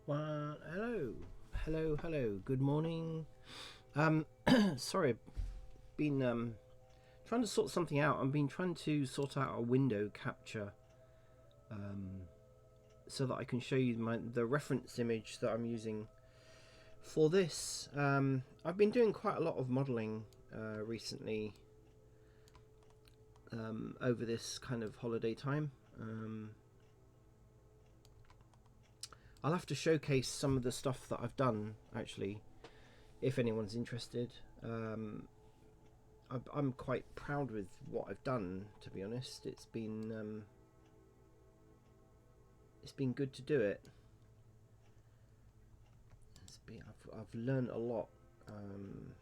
Hello. Good morning. Sorry, I've been trying to sort something out. I've been trying to sort out a window capture so that I can show you the reference image that I'm using for this. I've been doing quite a lot of modelling recently over this kind of holiday time. I'll have to showcase some of the stuff that I've done actually, if anyone's interested. I'm quite proud with what I've done, to be honest. It's been good to do it. I've learned a lot. I'm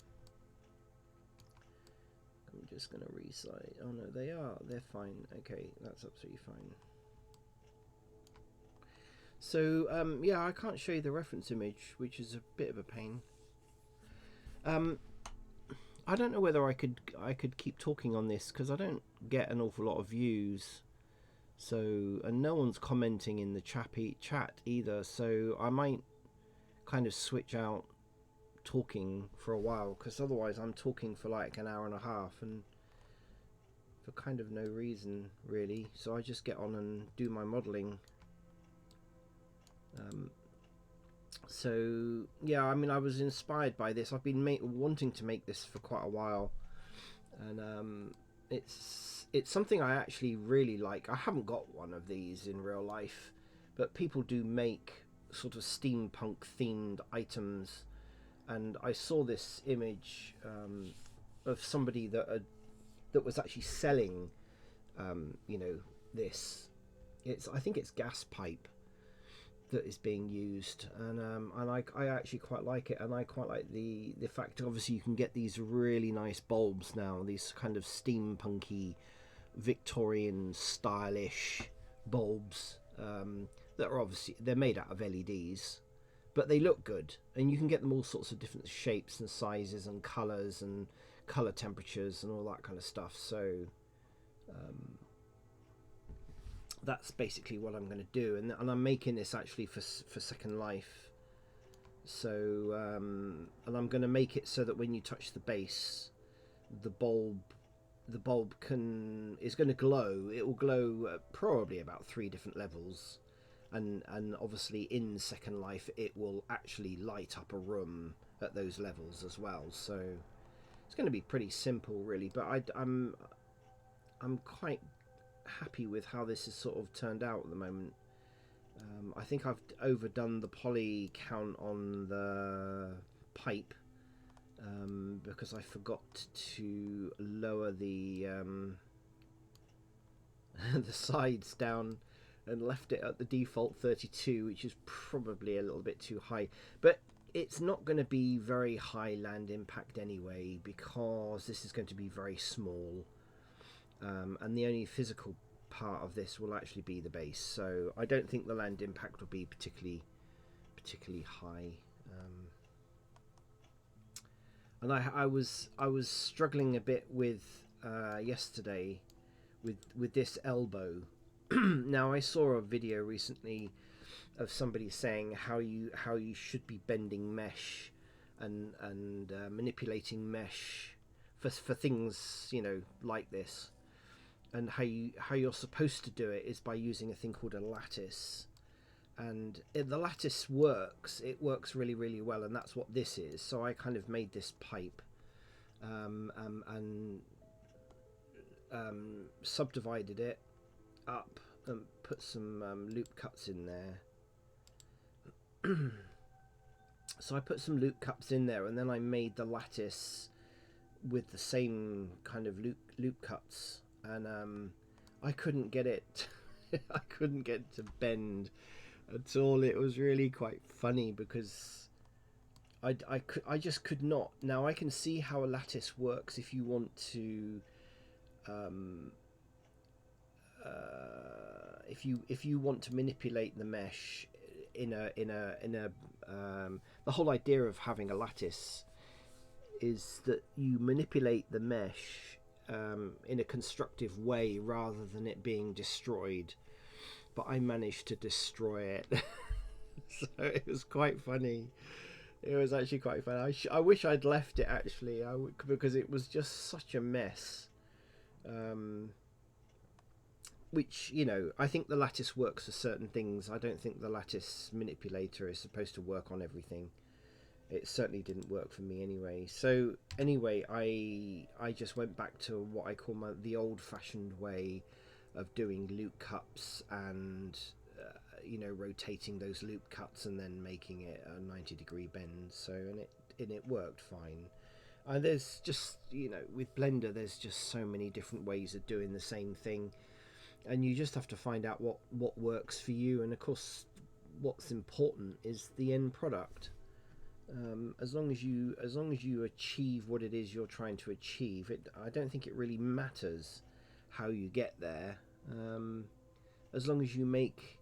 just gonna resize. Oh no, they're fine. Okay, that's absolutely fine. So yeah, I can't show you the reference image, which is a bit of a pain. I don't know whether I could keep talking on this because I don't get an awful lot of views. So and no one's commenting in the chat either. So I might kind of switch out talking for a while because otherwise I'm talking for like an hour and a half and for kind of no reason really. So I just get on and do my modelling. So yeah, I mean, I was inspired by this. I've been wanting to make this for quite a while, and it's something I actually really like. I haven't got one of these in real life, but people do make sort of steampunk themed items, and I saw this image of somebody that was actually selling, this. I think it's gas pipe that is being used, and I actually quite like it, and I quite like the fact obviously you can get these really nice bulbs now, these kind of steampunky Victorian stylish bulbs that are obviously they're made out of LEDs, but they look good, and you can get them all sorts of different shapes and sizes and colours and colour temperatures and all that kind of stuff. So that's basically what I'm going to do, and I'm making this actually for Second Life. So and I'm going to make it so that when you touch the base, the bulb is going to glow. It will glow at probably about 3 different levels, and obviously in Second Life it will actually light up a room at those levels as well. So it's going to be pretty simple really, but I'm quite happy with how this has sort of turned out at the moment. I think I've overdone the poly count on the pipe because I forgot to lower the the sides down and left it at the default 32, which is probably a little bit too high, but it's not going to be very high land impact anyway because this is going to be very small. And the only physical part of this will actually be the base, so I don't think the land impact will be particularly high. And I was struggling a bit with yesterday with this elbow. Now I saw a video recently of somebody saying how you should be bending mesh and manipulating mesh for things like this. And how you're supposed to do it is by using a thing called a lattice, and the lattice works. It works really really well, and that's what this is. So I kind of made this pipe, and subdivided it up and put some loop cuts in there. So I put some loop cuts in there, and then I made the lattice with the same kind of loop cuts. And I couldn't get it I couldn't get it to bend at all. It was really quite funny because I just could not. Now I can see how a lattice works if you want to if you want to manipulate the mesh in a the whole idea of having a lattice is that you manipulate the mesh in a constructive way rather than it being destroyed. But I managed to destroy it. So it was quite funny. It was actually quite funny. I wish I'd left it actually. Because it was just such a mess. Um, which, you know, I think the lattice works for certain things. I don't think the lattice manipulator is supposed to work on everything. It certainly didn't work for me anyway. So anyway, I just went back to what I call the old-fashioned way of doing loop cuts and you know, rotating those loop cuts and then making it a 90-degree bend. So and it worked fine. And there's just, you know, with Blender there's just so many different ways of doing the same thing, and you just have to find out what works for you. And of course, what's important is the end product. As long as you achieve what it is you're trying to achieve, I don't think it really matters how you get there. As long as you make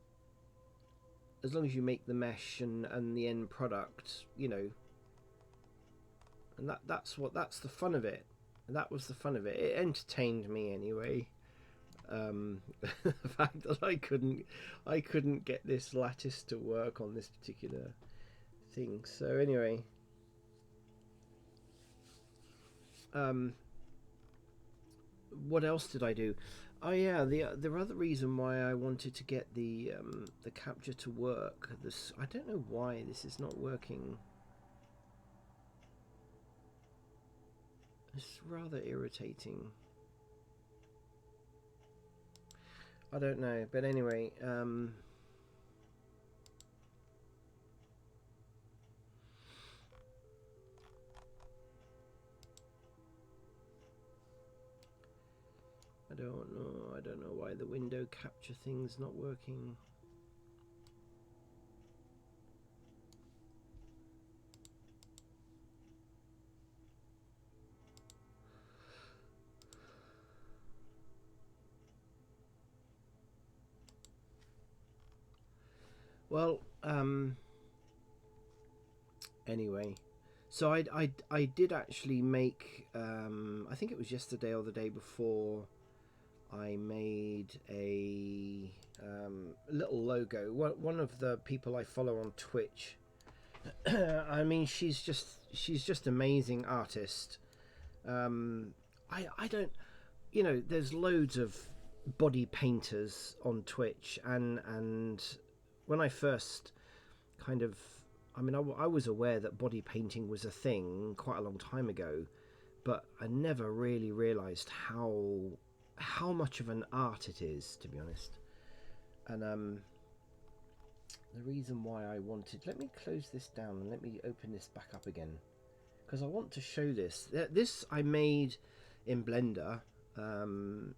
the mesh and the end product, you know, and that's the fun of it. That was the fun of it. It entertained me anyway. The fact that I couldn't get this lattice to work on this particular thing. So anyway, what else did I do? Oh yeah, the other reason why I wanted to get the capture to work. This, I don't know why this is not working. It's rather irritating. I don't know, but anyway, I don't know why the window capture thing's not working. Well, anyway, so I did actually make, I think it was yesterday or the day before, I made a little logo. One of the people I follow on Twitch, I mean, she's just amazing artist. I don't, you know, there's loads of body painters on Twitch, and when I first kind of, I mean, I was aware that body painting was a thing quite a long time ago, but I never really realised how much of an art it is, to be honest. And the reason why I wanted, let me close this down and let me open this back up again, because I want to show this. This I made in Blender. The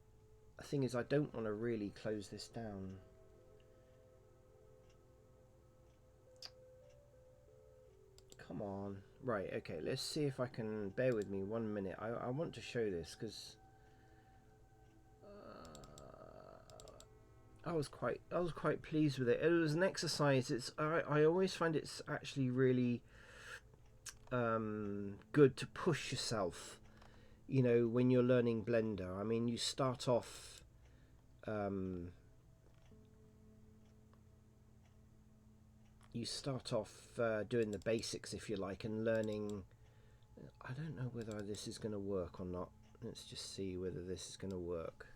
thing is, I don't want to really close this down. Come on. Right, okay, let's see if I can, bear with me 1 minute. I want to show this because I was quite pleased with it. It was an exercise. I always find it's actually really good to push yourself, you know, when you're learning Blender. I mean, you start off doing the basics, if you like, and learning. I don't know whether this is going to work or not. Let's just see whether this is going to work.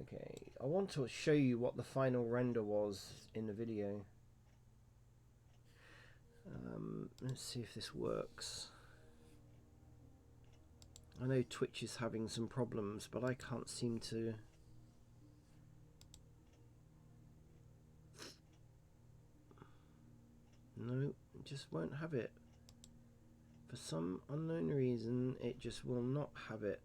Okay, I want to show you what the final render was in the video. Let's see if this works. I know Twitch is having some problems, but I can't seem to. No, it just won't have it. For some unknown reason, it just will not have it.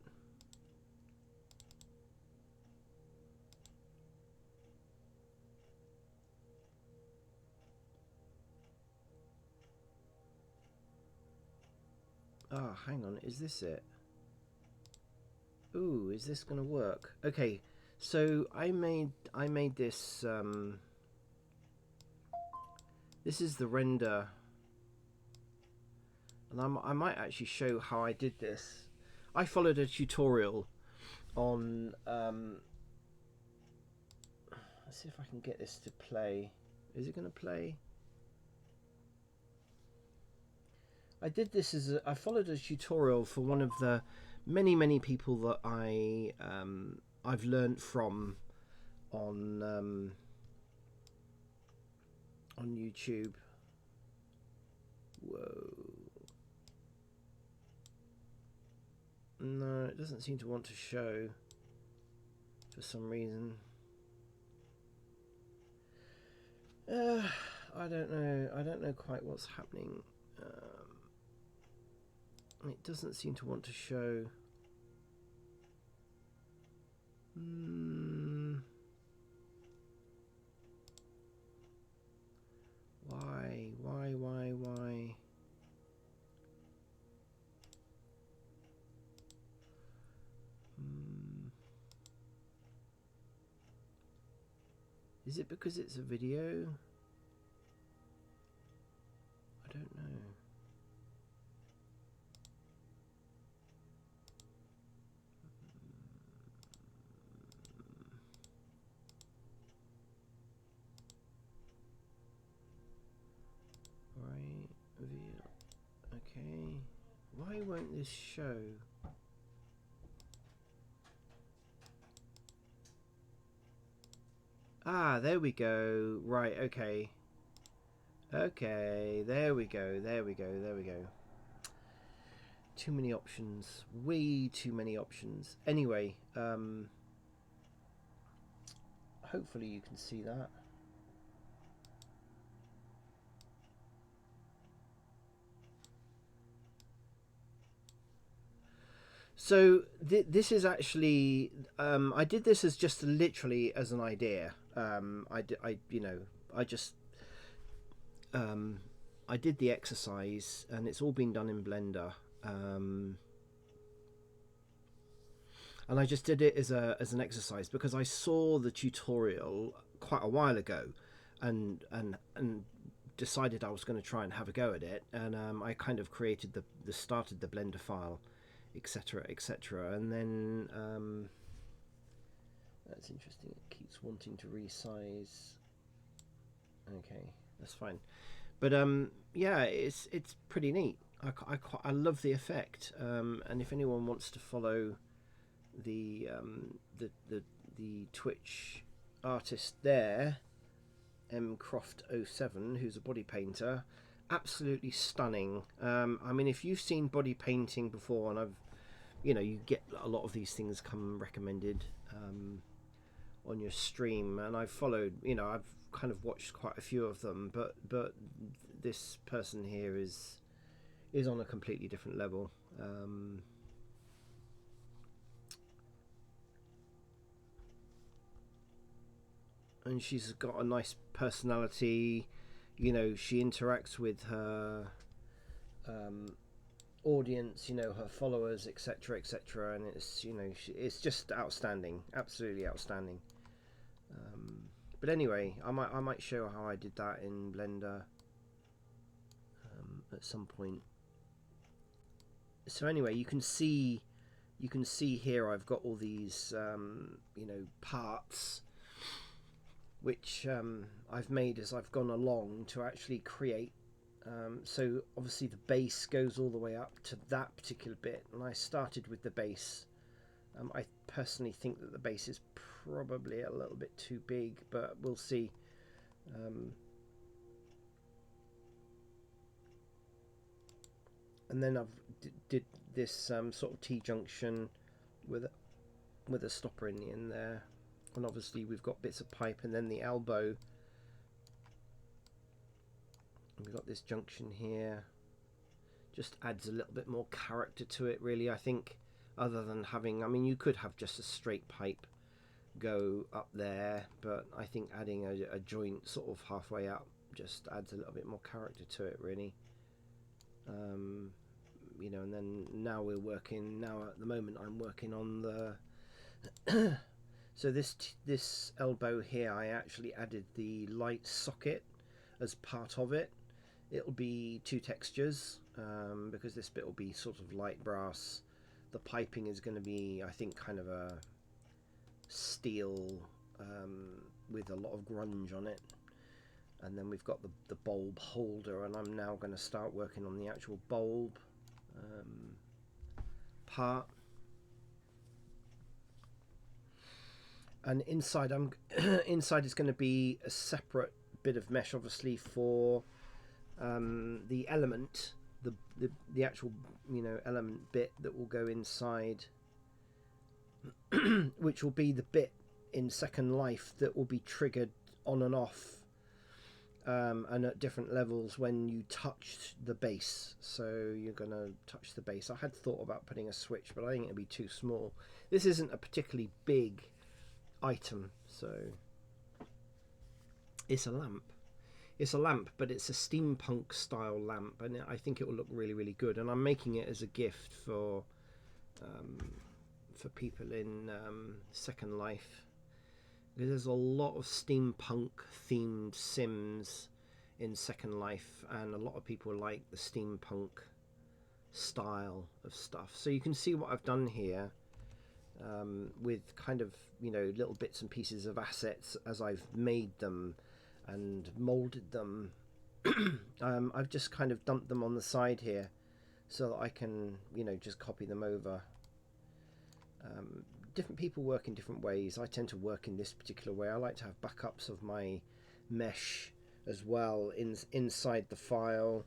Ah, hang on, is this it? Ooh, is this gonna work? Okay, so I made this. This is the render, and I might actually show how I did this. I followed a tutorial on. Let's see if I can get this to play. Is it going to play? I did this as I followed a tutorial for one of the many people that I've learned from on YouTube. Whoa. No, it doesn't seem to want to show for some reason. I don't know. I don't know quite what's happening. It doesn't seem to want to show. Why? Is it because it's a video? I don't know. Okay. Why won't this show? Ah, there we go. Right, okay. Okay, there we go. Too many options. Way too many options. Anyway, hopefully you can see that. So this is actually I did this as just literally as an idea. I did the exercise, and it's all been done in Blender, and I just did it as an exercise because I saw the tutorial quite a while ago, and decided I was going to try and have a go at it, and I kind of created started the Blender file, etc, and then that's interesting, it keeps wanting to resize. Okay, that's fine, but yeah, it's pretty neat. I love the effect, and if anyone wants to follow the Twitch artist there, mcroft07, who's a body painter, absolutely stunning. I mean, if you've seen body painting before, and you get a lot of these things come recommended on your stream, and I've followed, I've kind of watched quite a few of them, but this person here is on a completely different level. And she's got a nice personality. She interacts with her audience, her followers, etc, and it's just outstanding, absolutely outstanding. But anyway, I might show how I did that in Blender at some point. So anyway, you can see here I've got all these parts which I've made as I've gone along to actually create. So obviously the base goes all the way up to that particular bit, and I started with the base. I personally think that the base is probably a little bit too big, but we'll see. And then I've did this sort of T-junction with a stopper in the end there, and obviously we've got bits of pipe, and then the elbow. We've got this junction here, just adds a little bit more character to it, really. I think, other than having, I mean, you could have just a straight pipe go up there, but I think adding a joint sort of halfway up just adds a little bit more character to it, really. And then now at the moment I'm working on the so this elbow here, I actually added the light socket as part of it. It'll be 2 textures, because this bit will be sort of light brass. The piping is going to be, I think, kind of a steel with a lot of grunge on it. And then we've got the bulb holder, and I'm now going to start working on the actual bulb part. And inside inside is going to be a separate bit of mesh, obviously, for the element, the actual, you know, element bit that will go inside, which will be the bit in Second Life that will be triggered on and off, and at different levels when you touch the base. So you're gonna touch the base. I had thought about putting a switch, but I think it'd be too small. This isn't a particularly big item, so it's a lamp. It's a lamp, but it's a steampunk style lamp, and I think it will look really, really good. And I'm making it as a gift for people in Second Life. There's a lot of steampunk themed Sims in Second Life, and a lot of people like the steampunk style of stuff. So you can see what I've done here, with kind of, you know, little bits and pieces of assets as I've made them and molded them. I've just kind of dumped them on the side here so that I can, you know, just copy them over. Different people work in different ways. I tend to work in this particular way. I like to have backups of my mesh as well inside the file,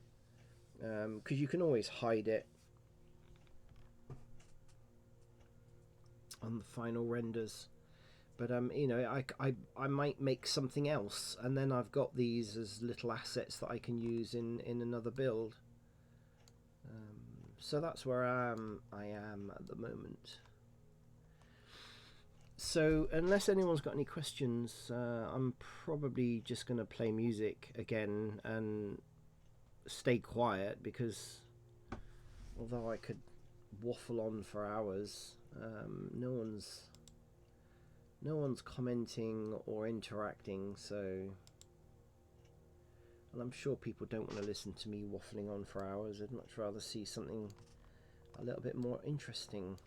because you can always hide it on the final renders. But you know, I might make something else, and then I've got these as little assets that I can use in another build. So that's where I am at the moment. So unless anyone's got any questions, I'm probably just going to play music again and stay quiet, because although I could waffle on for hours, no one's commenting or interacting, so, and I'm sure people don't want to listen to me waffling on for hours. I'd much rather see something a little bit more interesting.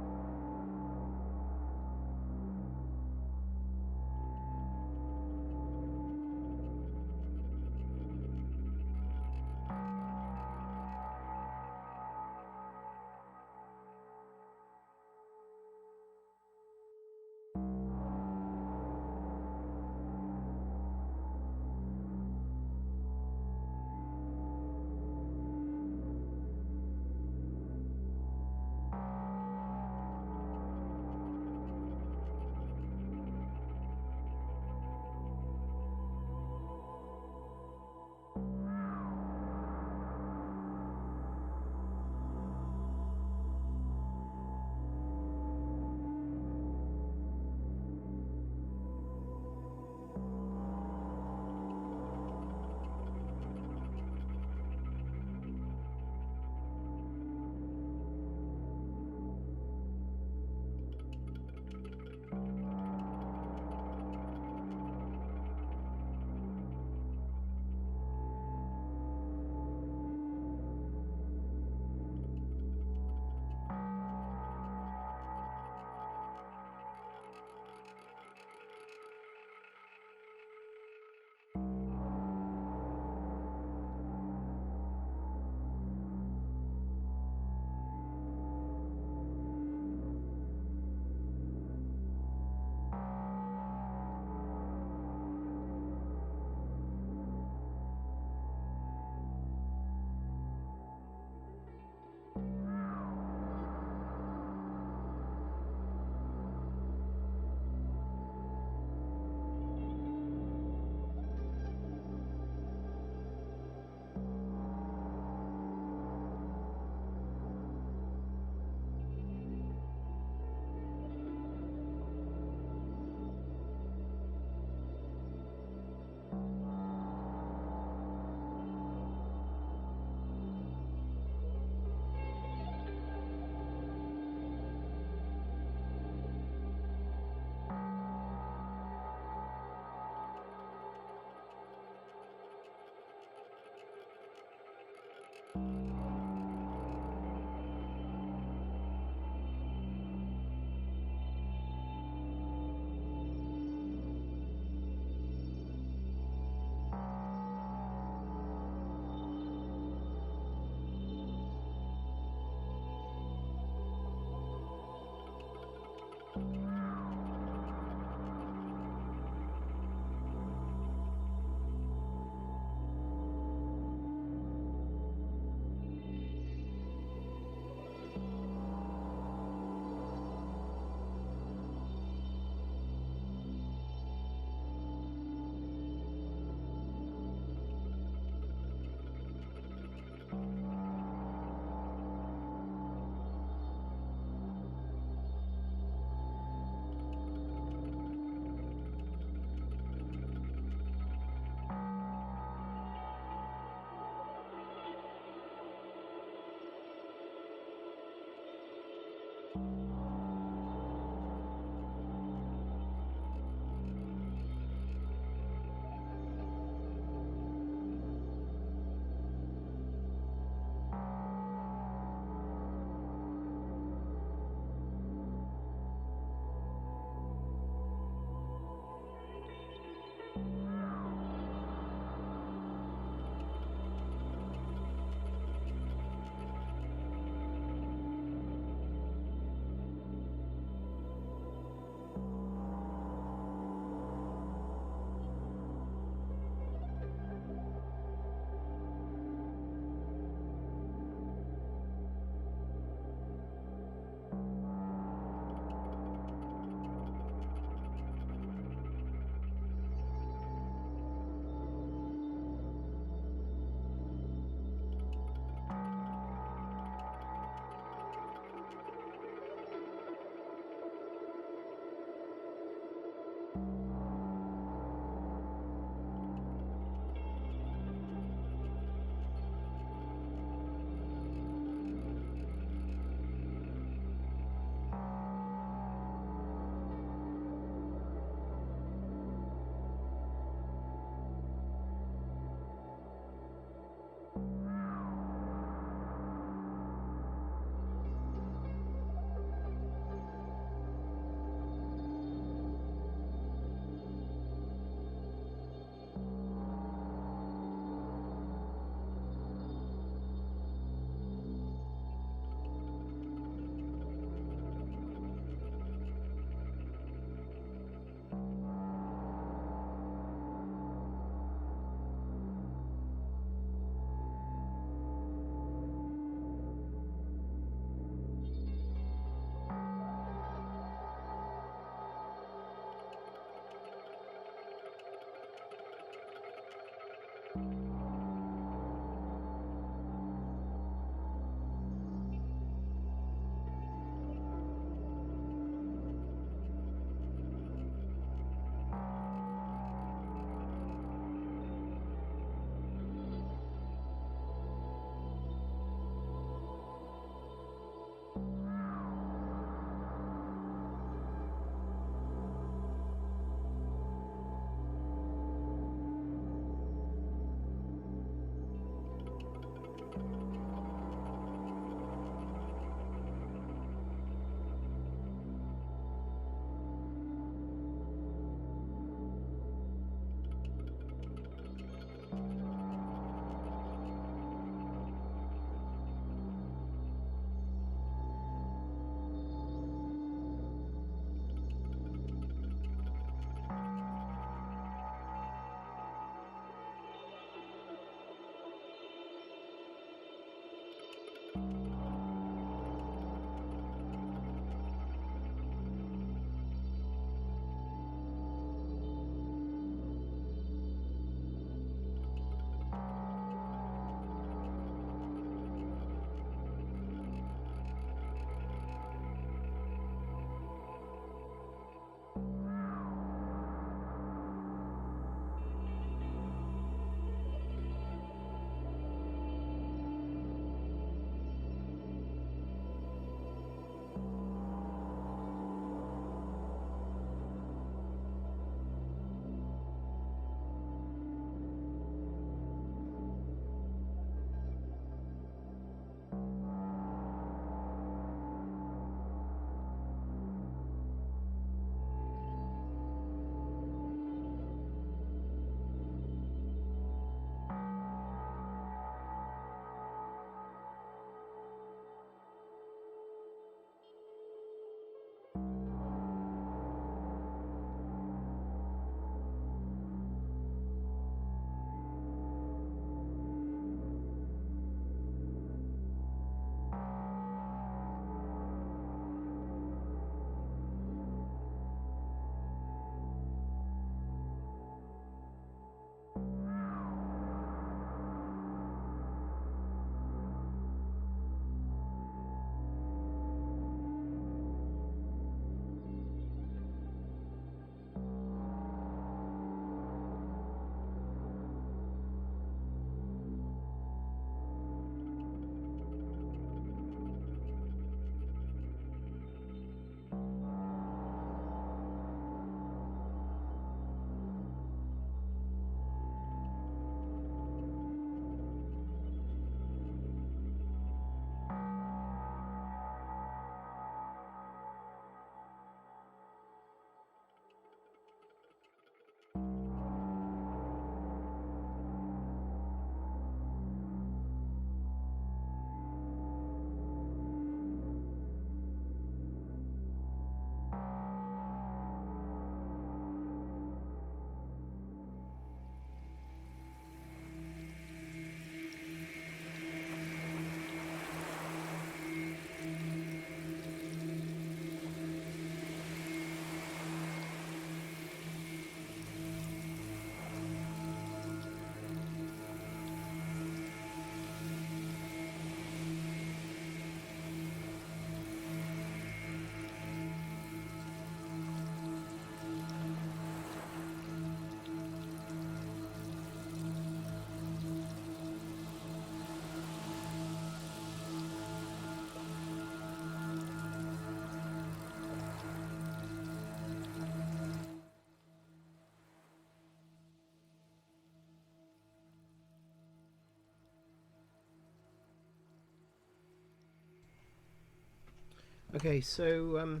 Okay, so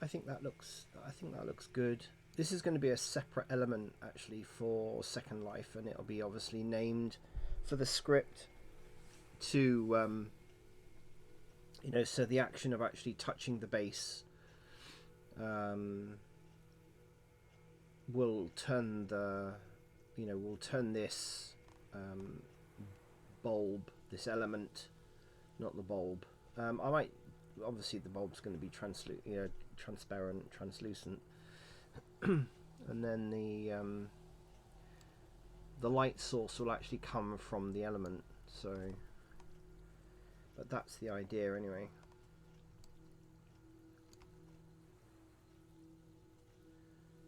I think that looks good. This is going to be a separate element actually for Second Life, and it'll be obviously named for the script to so the action of actually touching the base will turn this bulb, this element, not the bulb. I might, obviously the bulb's going to be transparent, translucent, and then the light source will actually come from the element. So, but that's the idea anyway.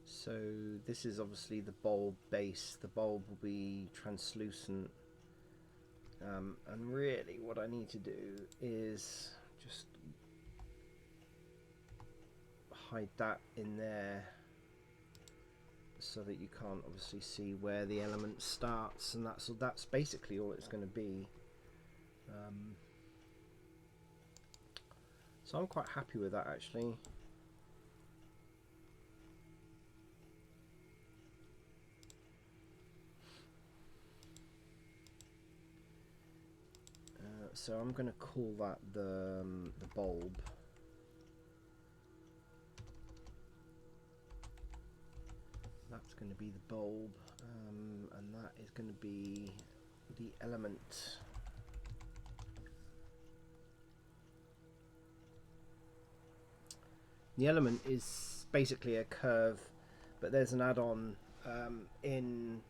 So this is obviously the bulb base. The bulb will be translucent. And really what I need to do is just hide that in there so that you can't obviously see where the element starts, and that's basically all it's going to be. So I'm quite happy with that actually. So I'm going to call that the bulb. That's going to be the bulb, and that is going to be the element. The element is basically a curve, but there's an add-on in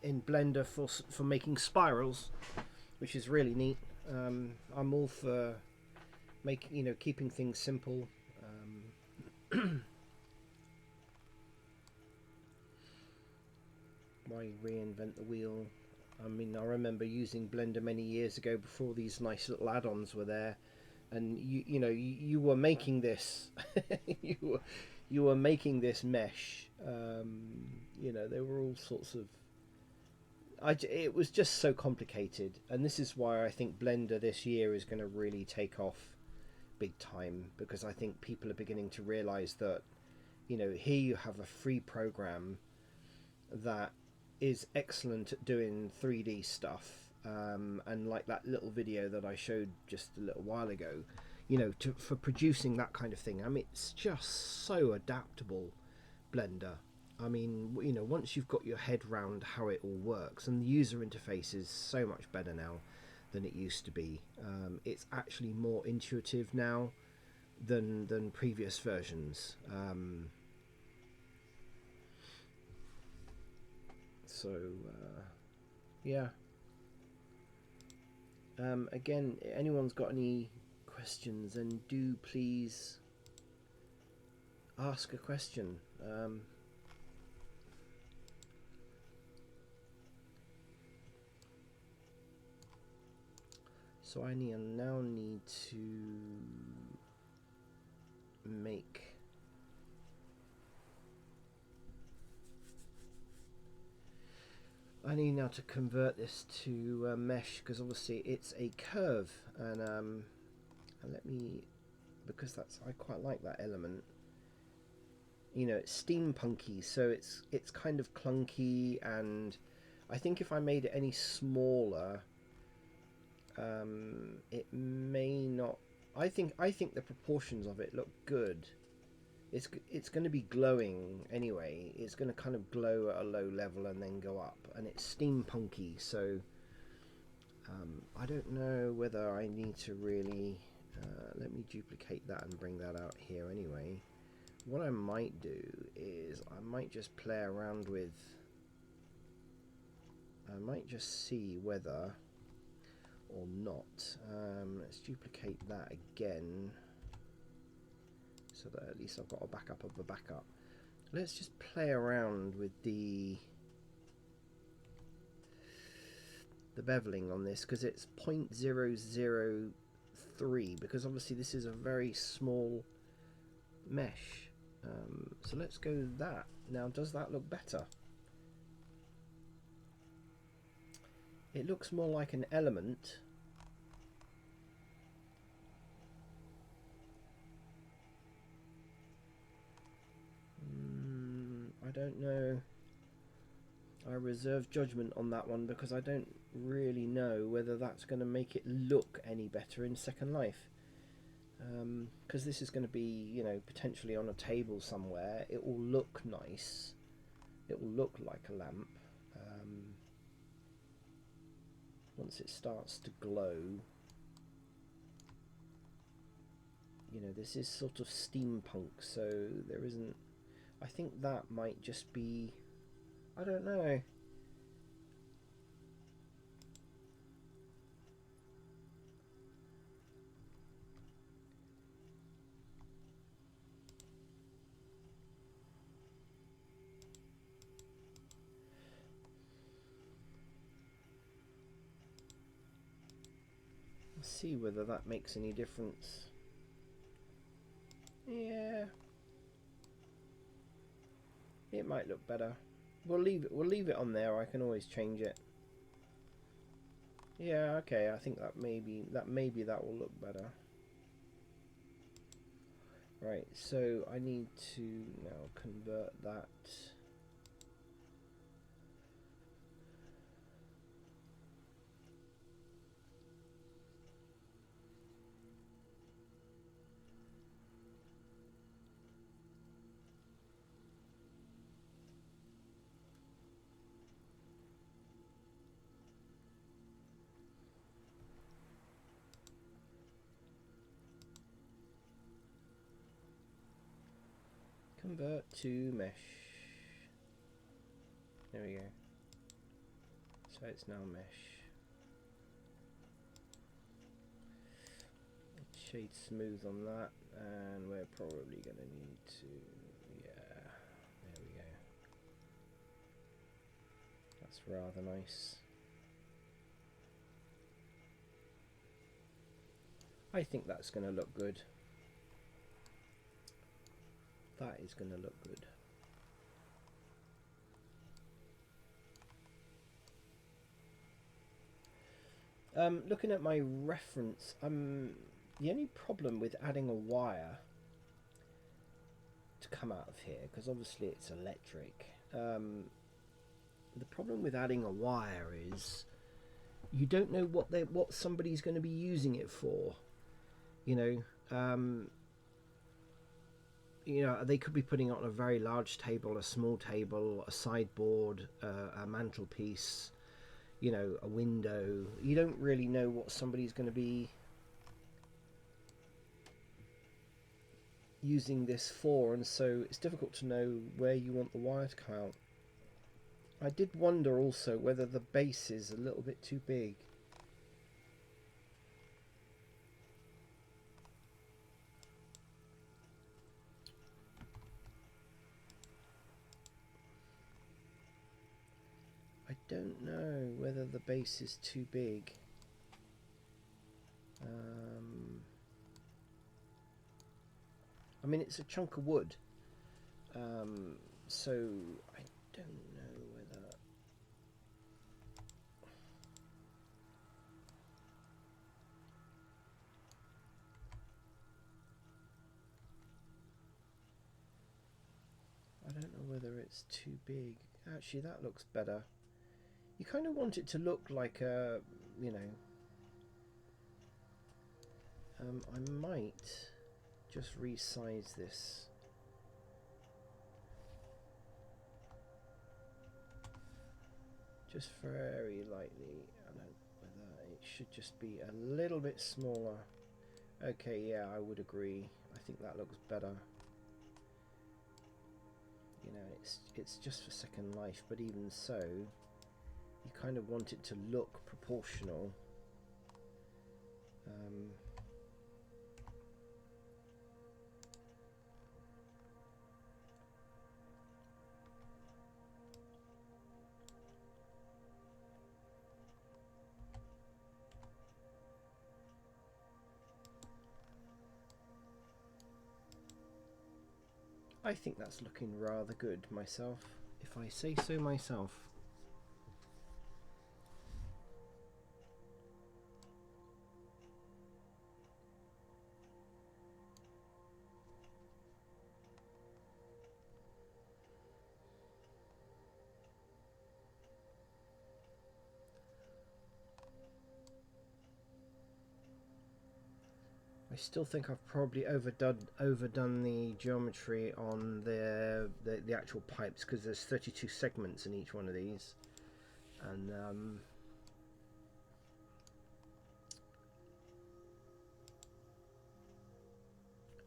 Blender for making spirals, which is really neat. I'm all for keeping things simple. Why reinvent the wheel? I mean, I remember using Blender many years ago before these nice little add-ons were there, and you were making this, you were making this mesh. There were all sorts of it was just so complicated, and this is why I think Blender this year is going to really take off big time, because I think people are beginning to realize that, you know, here you have a free program that is excellent at doing 3D stuff, and like that little video that I showed just a little while ago, you know, for producing that kind of thing. I mean, it's just so adaptable, Blender. I mean, you know, once you've got your head round how it all works, and the user interface is so much better now than it used to be. It's actually more intuitive now than previous versions. Yeah. Again, anyone's got any questions, then do please ask a question. So I now need to make to convert this to mesh, because obviously it's a curve, and let me, because I quite like that element. You know, it's steampunky, so it's kind of clunky, and I think if I made it any smaller, it may not. I think the proportions of it look good. It's going to be glowing anyway. It's going to kind of glow at a low level and then go up, and it's steampunky. So I don't know whether I need to really. Let me duplicate that and bring that out here anyway. What I might do is I might just play around with. I might just see whether or not. Let's duplicate that again, so that at least I've got a backup of a backup. Let's just play around with the beveling on this, because it's 0.003, because obviously this is a very small mesh. So let's go that. Now, does that look better? It looks more like an element. I don't know. I reserve judgment on that one, because I don't really know whether that's going to make it look any better in Second Life. Because this is going to be, you know, potentially on a table somewhere. It will look nice. It will look like a lamp. Once it starts to glow, you know, this is sort of steampunk, so there isn't. I think that might just be. I don't know. Let's see whether that makes any difference. Yeah. It might look better. We'll leave it on there. I can always change it. Yeah, okay. I think that maybe that will look better. Right, so I need to now convert that. Convert to mesh. There we go. So it's now mesh. Shade smooth on that, and we're probably going to need to, yeah, there we go. That's rather nice. I think that's going to look good. That is going to look good. Looking at my reference, the only problem with adding a wire to come out of here, because obviously it's electric, the problem with adding a wire is you don't know what somebody's going to be using it for. You know, they could be putting it on a very large table, a small table, a sideboard, a mantelpiece, a window. You don't really know what somebody's going to be using this for, and so it's difficult to know where you want the wire to come out. I did wonder also whether the base is a little bit too big. I don't know whether the base is too big. I mean, it's a chunk of wood, so I don't know whether... I don't know whether it's too big. Actually, that looks better. You kind of want it to look like a, I might just resize this. Just very lightly. I don't know whether it should just be a little bit smaller. Okay, yeah, I would agree. I think that looks better. It's just for Second Life, but even so, you kind of want it to look proportional. I think that's looking rather good myself, if I say so myself. I still think I've probably overdone the geometry on the actual pipes, because there's 32 segments in each one of these, and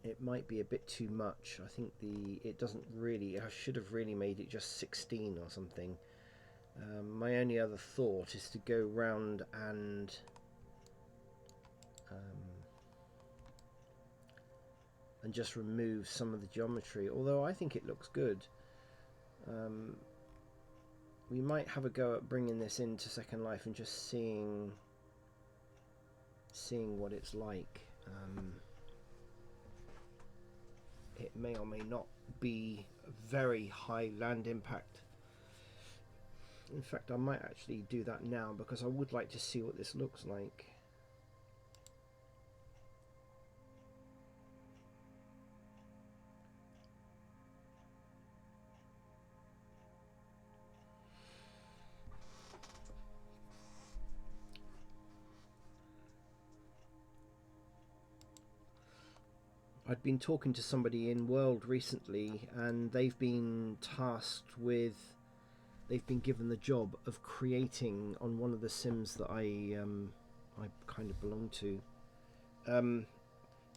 it might be a bit too much. I think it doesn't really... I should have really made it just 16 or something. My only other thought is to go round and just remove some of the geometry, although I think it looks good. We might have a go at bringing this into Second Life and just seeing what it's like. It may or may not be very high land impact. In fact, I might actually do that now, because I would like to see what this looks like. I'd been talking to somebody in World recently, and they've been tasked with... They've been given the job of creating, on one of the sims that I kind of belong to,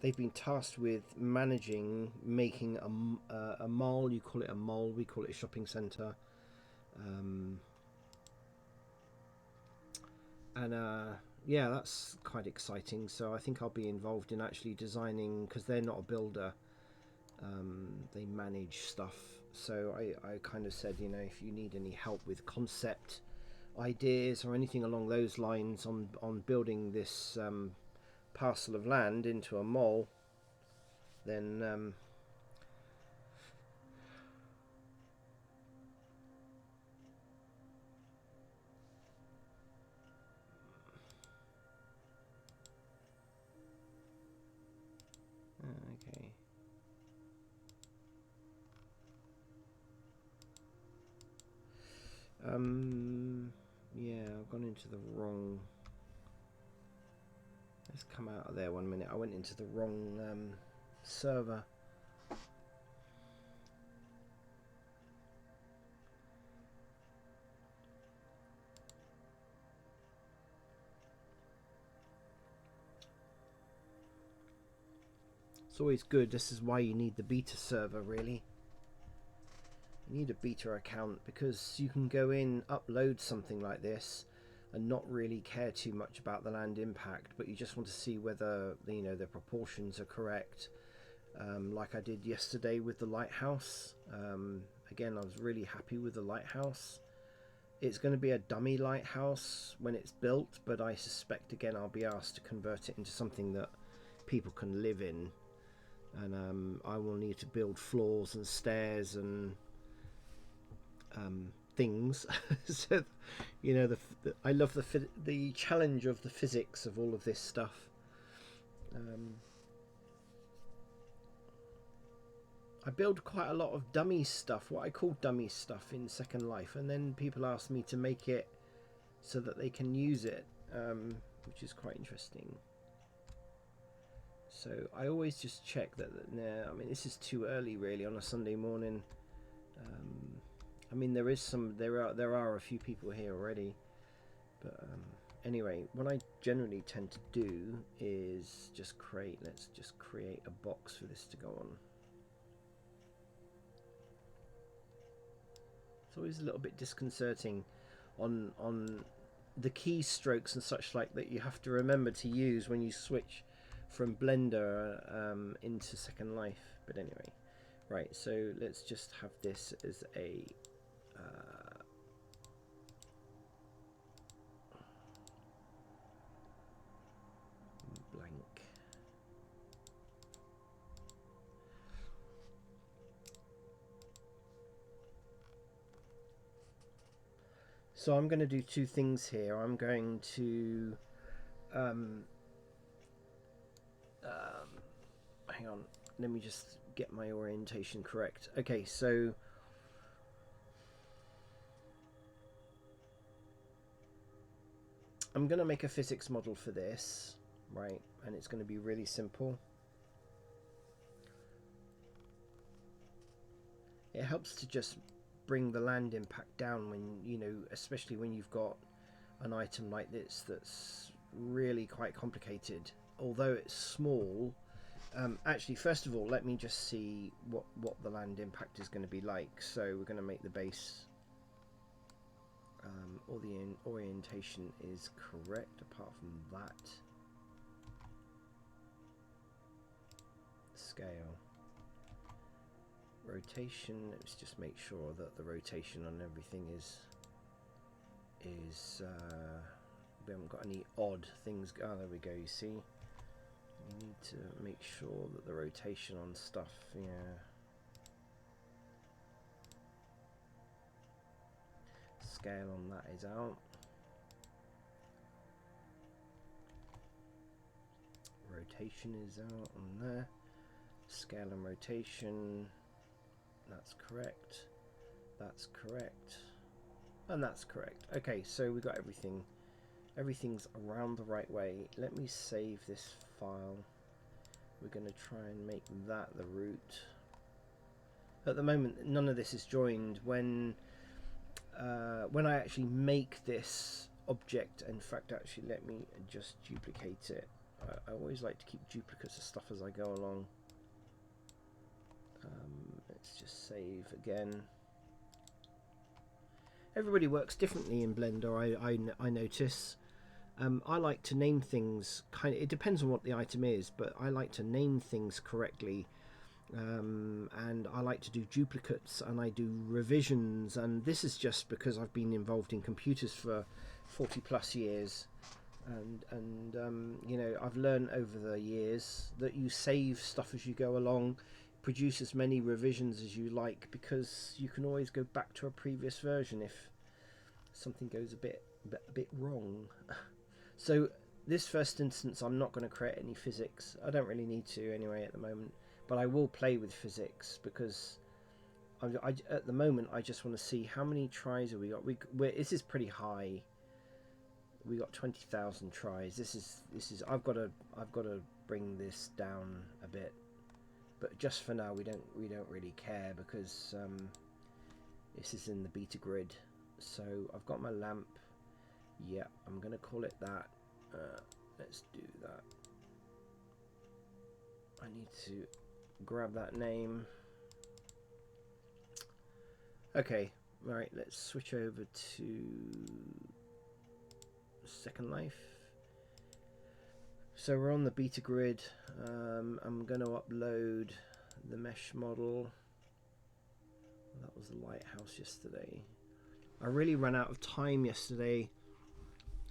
they've been tasked with making a mall. You call it a mall, we call it a shopping centre. Yeah, that's quite exciting. So I think I'll be involved in actually designing, because they're not a builder. They manage stuff. So I kind of said, if you need any help with concept ideas or anything along those lines on building this parcel of land into a mall, then Yeah, I've gone into the wrong... Let's come out of there 1 minute. I went into the wrong server. It's always good. This is why you need the beta server, really. You need a beta account because you can go in, upload something like this and not really care too much about the land impact, but you just want to see whether the proportions are correct. Like I did yesterday with the lighthouse. Again, I was really happy with the lighthouse. It's going to be a dummy lighthouse when it's built, but I suspect again I'll be asked to convert it into something that people can live in, and I will need to build floors and stairs and things. So I love the challenge of the physics of all of this stuff. I build quite a lot of dummy stuff, what I call dummy stuff, in Second Life, and then people ask me to make it so that they can use it, which is quite interesting. So I always just check that. Nah, I mean, this is too early really on a Sunday morning. I mean, there are a few people here already, but anyway, what I generally tend to do is just create. Let's just create a box for this to go on. It's always a little bit disconcerting on the keystrokes and such like that you have to remember to use when you switch from Blender into Second Life. But anyway, right, so let's just have this as a blank. So I'm going to do two things here. I'm going to hang on, let me just get my orientation correct. Okay, so I'm going to make a physics model for this, right? And it's going to be really simple. It helps to just bring the land impact down when, especially when you've got an item like this that's really quite complicated. Although it's small, actually, first of all, let me just see what the land impact is going to be like. So we're going to make the base, all the orientation is correct apart from that. Scale. Rotation, let's just make sure that the rotation on everything is we haven't got any odd things. Oh, there we go, you see. You need to make sure that the rotation on stuff, yeah. Scale on that is out. Rotation is out on there. Scale and rotation, that's correct. That's correct. And that's correct. Okay, so we've got everything. Everything's around the right way. Let me save this file. We're going to try and make that the root. At the moment, none of this is joined. When I actually make this object, in fact, actually, let me just duplicate it. I always like to keep duplicates of stuff as I go along. Let's just save again. Everybody works differently in Blender, I notice. I like to name things it depends on what the item is, but I like to name things correctly, and I like to do duplicates and I do revisions, and this is just because I've been involved in computers for 40 plus years, and I've learned over the years that you save stuff as you go along, produce as many revisions as you like, because you can always go back to a previous version if something goes a bit wrong. So this first instance, I'm not going to create any physics. I don't really need to anyway at the moment, but I will play with physics because at the moment I just want to see how many tries have we got. This is pretty high. We got 20,000 tries. This is I've got to bring this down a bit, but just for now we don't really care because this is in the beta grid. So I've got my lamp. Yeah, I'm gonna call it that. Let's do that. I need to grab that name. Okay, right, let's switch over to Second Life. So we're on the beta grid. I'm going to upload the mesh model. That was the lighthouse yesterday. I really ran out of time yesterday.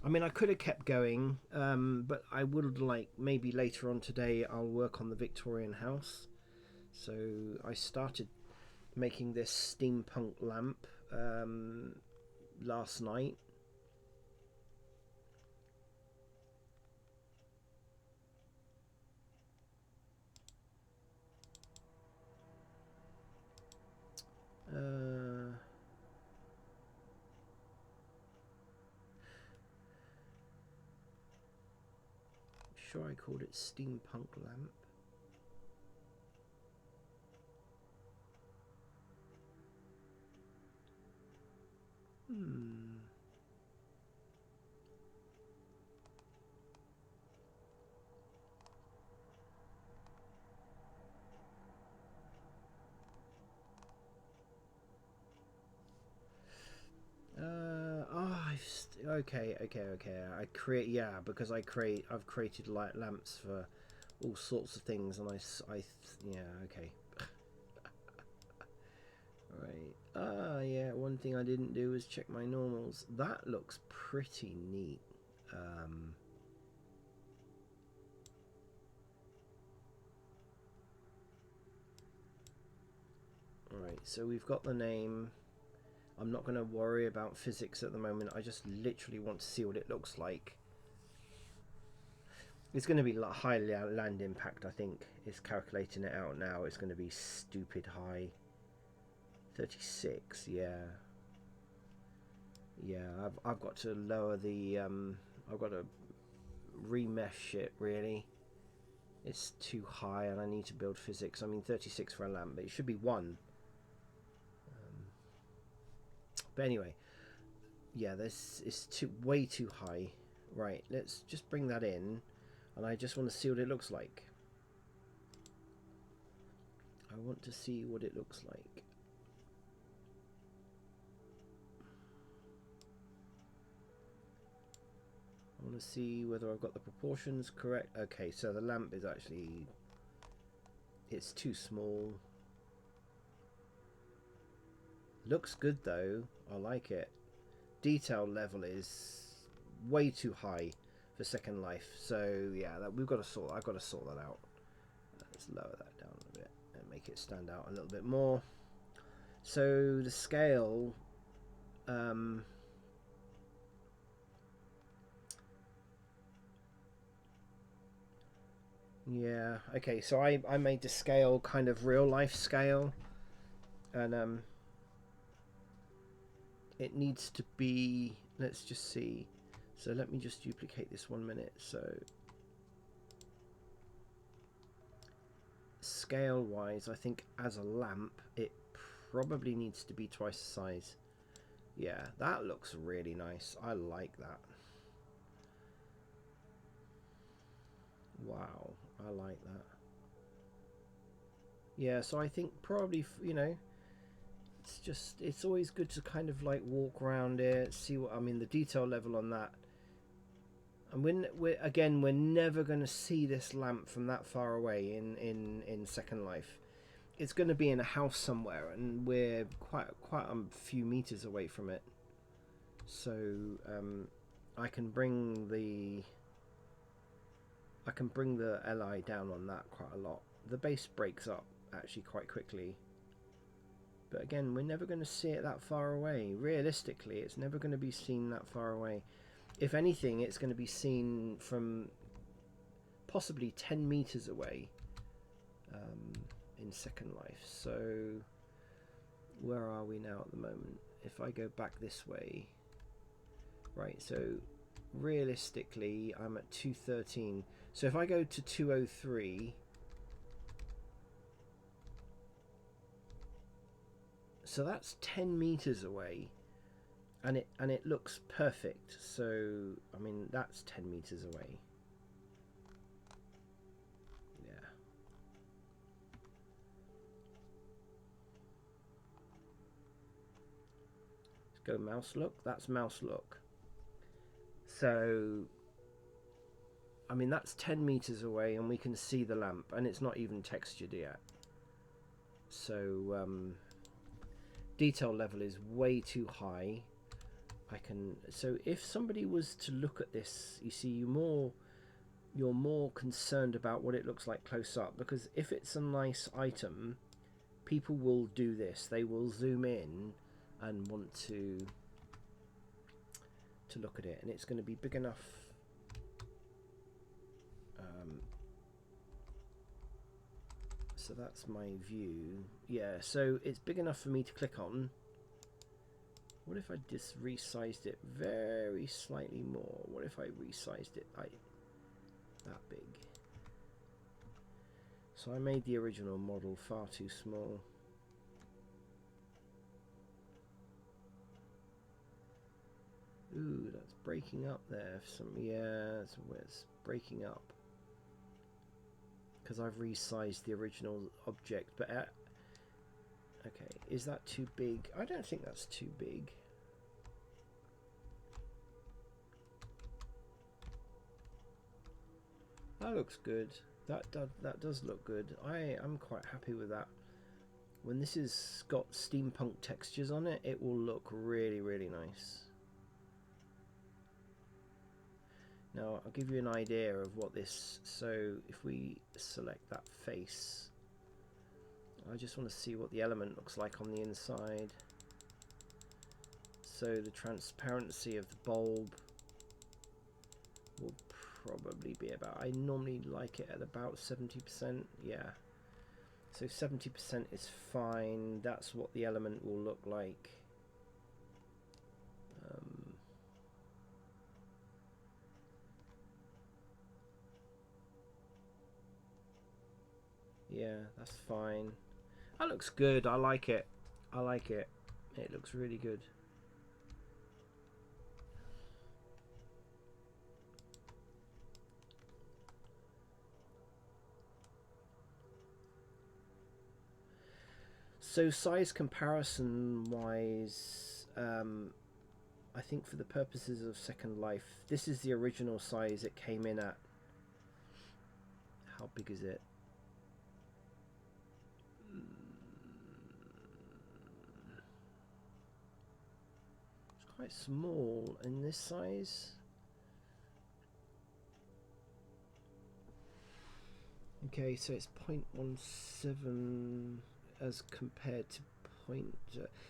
I mean, I could have kept going, but I would like maybe later on today I'll work on the Victorian house. So I started making this steampunk lamp last night. Sure I called it steampunk lamp. Okay. I create, yeah, because I've created light lamps for all sorts of things, and yeah, okay. Right. Yeah. One thing I didn't do was check my normals. That looks pretty neat. Alright, so we've got the name. I'm not going to worry about physics at the moment. I just literally want to see what it looks like. It's going to be like high land impact, I think. It's calculating it out now. It's going to be stupid high. 36, yeah. Yeah, I've got to lower the... I've got to remesh it, really. It's too high and I need to build physics. I mean, 36 for a lamp, but it should be 1. But anyway, yeah, this is way too high. Right, let's just bring that in, and I just want to see what it looks like. I want to see what it looks like. I want to see whether I've got the proportions correct. Okay, so the lamp is actually... it's too small. Looks good though. I like it. Detail level is way too high for Second Life. So yeah, I've got to sort that out. Let's lower that down a bit and make it stand out a little bit more. So the scale, yeah, okay, so I made the scale kind of real life scale, and it needs to be, let's just see. So let me just duplicate this 1 minute. So scale wise, I think as a lamp it probably needs to be twice the size. Yeah, that looks really nice. I like that. Wow, I like that. Yeah, so I think probably, you know, it's always good to kind of like walk around it, see what, I mean, the detail level on that. And we're never going to see this lamp from that far away in Second Life. It's going to be in a house somewhere, and we're quite a few meters away from it. So I can bring the LI down on that quite a lot. The base breaks up actually quite quickly. But again, we're never going to see it that far away. Realistically, it's never going to be seen that far away. If anything, it's going to be seen from possibly 10 meters away in Second Life. So where are we now at the moment? If I go back this way, right, so realistically I'm at 213. So if I go to 203, so that's 10 meters away, and it looks perfect. So I mean, that's 10 meters away. Yeah. Let's go mouse look. That's mouse look. So I mean, that's 10 meters away, and we can see the lamp, and it's not even textured yet. So detail level is way too high. So if somebody was to look at this, you see, you're more concerned about what it looks like close up, because if it's a nice item, people will do this. They will zoom in and want to look at it, and it's going to be big enough. So that's my view. Yeah, so it's big enough for me to click on. What if I just resized it very slightly more? What if I resized it like that big? So I made the original model far too small. Ooh, that's breaking up there. Yeah, it's breaking up. Because I've resized the original object, but okay, is that too big? I don't think that's too big. That looks good. That does look good. I'm quite happy with that. When this has got steampunk textures on it, it will look really, really nice. Now I'll give you an idea of what this, so if we select that face, I just want to see what the element looks like on the inside. So the transparency of the bulb will probably be about, I normally like it at about 70%, yeah. So 70% is fine, that's what the element will look like. Yeah, that's fine. That looks good. I like it. I like it. It looks really good. So size comparison wise, I think for the purposes of Second Life, this is the original size it came in at. How big is it? It's quite small in this size. Okay, so it's 0.17 as compared to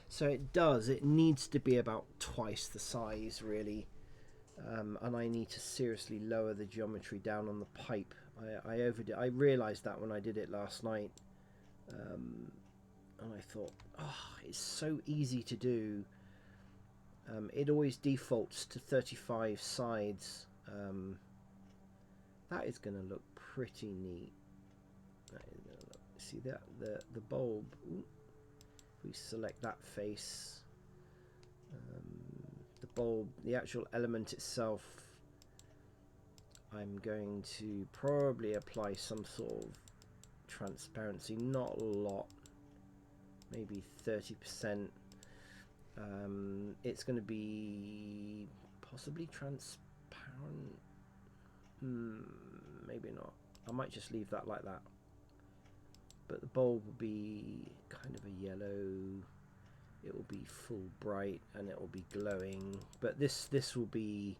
so it needs to be about twice the size, really. And I need to seriously lower the geometry down on the pipe. I overdid. I realized that when I did it last night, and I thought, oh, it's so easy to do. It always defaults to 35 sides. That is going to look pretty neat. See that the bulb. Ooh, if we select that face, the bulb, the actual element itself, I'm going to probably apply some sort of transparency, not a lot, maybe 30%. It's going to be possibly transparent. Maybe not. I might just leave that like that. But the bulb will be kind of a yellow. It will be full bright and it will be glowing. But this will be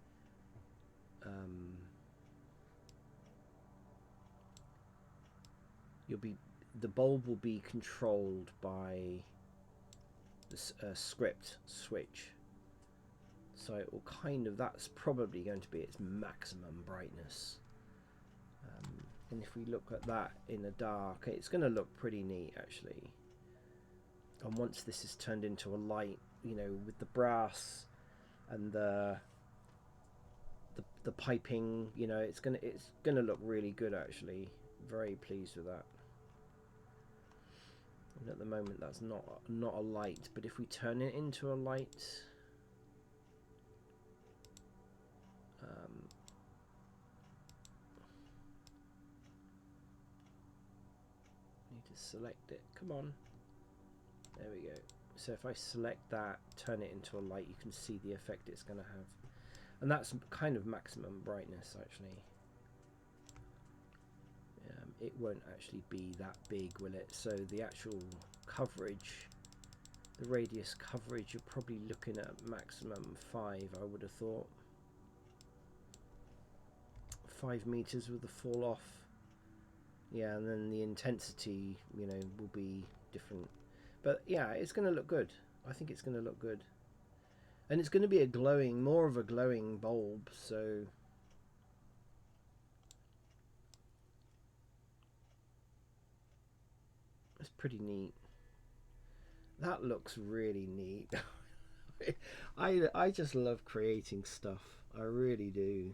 the bulb will be controlled by the script switch. So it will that's probably going to be its maximum brightness. And if we look at that in the dark, it's going to look pretty neat actually. And once this is turned into a light, you know, with the brass and the piping, you know, it's gonna look really good actually. Very pleased with that. And at the moment that's not a light, but if we turn it into a light, need to select it. Come on. There we go. So if I select that, turn it into a light, you can see the effect it's going to have. And that's kind of maximum brightness actually. It won't actually be that big, will it? So the actual coverage, the radius coverage, you're probably looking at maximum 5, I would have thought. 5 meters with the fall off. Yeah, and then the intensity, you know, will be different. But yeah, it's going to look good. I think it's going to look good. And it's going to be a glowing, more of a glowing bulb, so it's pretty neat. That looks really neat. I just love creating stuff. I really do.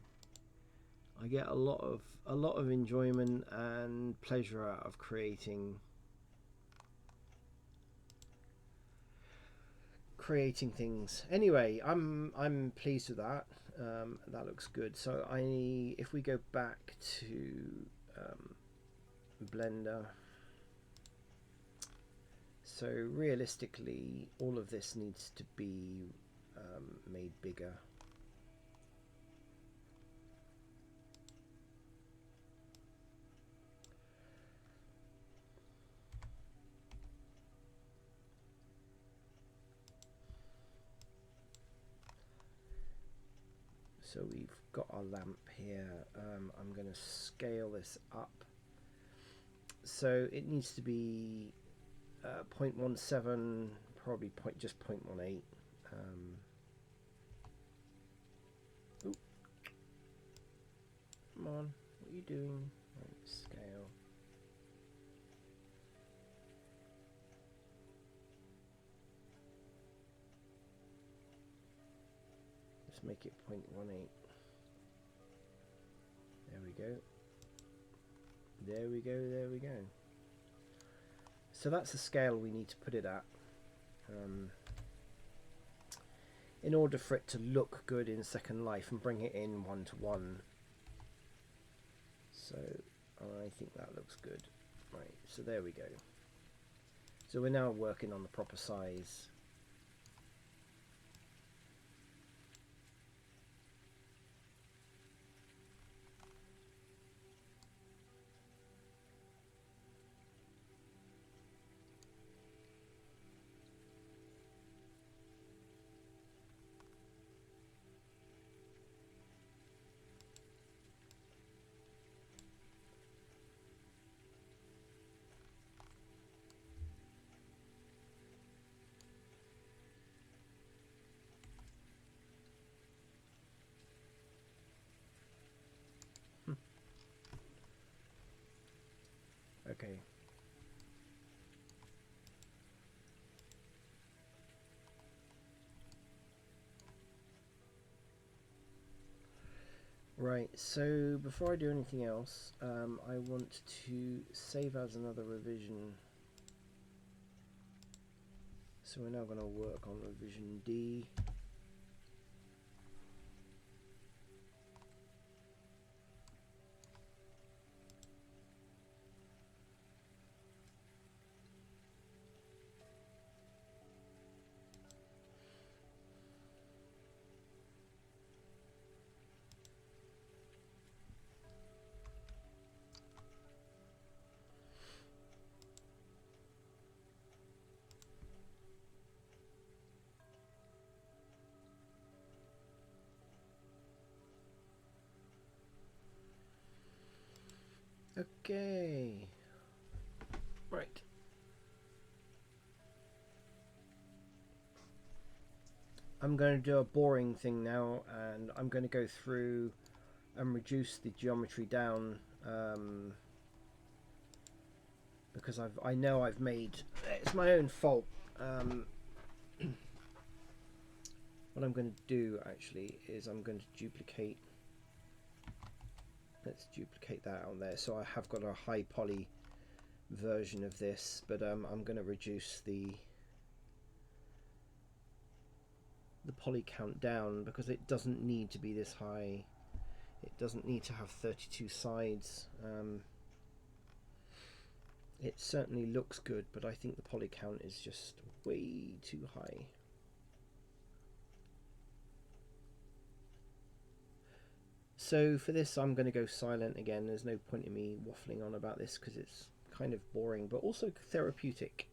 I get a lot of enjoyment and pleasure out of creating things. Anyway, I'm pleased with that. That looks good. So if we go back to Blender, so realistically all of this needs to be made bigger. So we've got our lamp here. I'm going to scale this up. So it needs to be 0.17, probably just 0.18. Ooh. Come on, what are you doing? Scale. Let's make it 0.18. There we go. There we go, there we go. So that's the scale we need to put it at in order for it to look good in Second Life and bring it in 1:1. So I think that looks good. Right, so there we go. So we're now working on the proper size. Okay. Right, so before I do anything else, I want to save as another revision. So we're now going to work on revision D. Okay. Right. I'm going to do a boring thing now, and I'm going to go through and reduce the geometry down because I know I've made, it's my own fault. Um, what I'm going to do actually is I'm going to duplicate. Let's duplicate that on there. So I have got a high poly version of this, but I'm going to reduce the poly count down because it doesn't need to be this high. It doesn't need to have 32 sides. It certainly looks good, but I think the poly count is just way too high. So for this I'm going to go silent again. There's no point in me waffling on about this because it's kind of boring, but also therapeutic.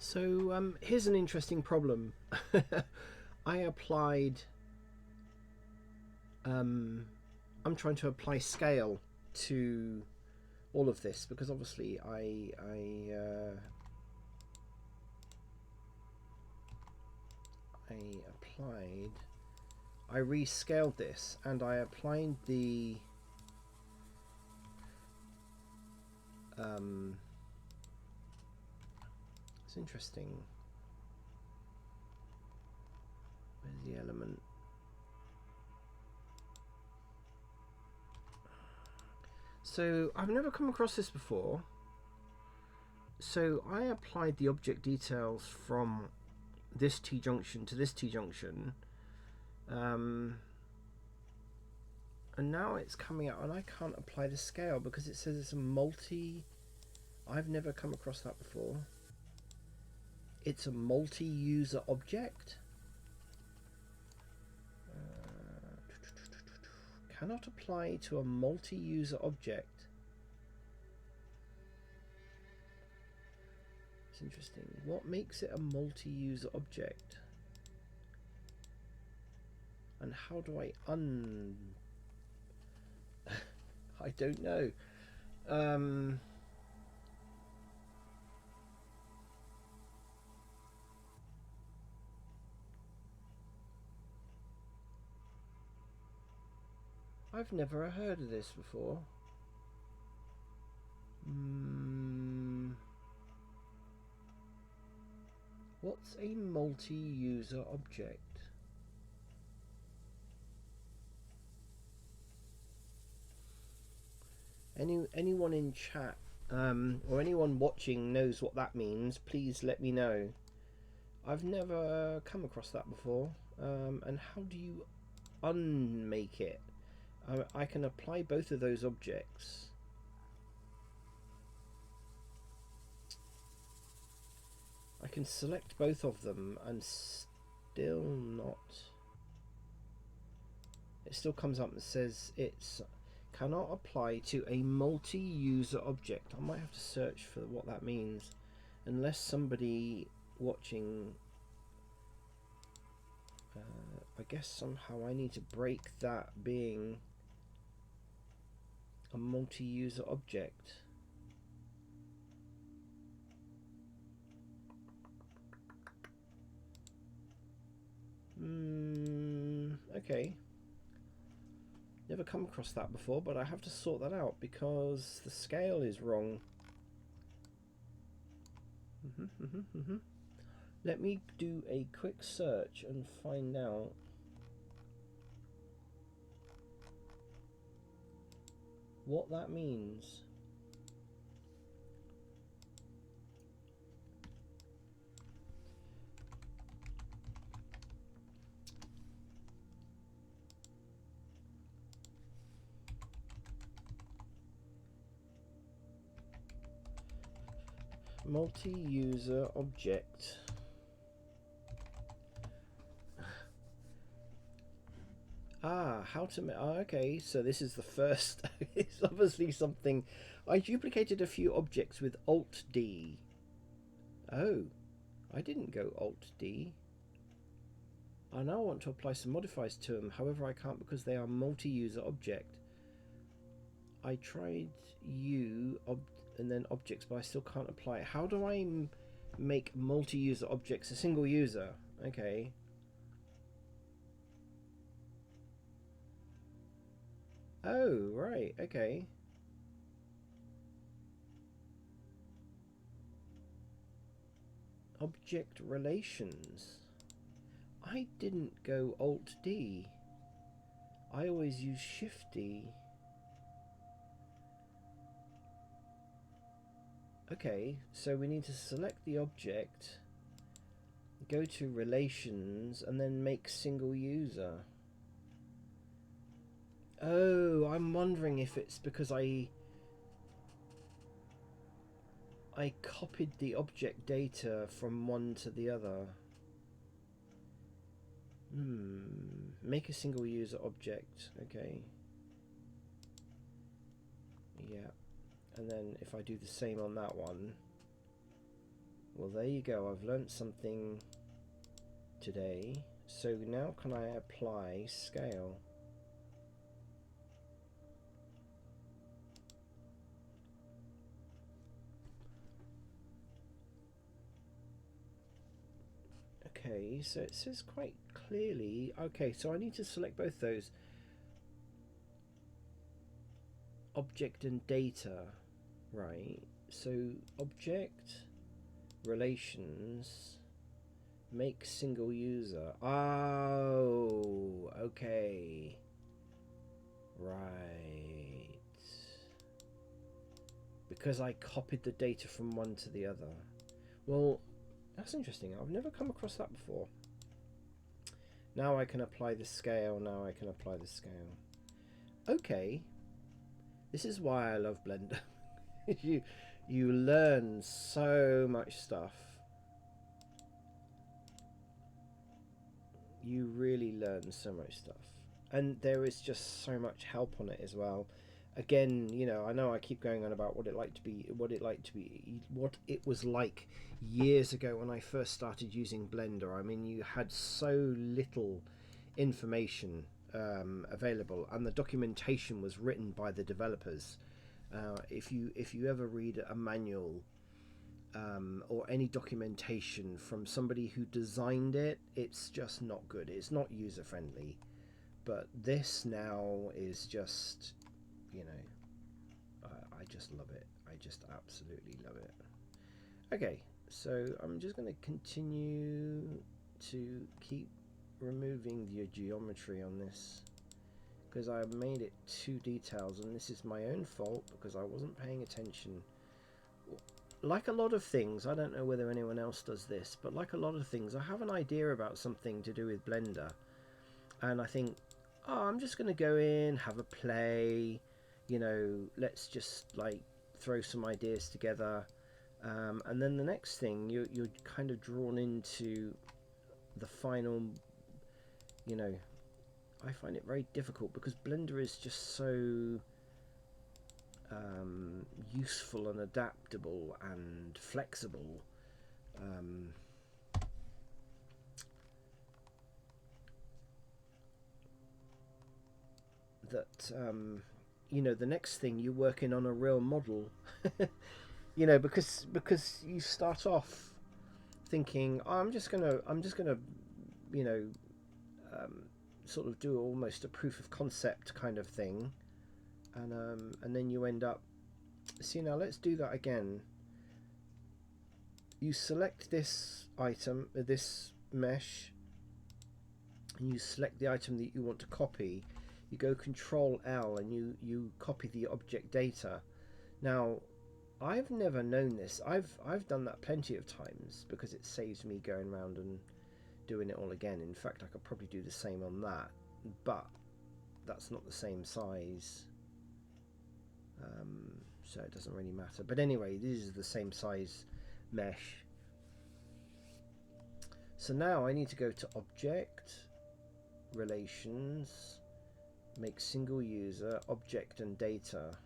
So here's an interesting problem. I applied. I'm trying to apply scale to all of this because obviously I rescaled this and I applied the it's interesting. Where's the element? So I've never come across this before. So I applied the object details from this T-junction to this T-junction, and now it's coming out and I can't apply the scale because it says it's a multi. I've never come across that before. It's a multi-user object. Cannot apply to a multi-user object. It's interesting. What makes it a multi-user object? And how do I I don't know. I've never heard of this before. What's a multi-user object? Anyone in chat or anyone watching knows what that means, please let me know. I've never come across that before. And how do you unmake it? I can apply both of those objects. I can select both of them and still not. It still comes up and says it's cannot apply to a multi-user object. I might have to search for what that means, unless somebody watching. I guess somehow I need to break that being a multi-user object. Okay. Never come across that before, but I have to sort that out because the scale is wrong. Let me do a quick search and find out. What that means. Multi-user object. How to make... okay, so this is the first... it's obviously something... I duplicated a few objects with Alt-D. Oh, I didn't go Alt-D. I now want to apply some modifiers to them, however I can't because they are multi-user object. I tried U and then objects, but I still can't apply it. How do I make multi-user objects a single user? Okay. Oh, right, okay. Object relations. I didn't go Alt-D. I always use Shift-D. Okay, so we need to select the object, go to relations, and then make single user. Oh, I'm wondering if it's because I copied the object data from one to the other. Make a single user object. Okay. Yeah. And then if I do the same on that one, Well, there you go. I've learnt something today. So now can I apply scale? Okay, so it says quite clearly. Okay, so I need to select both those, object and data, right? So object, relations, make single user. Oh, okay. Right. Because I copied the data from one to the other. Well, that's interesting. I've never come across that before. Now I can apply the scale. Now I can apply the scale. Okay. This is why I love Blender. you learn so much stuff. You really learn so much stuff. And there is just so much help on it as well. Again, you know I keep going on about what it was like years ago when I first started using Blender. I mean, you had so little information available, and the documentation was written by the developers. If you ever read a manual or any documentation from somebody who designed it, it's just not good. It's not user friendly. But this now is just, you know, I just love it. I just absolutely love it. Okay, so I'm just going to continue to keep removing the geometry on this, because I made it too detailed, and this is my own fault because I wasn't paying attention. Like a lot of things, I don't know whether anyone else does this, but like a lot of things, I have an idea about something to do with Blender, and I think, oh, I'm just going to go in, have a play, you know, let's just like throw some ideas together, and then the next thing, you're kind of drawn into the final, you know, I find it very difficult because Blender is just so useful and adaptable and flexible. That you know, the next thing you're working on a real model. You know, because you start off thinking, oh, I'm just gonna you know, sort of do almost a proof of concept kind of thing, and then you end up, see, now let's do that again. You select this item, this mesh, and you select the item that you want to copy. You go Control L and you copy the object data. Now, I've never known this. I've done that plenty of times because it saves me going around and doing it all again. In fact, I could probably do the same on that, but that's not the same size, so it doesn't really matter. But anyway, this is the same size mesh. So now I need to go to Object, Relations, make single user, Object and Data.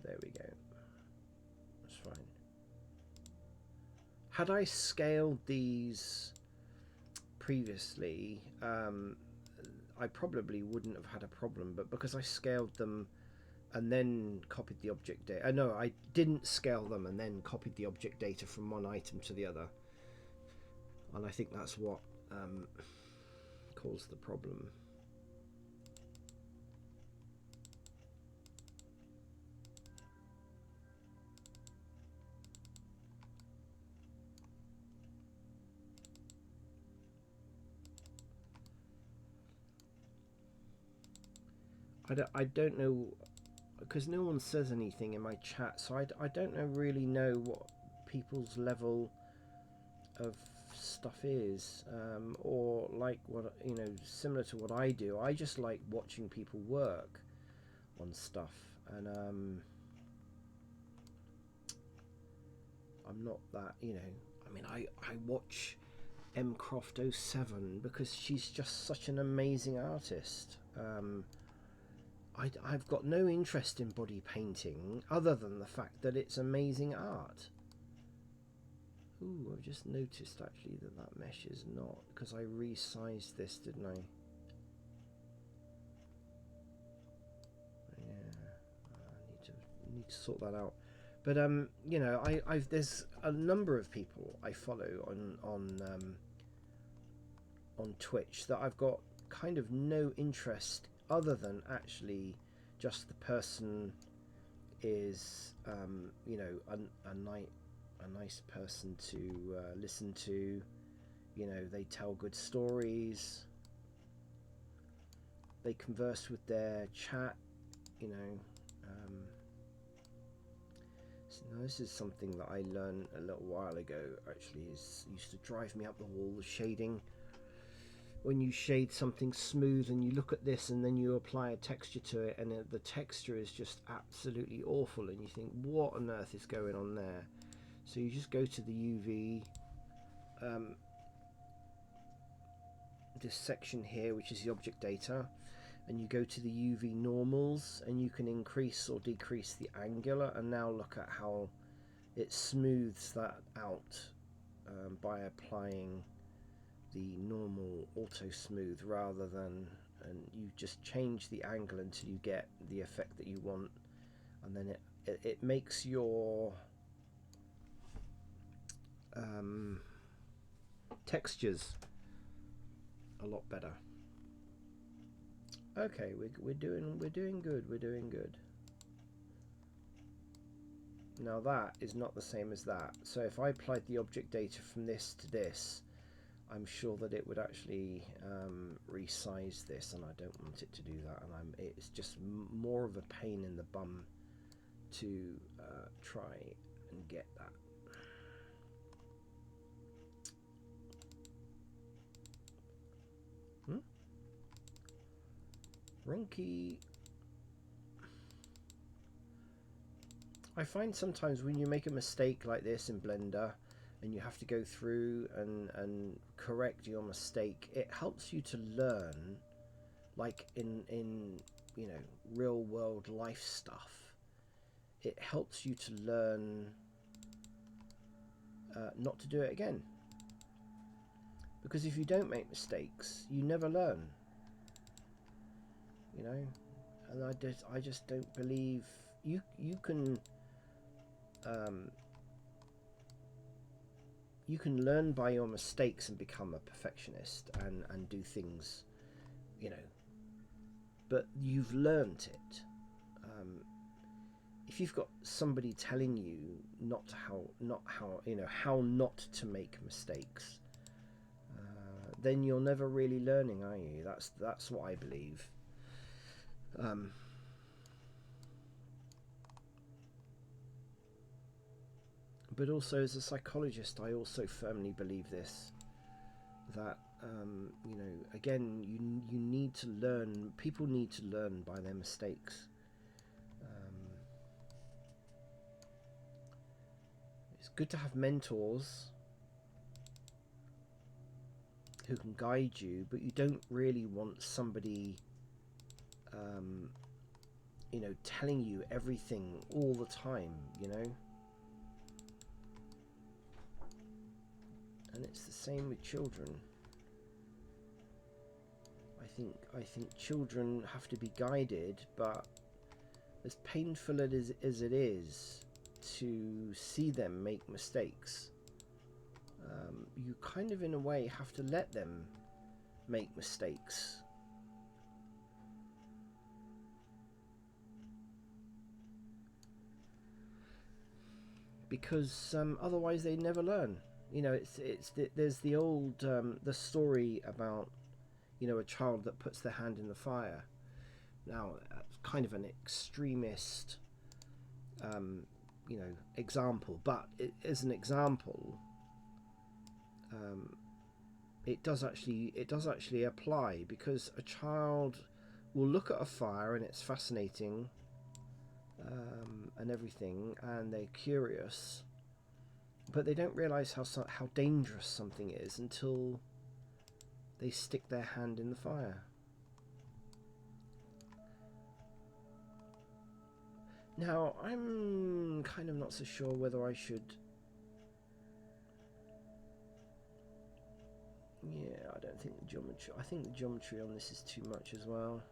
There we go. That's fine. Had I scaled these previously, I probably wouldn't have had a problem, but because I scaled them and then copied the object data, no, I didn't scale them and then copied the object data from one item to the other, and I think that's what caused the problem. I don't know, because no one says anything in my chat, so I don't really know what people's level of stuff is, or like what, you know, similar to what I do. I just like watching people work on stuff, and I'm not that, you know, I mean, I watch mcroft07 because she's just such an amazing artist. I've got no interest in body painting other than the fact that it's amazing art. Ooh, I've just noticed actually that that mesh is not, because I resized this, didn't I? Yeah, I need to sort that out. But you know, I've there's a number of people I follow on Twitch that I've got kind of no interest other than actually just the person is you know, a nice person to listen to. You know, they tell good stories. They converse with their chat. You know, so now this is something that I learned a little while ago. Actually, is used to drive me up the wall. The shading. When you shade something smooth and you look at this and then you apply a texture to it and the texture is just absolutely awful and you think, what on earth is going on there? So you just go to the UV, this section here, which is the object data, and you go to the UV normals and you can increase or decrease the angular, and now look at how it smooths that out by applying the normal auto smooth rather than, and you just change the angle until you get the effect that you want, and then it makes your textures a lot better. Okay, we're doing good. Now that is not the same as that. So if I applied the object data from this to this, I'm sure that it would actually resize this, and I don't want it to do that, and it's just more of a pain in the bum to try and get that. Wrong key. I find sometimes when you make a mistake like this in Blender and you have to go through and correct your mistake, it helps you to learn, like in you know, real world life stuff. It helps you to learn not to do it again, because if you don't make mistakes, you never learn, you know. And I just don't believe you can you can learn by your mistakes and become a perfectionist and do things, you know, but you've learned it. If you've got somebody telling you how not to make mistakes, then you're never really learning, are you? That's what I believe. But also, as a psychologist, I also firmly believe this, that you know, again, you need to learn. People need to learn by their mistakes. It's good to have mentors who can guide you, but you don't really want somebody you know, telling you everything all the time, you know. And it's the same with children. I think children have to be guided, but as painful as it is to see them make mistakes, you kind of in a way have to let them make mistakes. Because otherwise they never learn. You know, there's the old the story about, you know, a child that puts their hand in the fire. Now, kind of an extremist, you know, example, but as an example, it does actually apply, because a child will look at a fire and it's fascinating, and everything, and they're curious, but they don't realize how dangerous something is until they stick their hand in the fire. Now, I'm kind of not so sure whether I should I think the geometry on this is too much as well.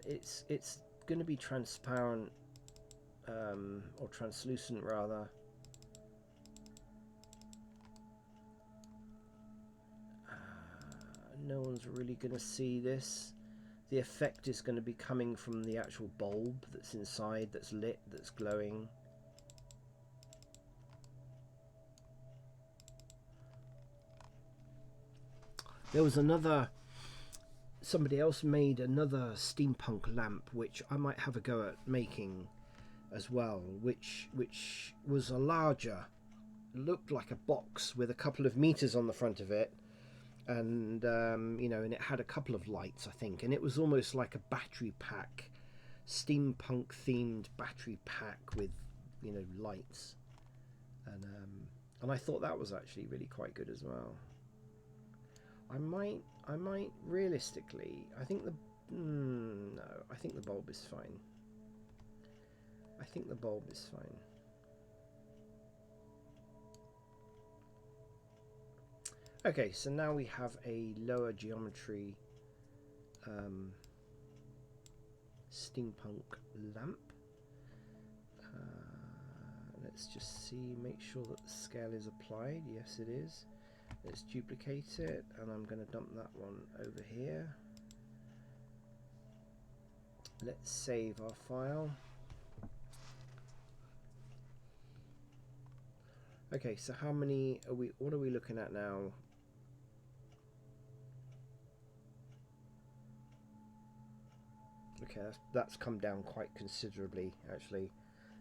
It's going to be transparent, or translucent rather. No one's really going to see this. The effect is going to be coming from the actual bulb that's inside, that's lit, that's glowing. There was somebody else made another steampunk lamp, which I might have a go at making as well, which was a larger, looked like a box with a couple of meters on the front of it, and you know, and it had a couple of lights, I think, and it was almost like a battery pack, steampunk themed battery pack with, you know, lights, and I thought that was actually really quite good as well. I might realistically, I think no, I think the bulb is fine. I think the bulb is fine. Okay, so now we have a lower geometry steampunk lamp. Let's just see, make sure that the scale is applied. Yes, it is. Let's duplicate it, and I'm going to dump that one over here. Let's save our file. Okay, so how many are we? What are we looking at now? Okay, that's come down quite considerably, actually.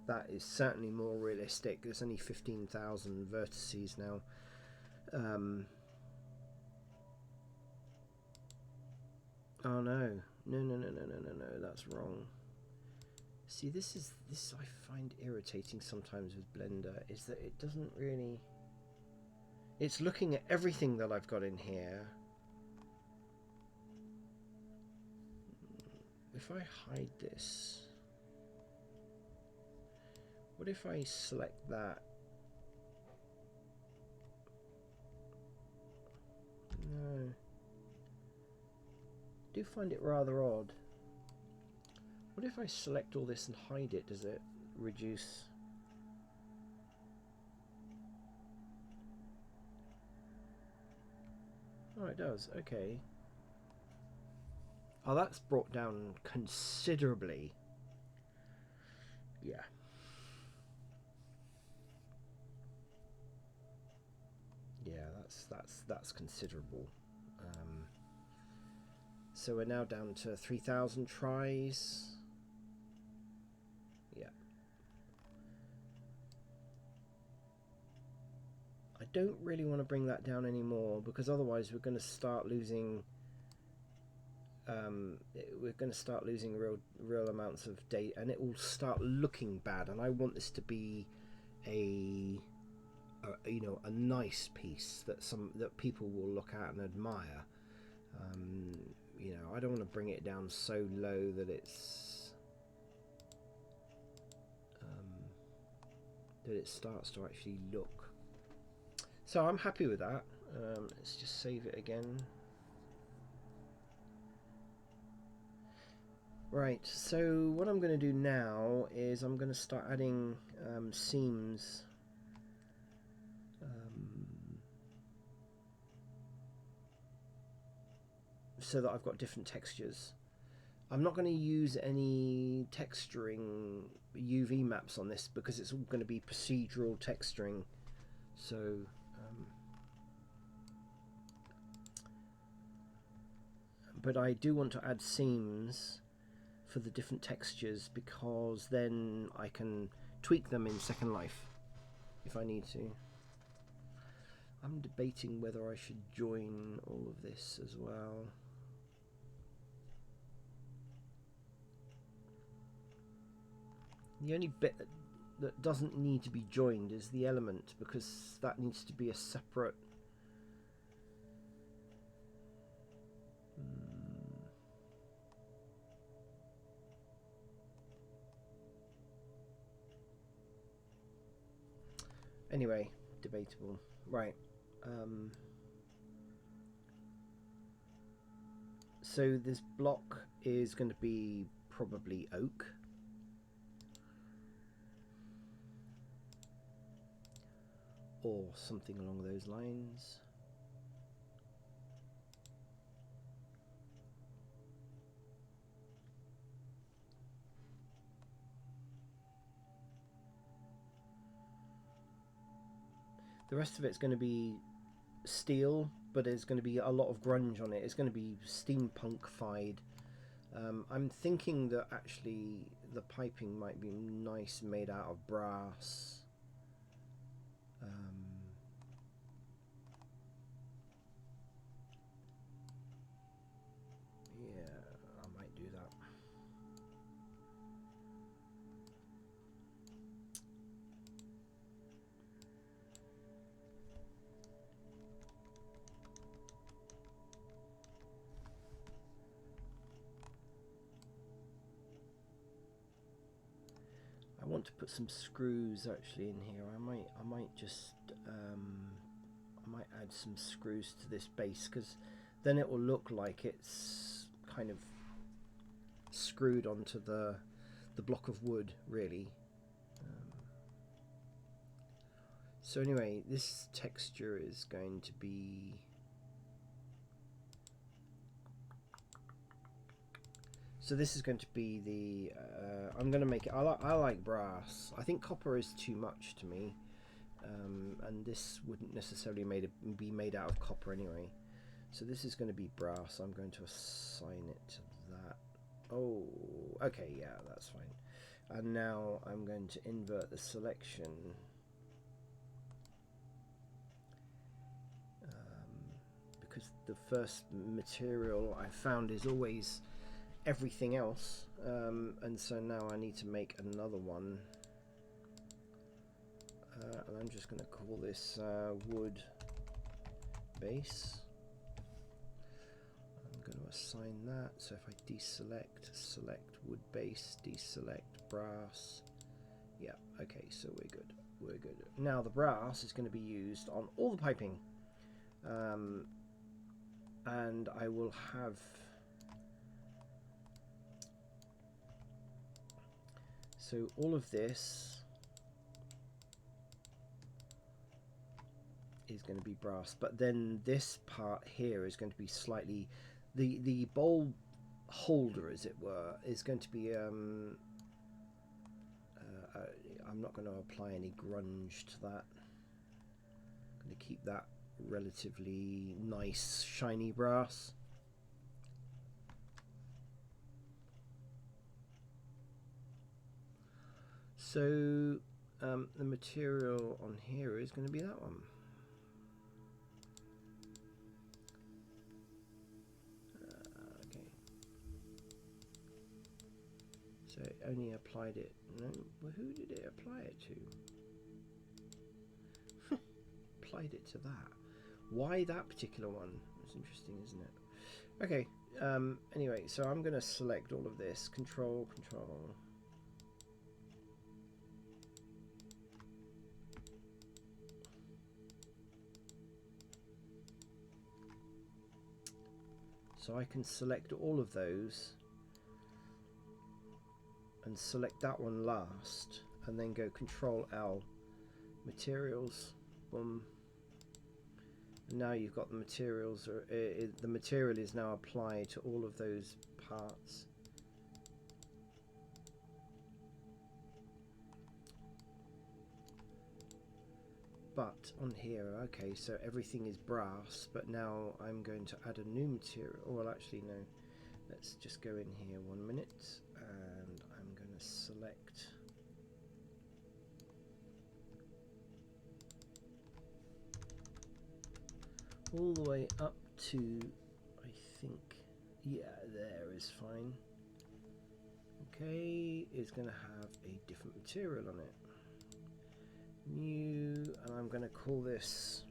That is certainly more realistic. There's only 15,000 vertices now. Oh no, no, that's wrong. See, this I find irritating sometimes with Blender, is that it doesn't really, it's looking at everything that I've got in here. If I hide this, what if I select that? No. I do find it rather odd. What if I select all this and hide it? Does it reduce? Oh, it does. Okay. Oh, that's brought down considerably. Yeah. Yeah, that's considerable. So we're now down to 3,000 tries. Yeah. I don't really want to bring that down anymore, because otherwise we're going to start losing. We're going to start losing real amounts of data, and it will start looking bad. And I want this to be a you know, a nice piece that people will look at and admire. You know, I don't want to bring it down so low that it's that it starts to actually look. So I'm happy with that. Let's just save it again. Right, so what I'm going to do now is I'm going to start adding seams. So that I've got different textures. I'm not going to use any texturing UV maps on this, because it's all going to be procedural texturing. So but I do want to add seams for the different textures, because then I can tweak them in Second Life if I need to. I'm debating whether I should join all of this as well. The only bit that doesn't need to be joined is the element, because that needs to be a separate anyway, debatable. Right. So this block is going to be probably oak. Or something along those lines. The rest of it's going to be steel, but there's going to be a lot of grunge on it. It's going to be steampunk-fied. I'm thinking that actually the piping might be nice, made out of brass. Yeah, I might do that. I want to put some screws actually in here. I might just I might add some screws to this base, because then it will look like it's kind of screwed onto the block of wood, really. So anyway, this texture is going to be this is going to be the I'm going to make it, I like brass. I think copper is too much to me, and this wouldn't necessarily be made out of copper anyway. So this is going to be brass. I'm going to assign it to that. Oh, okay, yeah, that's fine. And now I'm going to invert the selection. Because the first material I found is always everything else, and so now I need to make another one, and I'm just going to call this wood base. I'm going to assign that, so if I deselect, select wood base, deselect brass. Yeah, okay, so we're good. Now the brass is going to be used on all the piping, and I will have so all of this is going to be brass, but then this part here is going to be slightly, the bulb holder, as it were, is going to be I'm not going to apply any grunge to that. I'm going to keep that relatively nice shiny brass. So the material on here is going to be that one. Okay. So it only applied it. No, well, who did it apply it to? Applied it to that. Why that particular one? It's interesting, isn't it? Okay. Anyway, so I'm going to select all of this. Control. So I can select all of those and select that one last, and then go Control L, materials, boom. And now you've got the materials, the material is now applied to all of those parts. But on here, okay, so everything is brass, but now I'm going to add a new material. Well, actually, no. Let's just go in here 1 minute, and I'm going to select all the way up to, I think, yeah, there is fine. Okay, it's going to have a different material on it. New, and I'm going to call this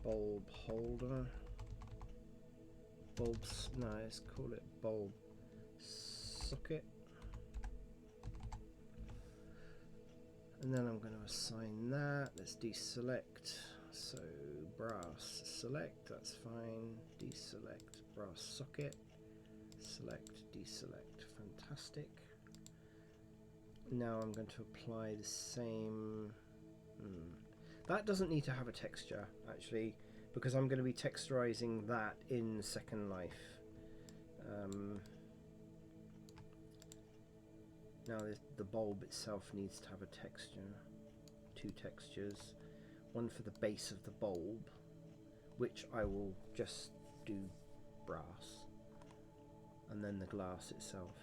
bulb holder. Bulbs, no, let's call it bulb socket. And then I'm going to assign that. Let's deselect, So brass select, that's fine. Deselect brass socket. Select, deselect, fantastic. Now I'm going to apply the same. That doesn't need to have a texture actually, because I'm going to be texturizing that in Second Life. Now the bulb itself needs to have a texture. 2 textures. One for the base of the bulb, which I will just do brass, and then the glass itself.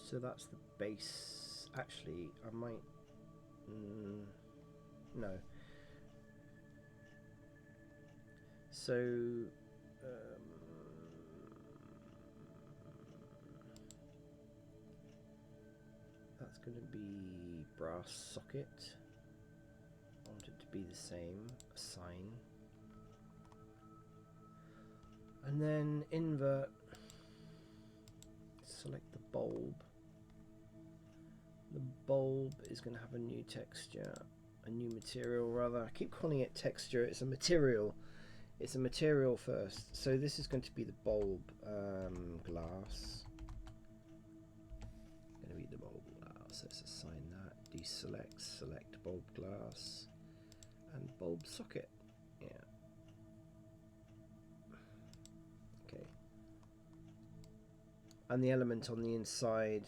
So that's the base. Actually, I might... no. So... that's going to be brass socket. I want it to be the same. Assign. And then invert. Select the bulb. The bulb is going to have a new texture, a new material rather. I keep calling it texture, it's a material. It's a material first. So this is going to be the bulb glass. Going to be the bulb glass. Let's assign that. Deselect, select bulb glass, and bulb socket. Yeah. Okay. And the element on the inside,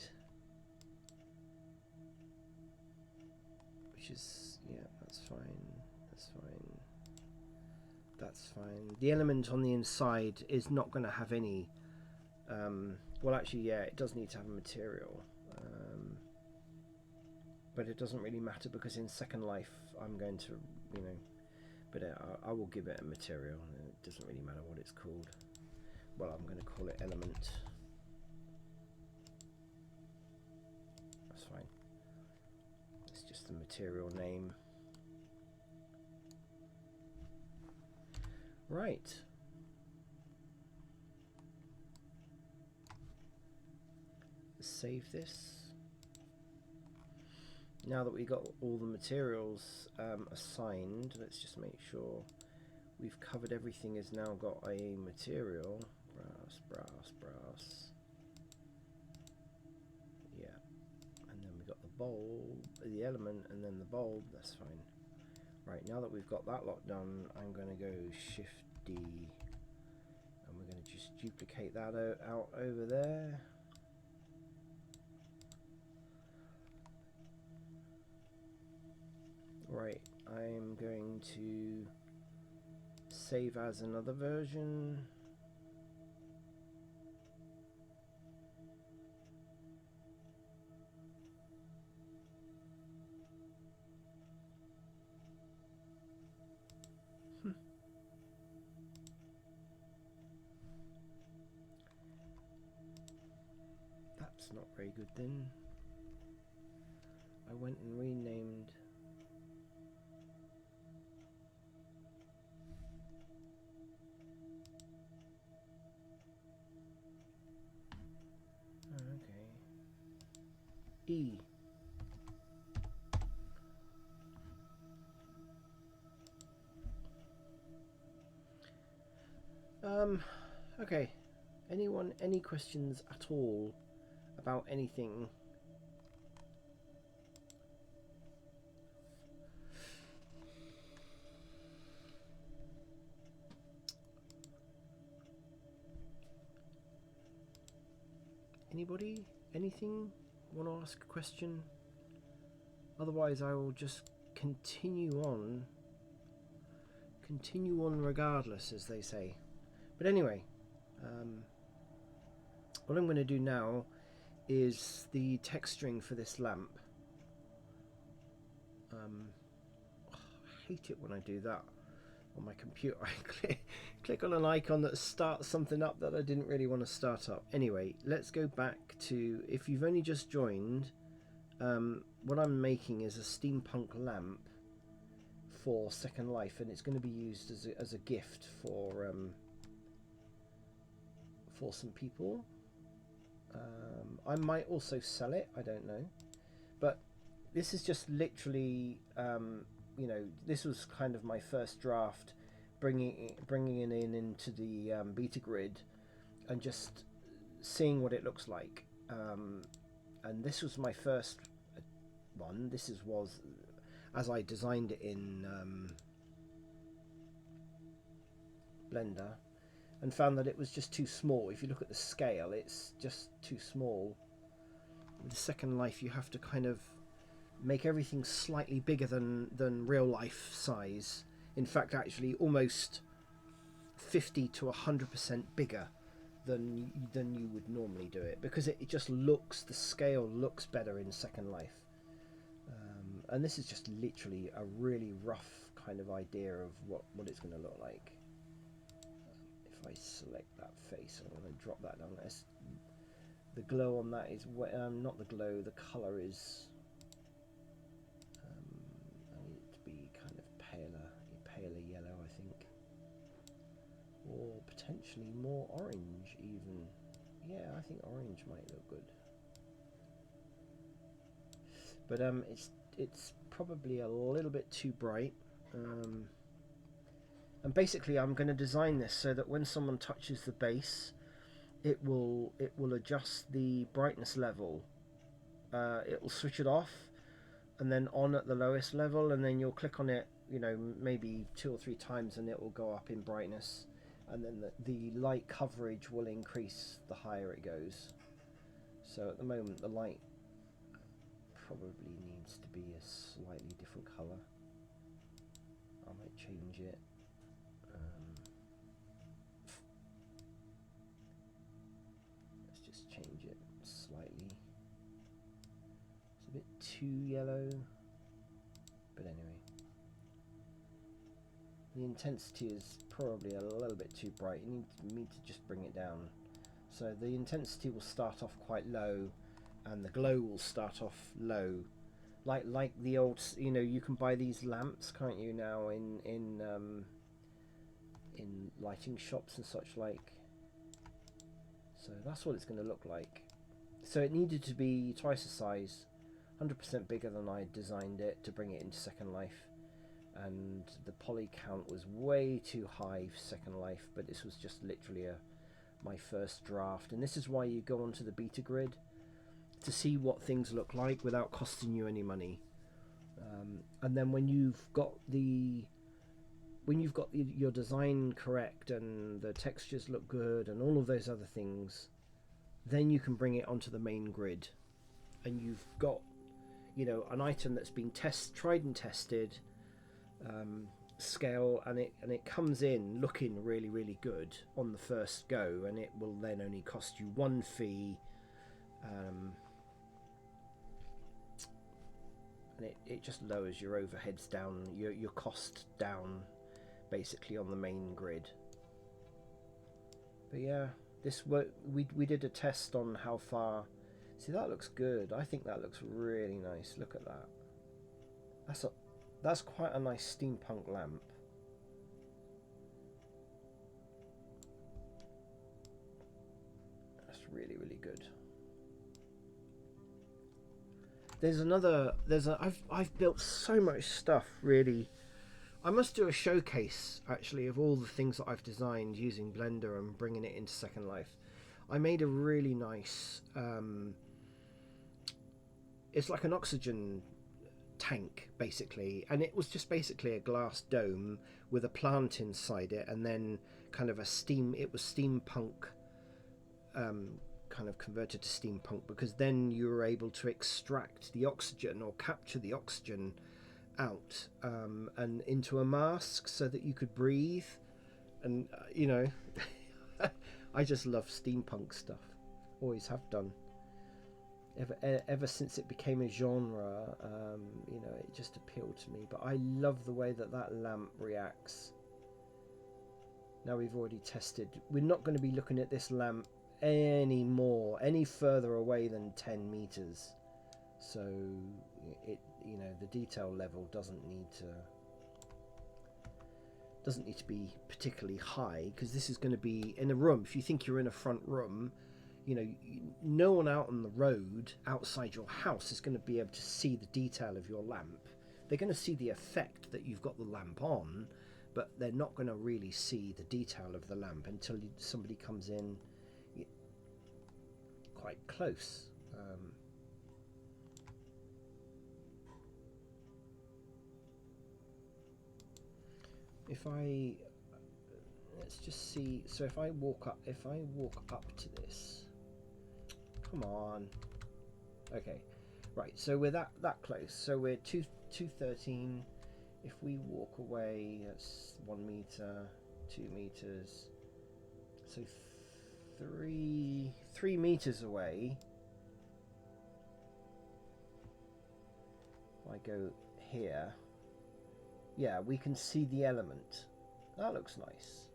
which is, yeah, that's fine. That's fine. That's fine. The element on the inside is not going to have any. Well, actually, yeah, it does need to have a material. But it doesn't really matter because in Second Life I'm going to, you know, but I will give it a material. It doesn't really matter what it's called. Well, I'm going to call it element. That's fine. It's just the material name. Right. Save this. Now that we got all the materials assigned, let's just make sure we've covered everything. Has now got a material. Brass, brass, brass. Yeah. And then we got the bulb, the element, and then the bulb. That's fine. Right, now that we've got that lot done, I'm going to go Shift D, and we're going to just duplicate that out over there. Right, I'm going to save as another version. That's not very good then. I went and renamed. Okay. E. Okay. Anyone, any questions at all about anything? Anybody? Anything? Want to ask a question? Otherwise, I will just continue on. Continue on regardless, as they say. But anyway, what I'm going to do now is the texturing for this lamp. I hate it when I do that on my computer. I click on an icon that starts something up that I didn't really want to start up. Anyway, let's go back to, if you've only just joined, what I'm making is a steampunk lamp for Second Life, and it's going to be used as a gift for for some people. I might also sell it, I don't know. But this is just literally, you know, this was kind of my first draft, bringing it in into the beta grid and just seeing what it looks like. And this was my first one. Was as I designed it in Blender, and found that it was just too small. If you look at the scale, it's just too small. With the Second Life, you have to kind of make everything slightly bigger than real life size. In fact, actually almost 50 to 100% bigger than you would normally do it, because it just looks, the scale looks better in Second Life. And this is just literally a really rough kind of idea of what it's going to look like. If I select that face, I'm going to drop that down. The glow on that is not the glow, the colour is I need it to be kind of paler yellow, I think, or potentially more orange even. Yeah, I think orange might look good, but it's probably a little bit too bright. And basically I'm going to design this so that when someone touches the base, it will adjust the brightness level. It will switch it off and then on at the lowest level, and then you'll click on it, you know, maybe 2 or 3 times, and it will go up in brightness, and then the light coverage will increase the higher it goes. So at the moment the light probably needs to be a slightly different colour. I might change it. Let's just change it slightly. It's a bit too yellow, but anyway. The intensity is probably a little bit too bright. You need to just bring it down. So the intensity will start off quite low, and the glow will start off low, like the old, you know, you can buy these lamps, can't you, now in lighting shops and such like. So that's what it's going to look like. So it needed to be twice the size, 100% bigger than I designed it to bring it into Second Life, and the poly count was way too high for Second Life, but this was just literally my first draft. And this is why you go onto the beta grid, to see what things look like without costing you any money. And then when you've got your design correct and the textures look good and all of those other things, then you can bring it onto the main grid, and you've got, you know, an item that's been tried and tested, scale, and it comes in looking really, really good on the first go, and it will then only cost you 1 fee, and it just lowers your overheads down, your cost down, basically, on the main grid. But yeah, we did a test on how far. See, that looks good. I think that looks really nice. Look at that. That's quite a nice steampunk lamp. That's really, really good. I've built so much stuff, really. I must do a showcase, actually, of all the things that I've designed using Blender and bringing it into Second Life. I made a really nice, it's like an oxygen tank, basically, and it was just basically a glass dome with a plant inside it, and then kind of it was steampunk, kind of converted to steampunk, because then you were able to extract the oxygen or capture the oxygen out, and into a mask so that you could breathe. And you know, I just love steampunk stuff, always have done, ever since it became a genre. You know, it just appealed to me. But I love the way that lamp reacts. Now we've already tested, we're not going to be looking at this lamp any further away than 10 meters, so it, you know, the detail level doesn't doesn't need to be particularly high, because this is going to be in a room. If you think you're in a front room, you know, no one out on the road outside your house is going to be able to see the detail of your lamp. They're going to see the effect that you've got the lamp on, but they're not going to really see the detail of the lamp until somebody comes in quite close. If I, let's just see, so if I walk up to this, come on, okay, right, so we're that close, so we're 213. If we walk away, that's 1 meter, 2 meters, so 3 meters away. If I go here, yeah, we can see the element. That looks nice.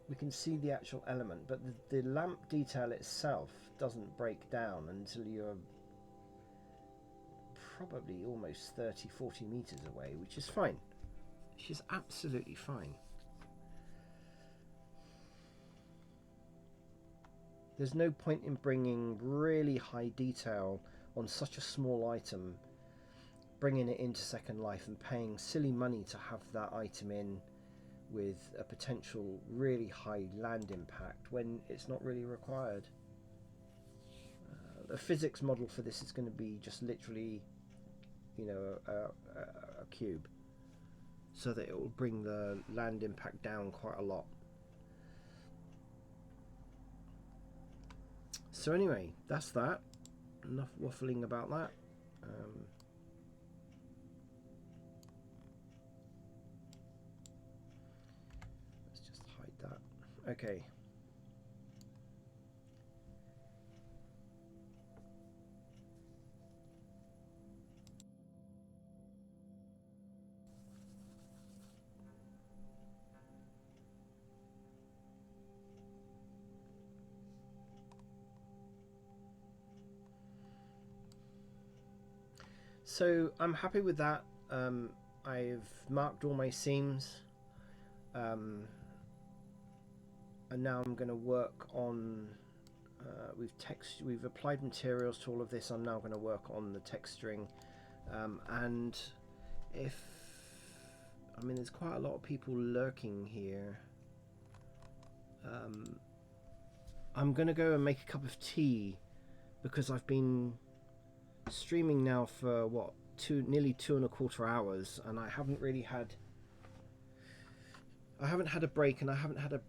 We can see the actual element, but the lamp detail itself doesn't break down until you're probably almost 30-40 meters away, which is fine. Which is absolutely fine. There's no point in bringing really high detail on such a small item, bringing it into Second Life and paying silly money to have that item in with a potential really high land impact when it's not really required. The physics model for this is going to be just literally, you know, a cube, so that it will bring the land impact down quite a lot. So anyway, that's that. Enough waffling about that. Let's just hide that. Okay. So I'm happy with that. I've marked all my seams, and now I'm going to work on. We've applied materials to all of this. I'm now going to work on the texturing, and there's quite a lot of people lurking here. I'm going to go and make a cup of tea, because I've been streaming now for nearly 2.25 hours, and I haven't had a break, and I haven't had a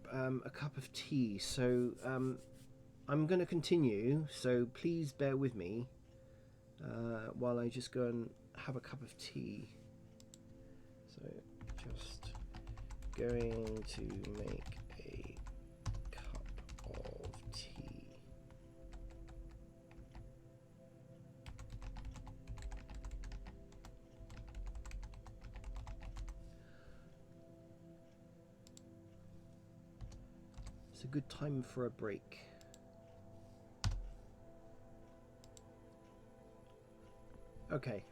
cup of tea. So I'm going to continue, so please bear with me while I just go and have a cup of tea. So just going to make a cup of tea. It's a good time for a break. Okay.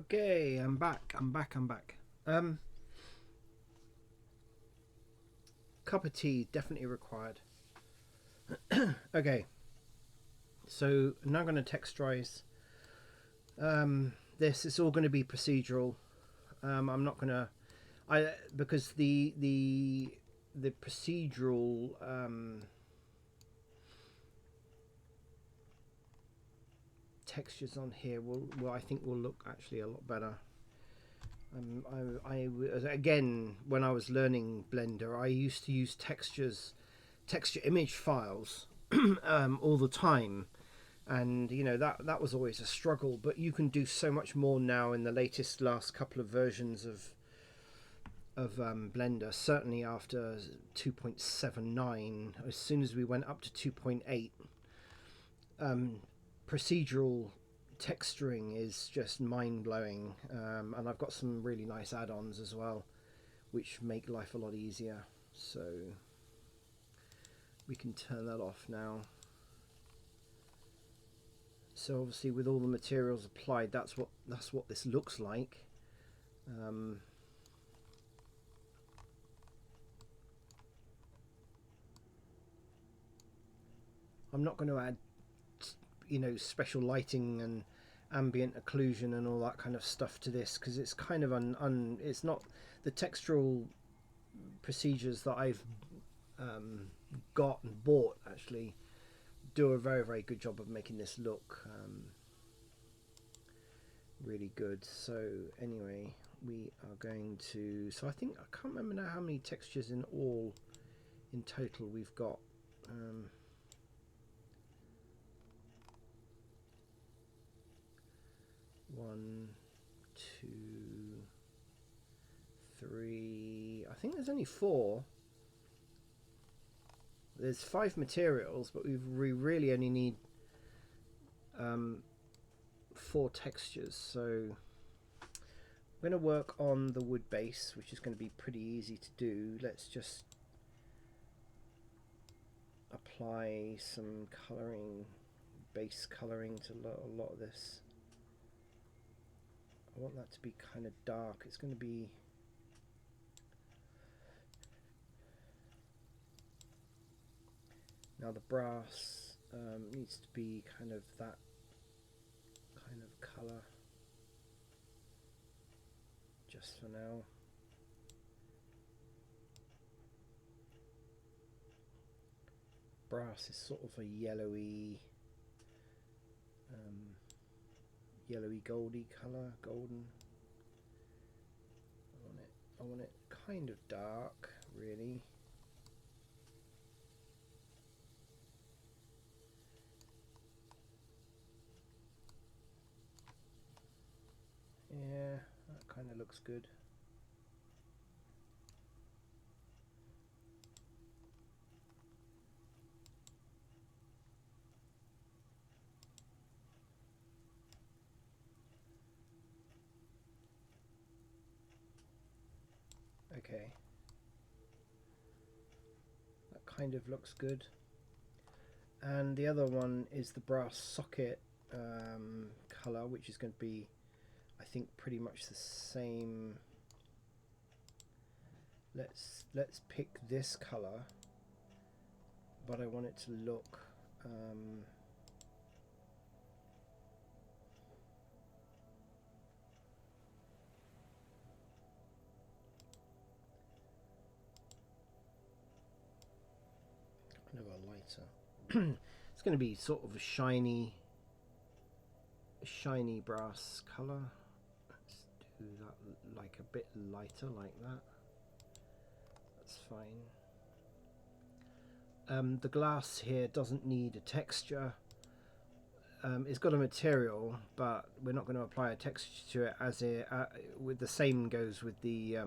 Okay, I'm back. Um, Cup of tea definitely required. Okay, so now I'm going to texturize this. It's all going to be procedural. I'm not going to, because the procedural textures on here will I think will look actually a lot better. Again, when I was learning Blender, I used to use texture image files all the time, and you know that was always a struggle. But you can do so much more now in the last couple of versions of Blender. Certainly after 2.79, as soon as we went up to 2.8, procedural texturing is just mind-blowing, and I've got some really nice add-ons as well which make life a lot easier. So we can turn that off now. So obviously with all the materials applied, that's what this looks like. I'm not going to add, you know, special lighting and ambient occlusion and all that kind of stuff to this, because it's kind of it's not the textural procedures that I've got and bought actually do a very, very good job of making this look really good. So anyway, we are going to, so I think, I can't remember now how many textures in total we've got. 1, 2, 3. I think there's only 4. There's 5 materials, but we really only need 4 textures. So I'm going to work on the wood base, which is going to be pretty easy to do. Let's just apply some colouring, base colouring to a lot of this. I want that to be kind of dark. It's going to be now the brass needs to be kind of that kind of colour just for now. Brass is sort of a yellowy goldy colour, golden. I want it kind of dark, really. Yeah, that kind of looks good. Okay, that kind of looks good. And the other one is the brass socket colour, which is going to be, I think, pretty much the same. Let's pick this colour, but I want it to look kind of a lighter. It's going to be sort of a shiny brass colour. Let's do that like a bit lighter, like that. That's fine. The glass here doesn't need a texture. It's got a material, but we're not going to apply a texture to it, as with the same goes with the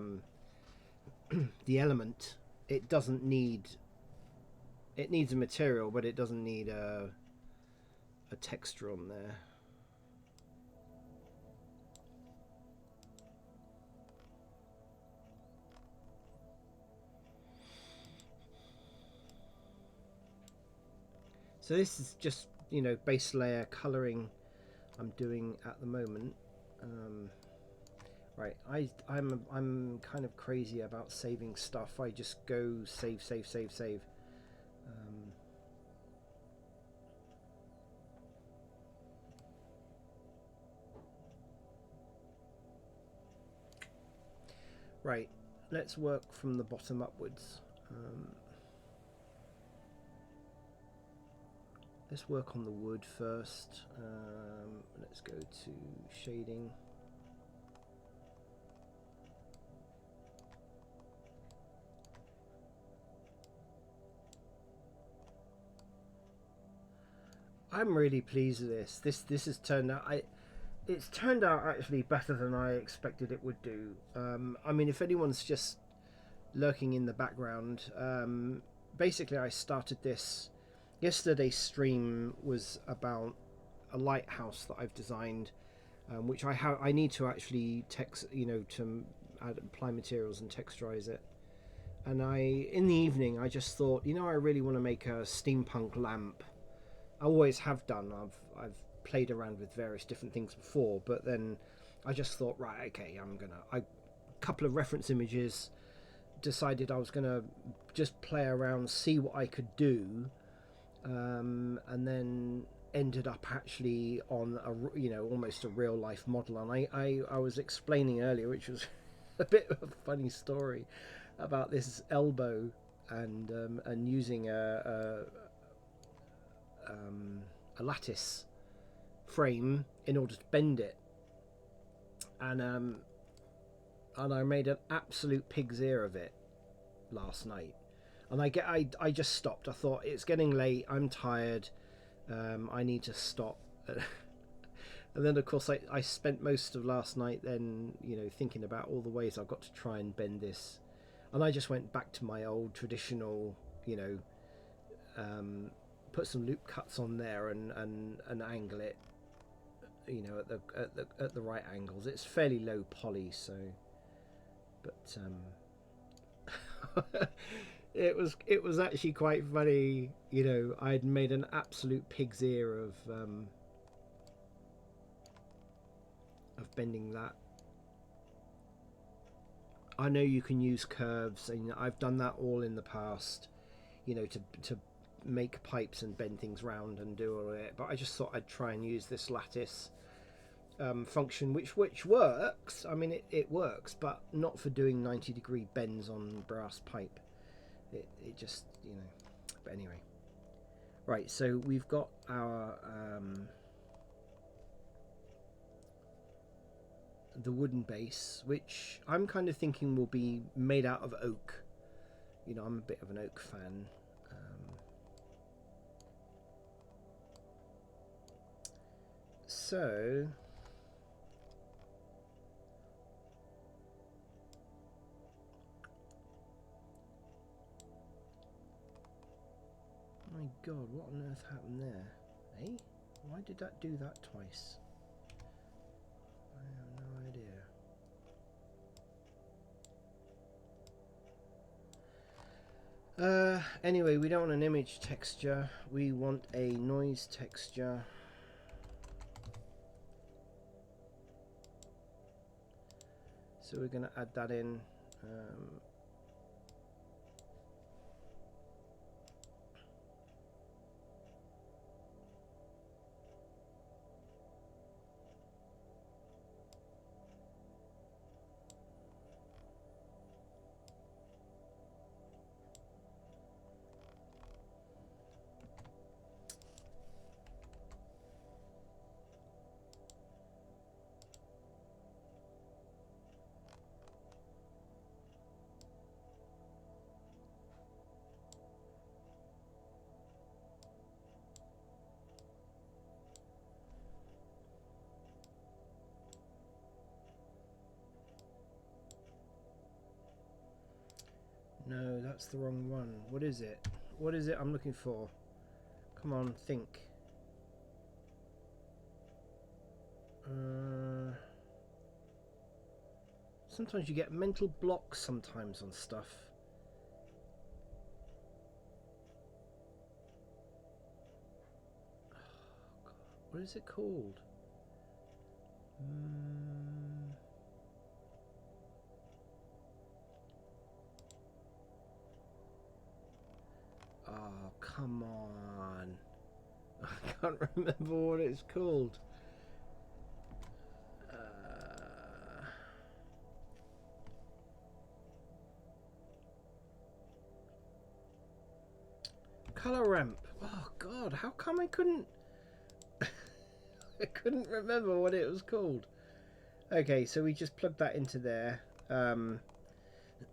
the element. It doesn't need, it needs a material, but it doesn't need a texture on there. So this is just, you know, base layer colouring I'm doing at the moment. Right, I'm kind of crazy about saving stuff. I just go save, save, save, save. Right, let's work from the bottom upwards. Let's work on the wood first. Let's go to shading. I'm really pleased with this. This has turned out. It's turned out actually better than I expected it would do. I mean, if anyone's just lurking in the background, basically I started this. Yesterday's stream was about a lighthouse that I've designed, which I need to actually to apply materials and texturize it. And in the evening, I just thought, I really want to make a steampunk lamp. I always have done. I've played around with various different things before, but then I just thought, right, okay, a couple of reference images, decided I was gonna just play around, see what I could do, and then ended up actually on almost a real life model. And I was explaining earlier, which was a bit of a funny story about this elbow and using a lattice frame in order to bend it, and I made an absolute pig's ear of it last night. And I just stopped. I thought, it's getting late, I'm tired, I need to stop. And then of course I spent most of last night then thinking about all the ways I've got to try and bend this, and I just went back to my old traditional, put some loop cuts on there and angle it, at the right angles. It's fairly low poly, so, but it was actually quite funny. I'd made an absolute pig's ear of bending that. I know you can use curves, and I've done that all in the past, to make pipes and bend things round and do all of it. But I just thought I'd try and use this lattice function, which works. I mean, it works, but not for doing 90-degree bends on brass pipe. It just, But anyway, right. So we've got our the wooden base, which I'm kind of thinking will be made out of oak. I'm a bit of an oak fan. So my god, what on earth happened there? Eh? Why did that do that twice? I have no idea. Anyway, we don't want an image texture, we want a noise texture. So we're going to add that in. No, that's the wrong one. What is it? What is it I'm looking for? Come on, think. Sometimes you get mental blocks sometimes on stuff. Oh, God. What is it called? come on. I can't remember what it's called. Color ramp. Oh god, how come I couldn't I couldn't remember what it was called. Okay, so we just plugged that into there.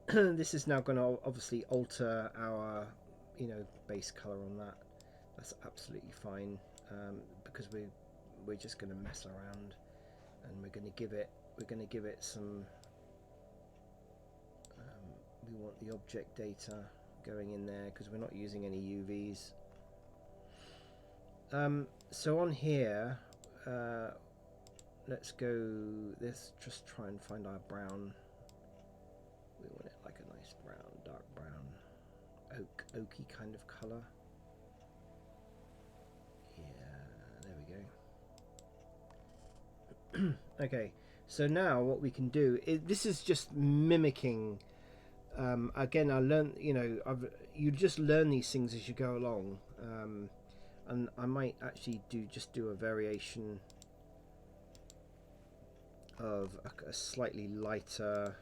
This is now going to obviously alter our, base color on that. That's absolutely fine, because we're just going to mess around, and we're going to give it some. We want the object data going in there because we're not using any UVs. So on here, let's just try and find our brown. We want it like a nice brown, dark brown, oaky kind of colour. Yeah, there we go. Okay, so now what we can do is, this is just mimicking. Again, I learned, you just learn these things as you go along, and I might actually do a variation of a slightly lighter.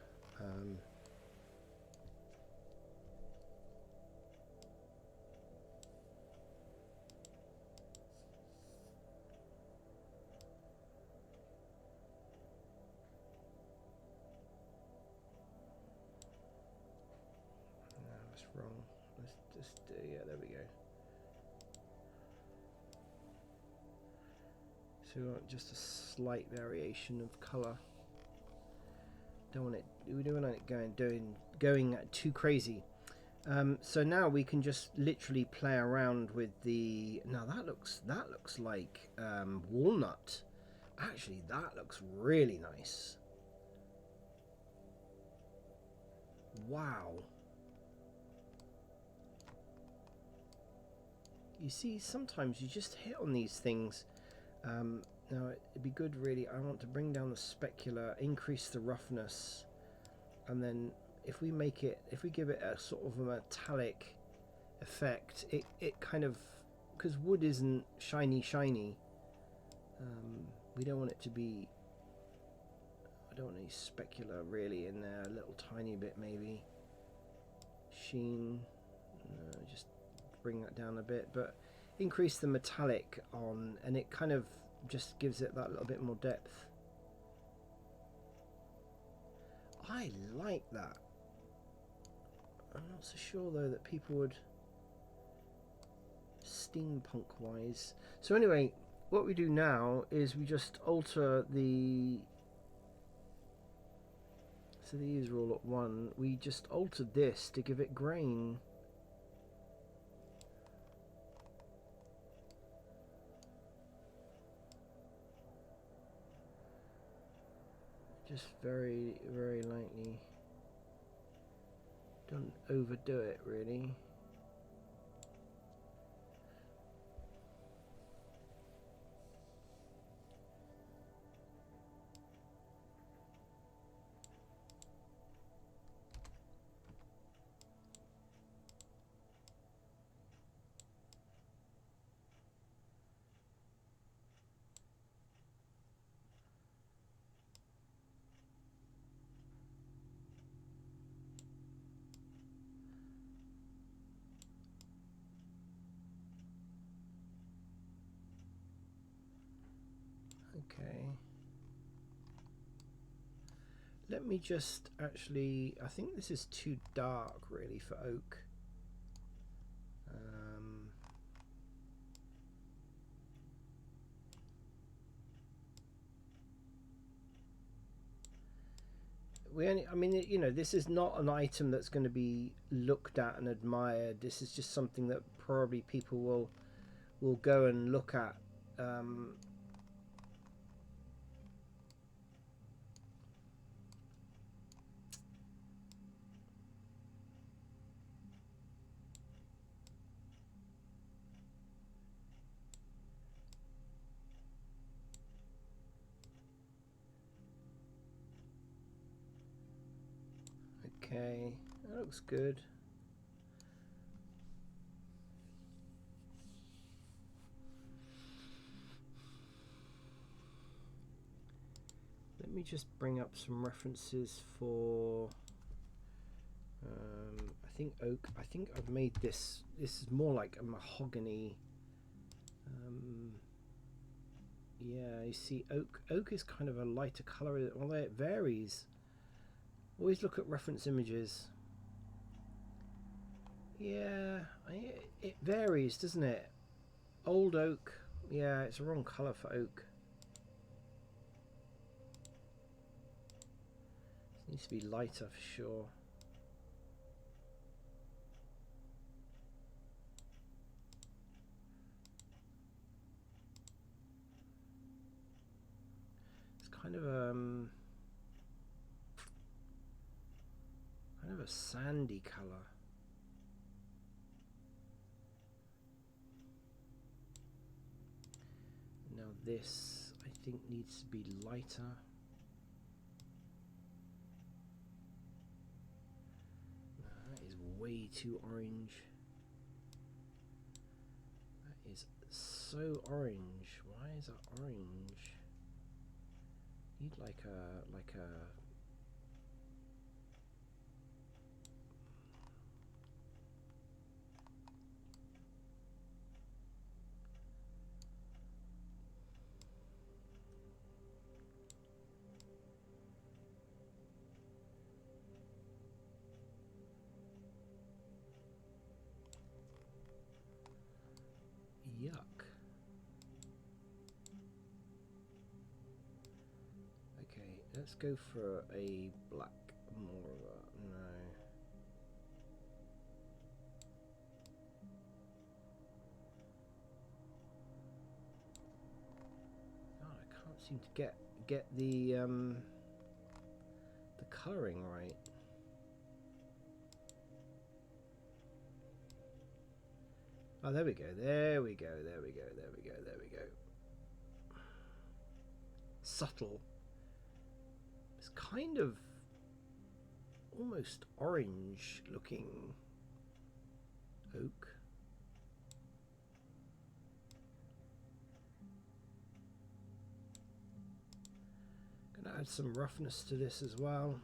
Wrong. Let's just yeah, there we go. So we want just a slight variation of color. We don't want it going too crazy. So now we can just literally play around with the. Now that looks like walnut. Actually, that looks really nice. Wow. You see, sometimes you just hit on these things. Now it'd be good, really. I want to bring down the specular, increase the roughness, and then if we give it a sort of a metallic effect, it kind of, because wood isn't shiny. We don't want it to be. I don't want any specular really in there. A little tiny bit maybe. Sheen. No, just bring that down a bit, but increase the metallic on, and it kind of just gives it that little bit more depth. I like that. I'm not so sure though that people would steampunk wise. So anyway, what we do now is we just alter the. So these are all at 1. We just altered this to give it grain. Just very, very lightly. Don't overdo it, really. Okay. Let me just actually. I think this is too dark, really, for oak. I mean, this is not an item that's going to be looked at and admired. This is just something that probably people will go and look at. Okay, that looks good. me just bring up some references for I think oak. I think I've made this. This is more like a mahogany. Yeah, you see, oak is kind of a lighter color, although it varies. Always look at reference images. Yeah, it varies, doesn't it? Old oak, yeah, it's the wrong color for oak. It needs to be lighter for sure. It's kind of a sandy color. Now this, I think, needs to be lighter. That is way too orange. That is so orange. Why is that orange? Need like a yuck. Okay, let's go for a black. More of a no. Oh, I can't seem to get the colouring right. Oh, there we go. There we go. There we go. There we go. There we go. Subtle. It's kind of almost orange looking oak. Gonna add some roughness to this as well.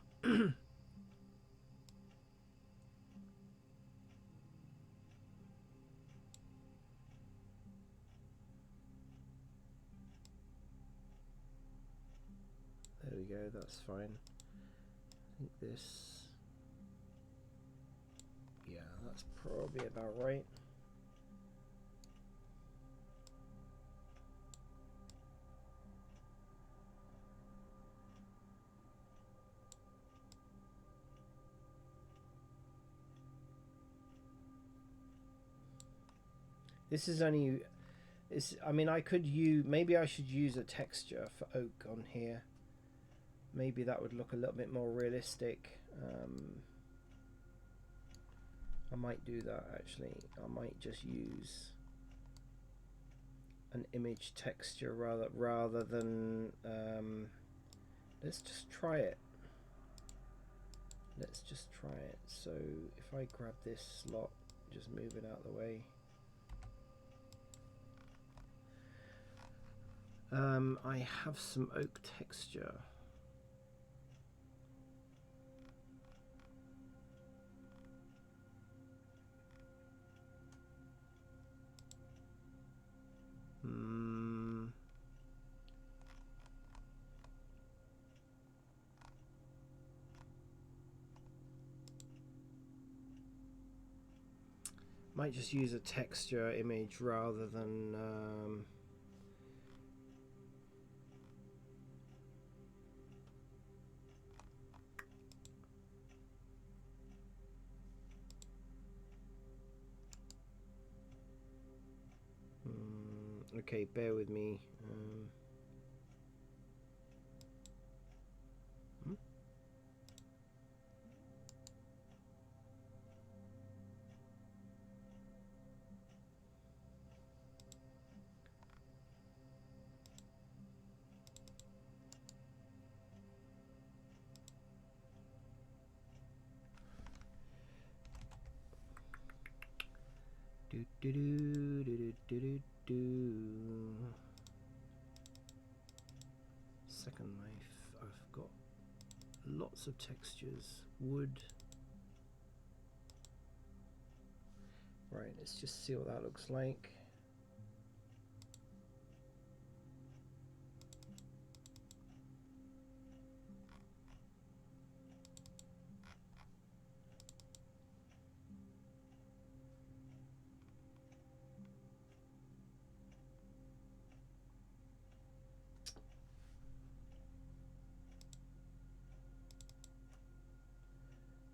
There we go, that's fine. I think this, yeah, that's probably about right. This is only, I mean, I could use, maybe I should use a texture for oak on here. Maybe that would look a little bit more realistic. I might do that actually. I might just use an image texture rather than let's just try it. Let's just try it. So if I grab this slot, just move it out of the way. I have some oak texture. Might just use a texture image rather than okay, bear with me. Do do do do do do do. Second Life. I've lots of textures. Wood. Right, let's just see what that looks like.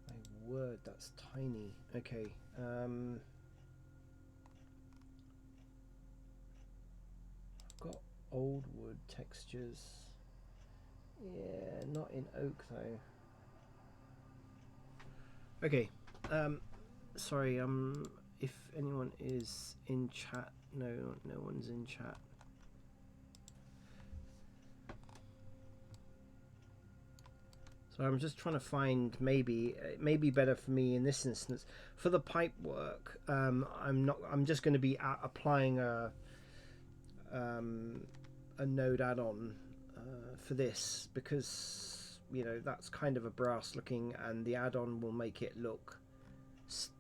My word, that's tiny. Okay. Got old wood textures. Yeah, not in oak though. Okay. Sorry. If anyone is in chat, no one's in chat. So I'm just trying to find maybe it may be better for me in this instance for the pipe work. I'm just going to be applying a node add-on for this because that's kind of a brass looking, and the add-on will make it look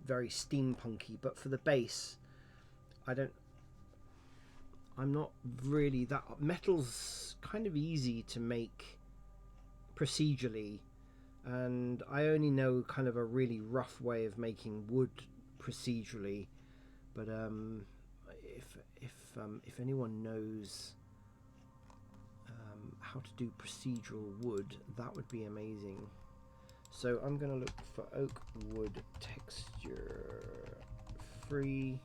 very steampunky. But for the base, I'm not really that. Metal's kind of easy to make procedurally, and I only know kind of a really rough way of making wood procedurally. But if anyone knows how to do procedural wood, that would be amazing. So I'm going to look for oak wood texture free.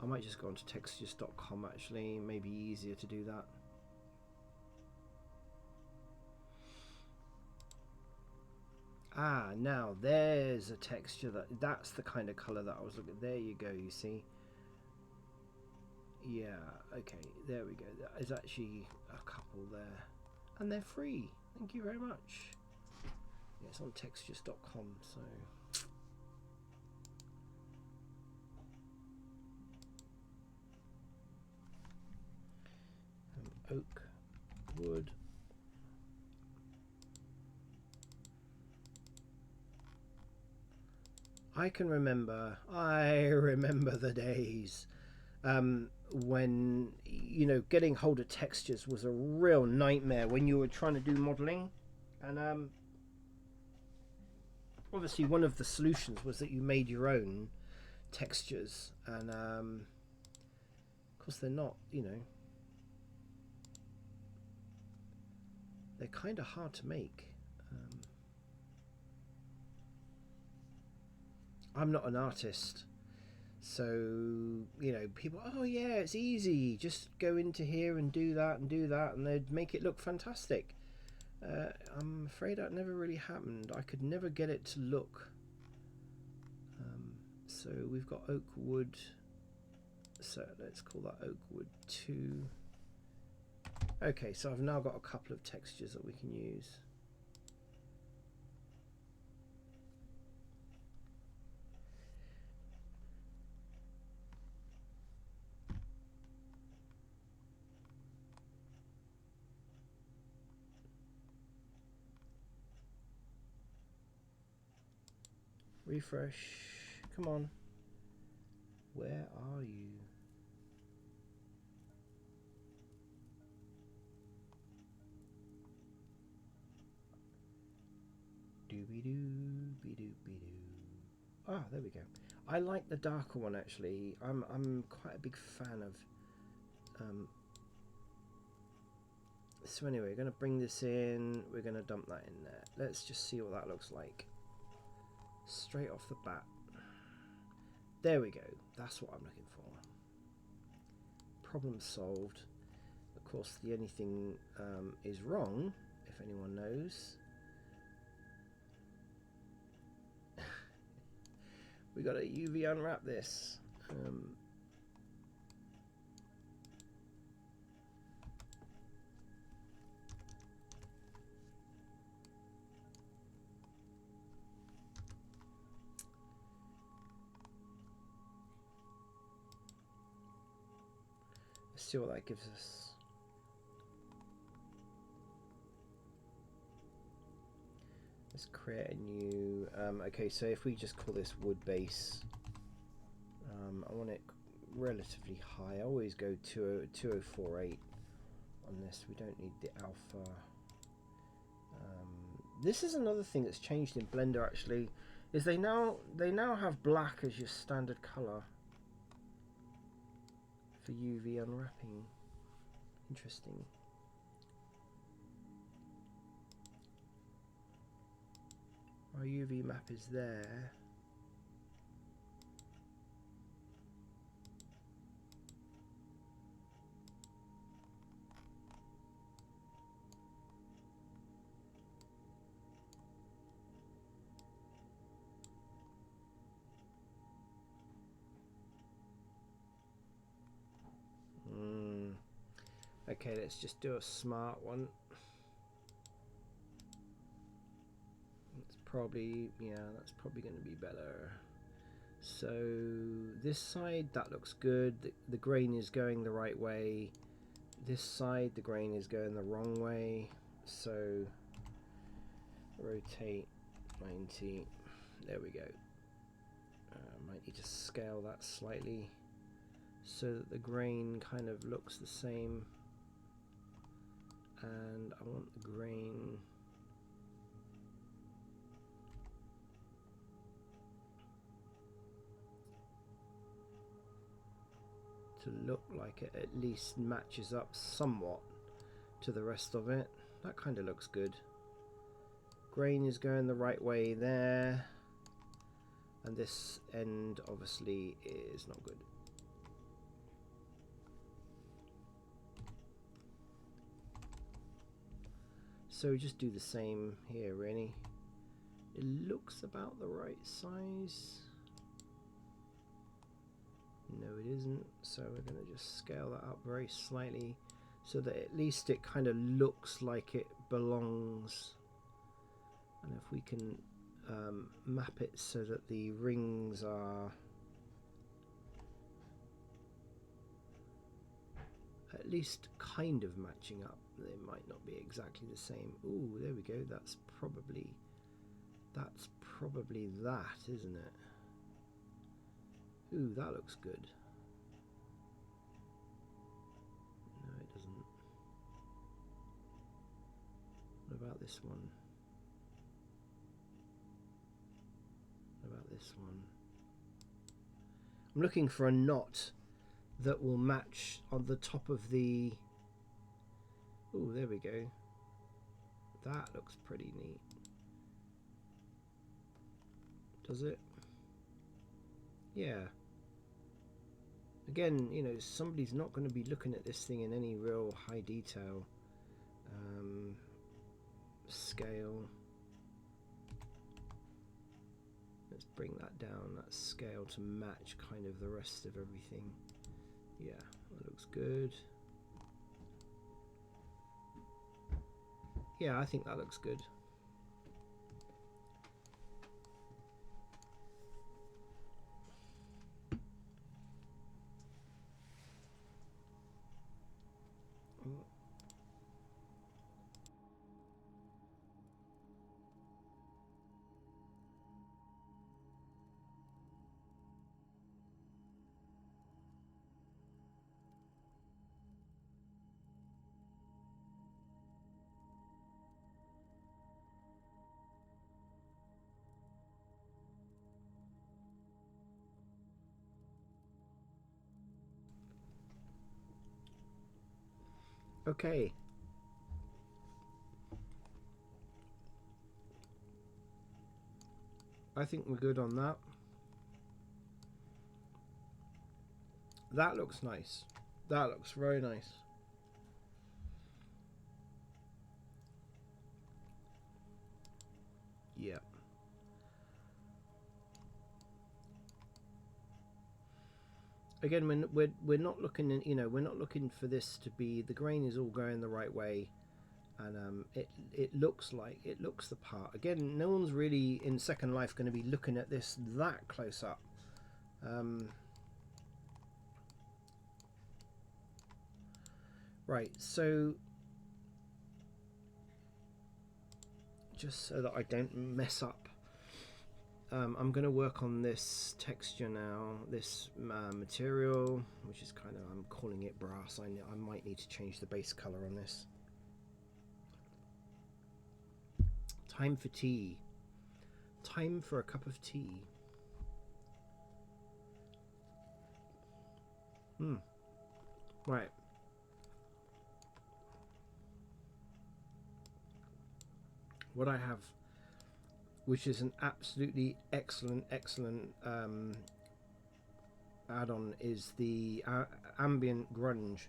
I might just go onto textures.com actually, maybe easier to do that. Ah, now there's a texture that's the kind of color that I was looking. There you go, you see. Yeah, okay, there we go. There's actually a couple there, and they're free. Thank you very much. Yeah, it's on textures.com, so oak wood. I remember the days when getting hold of textures was a real nightmare when you were trying to do modeling, and obviously one of the solutions was that you made your own textures, and of course they're not, they're kind of hard to make. I'm not an artist, so people, oh yeah, it's easy, just go into here and do that, and they'd make it look fantastic. I'm afraid that never really happened. I could never get it to look. So we've got oak wood, so let's call that oak wood 2. Okay, so I've now got a couple of textures that we can use. Refresh. Come on. Where are you? Doobie-doo. Ah, there we go. I like the darker one actually. I'm quite a big fan of. So anyway, we're going to bring this in. We're going to dump that in there. Let's just see what that looks like. Straight off the bat. There we go. That's what I'm looking for. Problem solved. Of course, the only thing is wrong, if anyone knows. We got to UV unwrap this. Let's see what that gives us. Let's create a new, okay, so if we just call this wood base, I want it relatively high. I always go 2048 on this. We don't need the alpha. This is another thing that's changed in Blender actually, is they now have black as your standard color for UV unwrapping. Interesting. Our UV map is there. Okay, let's just do a smart one. It's probably, yeah, that's probably going to be better. So this side, that looks good. The grain is going the right way. This side, the grain is going the wrong way. So rotate 90. There we go. Might need to scale that slightly so that the grain kind of looks the same. And I want the grain to look like it at least matches up somewhat to the rest of it. That kind of looks good. Grain is going the right way there, and this end obviously is not good. So just do the same here really. It looks about the right size. No, it isn't. So we're going to just scale that up very slightly so that at least it kind of looks like it belongs. And if we can map it so that the rings are at least kind of matching up. They might not be exactly the same. Ooh, there we go. That's probably that, isn't it? Ooh, that looks good. No, it doesn't. What about this one? What about this one? I'm looking for a knot that will match on the top of the... Ooh, there we go. That looks pretty neat. Does it? Yeah. Again, you know, somebody's not going to be looking at this thing in any real high detail. Scale. Let's bring that down, that scale, to match kind of the rest of everything. Yeah, that looks good. Yeah, I think that looks good. Okay. I think we're good on that. That looks nice. That looks very nice. Yeah. Again, we're not looking in, you know, we're not looking for this to be, the grain is all going the right way, and it looks the part. Again, no one's really in Second Life going to be looking at this that close up. Right, so just so that I don't mess up. I'm going to work on this texture now, this material, which is kind of, I'm calling it brass. I might need to change the base color on this. Time for tea. Time for a cup of tea. Right. What I have, which is an absolutely excellent add-on, is the ambient grunge.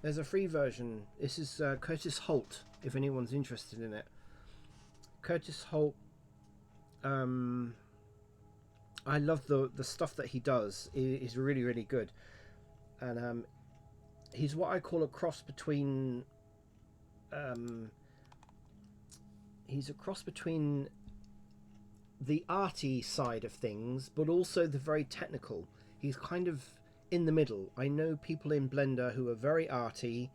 There's a free version. This is Curtis Holt, if anyone's interested in it. Curtis Holt, I love the stuff that he does. Is really, really good. And he's what I call a cross between he's a cross between the arty side of things, but also the very technical. He's kind of in the middle. I know people in Blender who are very arty,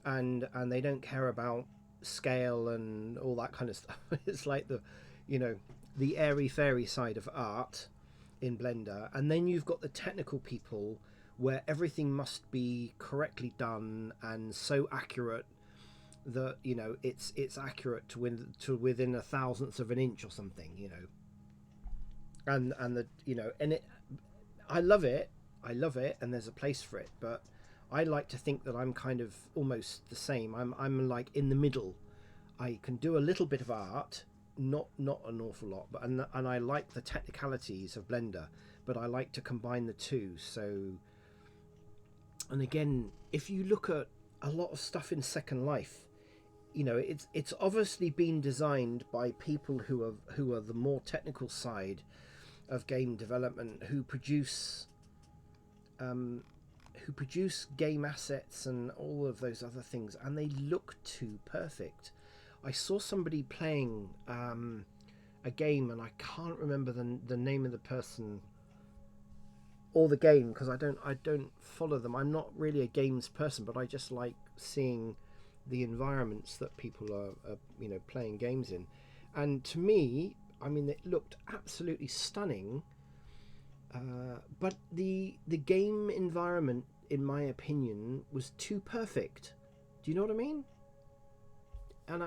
and they don't care about scale and all that kind of stuff. It's like the, you know, the airy fairy side of art in Blender, and then you've got the technical people where everything must be correctly done and so accurate that, you know, it's accurate to within a thousandth of an inch or something, you know. And the, you know, and I love it, and there's a place for it, but I like to think that I'm kind of almost the same. I'm like in the middle. I can do a little bit of art, not an awful lot, but and I like the technicalities of Blender, but I like to combine the two. So, and again, if you look at a lot of stuff in Second Life, you know, it's obviously been designed by people who are the more technical side of game development, who produce game assets and all of those other things, and they look too perfect. I saw somebody playing a game, and I can't remember the name of the person or the game, because I don't follow them. I'm not really a games person, but I just like seeing the environments that people are you know, playing games in. And to me, I mean, it looked absolutely stunning, but the game environment, in my opinion, was too perfect. Do you know what I mean? And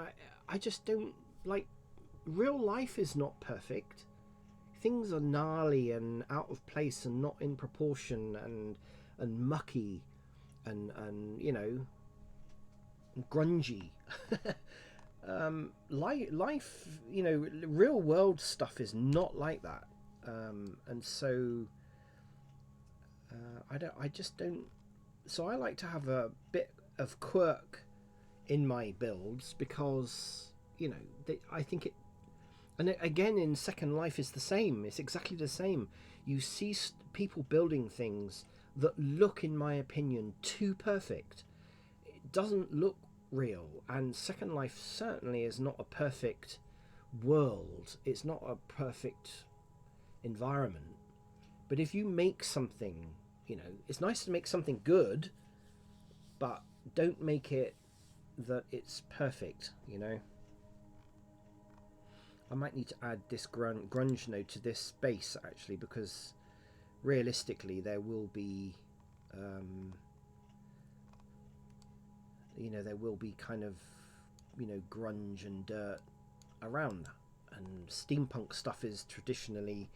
I just don't like, real life is not perfect. Things are gnarly and out of place and not in proportion and mucky and you know, grungy. Life, you know, real world stuff is not like that. And so I just don't. So I like to have a bit of quirk in my builds, because, you know, I think it. And again, in Second Life, is the same. It's exactly the same. You see people building things that look, in my opinion, too perfect. It doesn't look real, and Second Life certainly is not a perfect world. It's not a perfect environment. But if you make something, you know, it's nice to make something good, but don't make it that it's perfect, you know. I might need to add this grunge node to this space, actually, because realistically there will be you know, there will be kind of, you know, grunge and dirt around that. And steampunk stuff is traditionally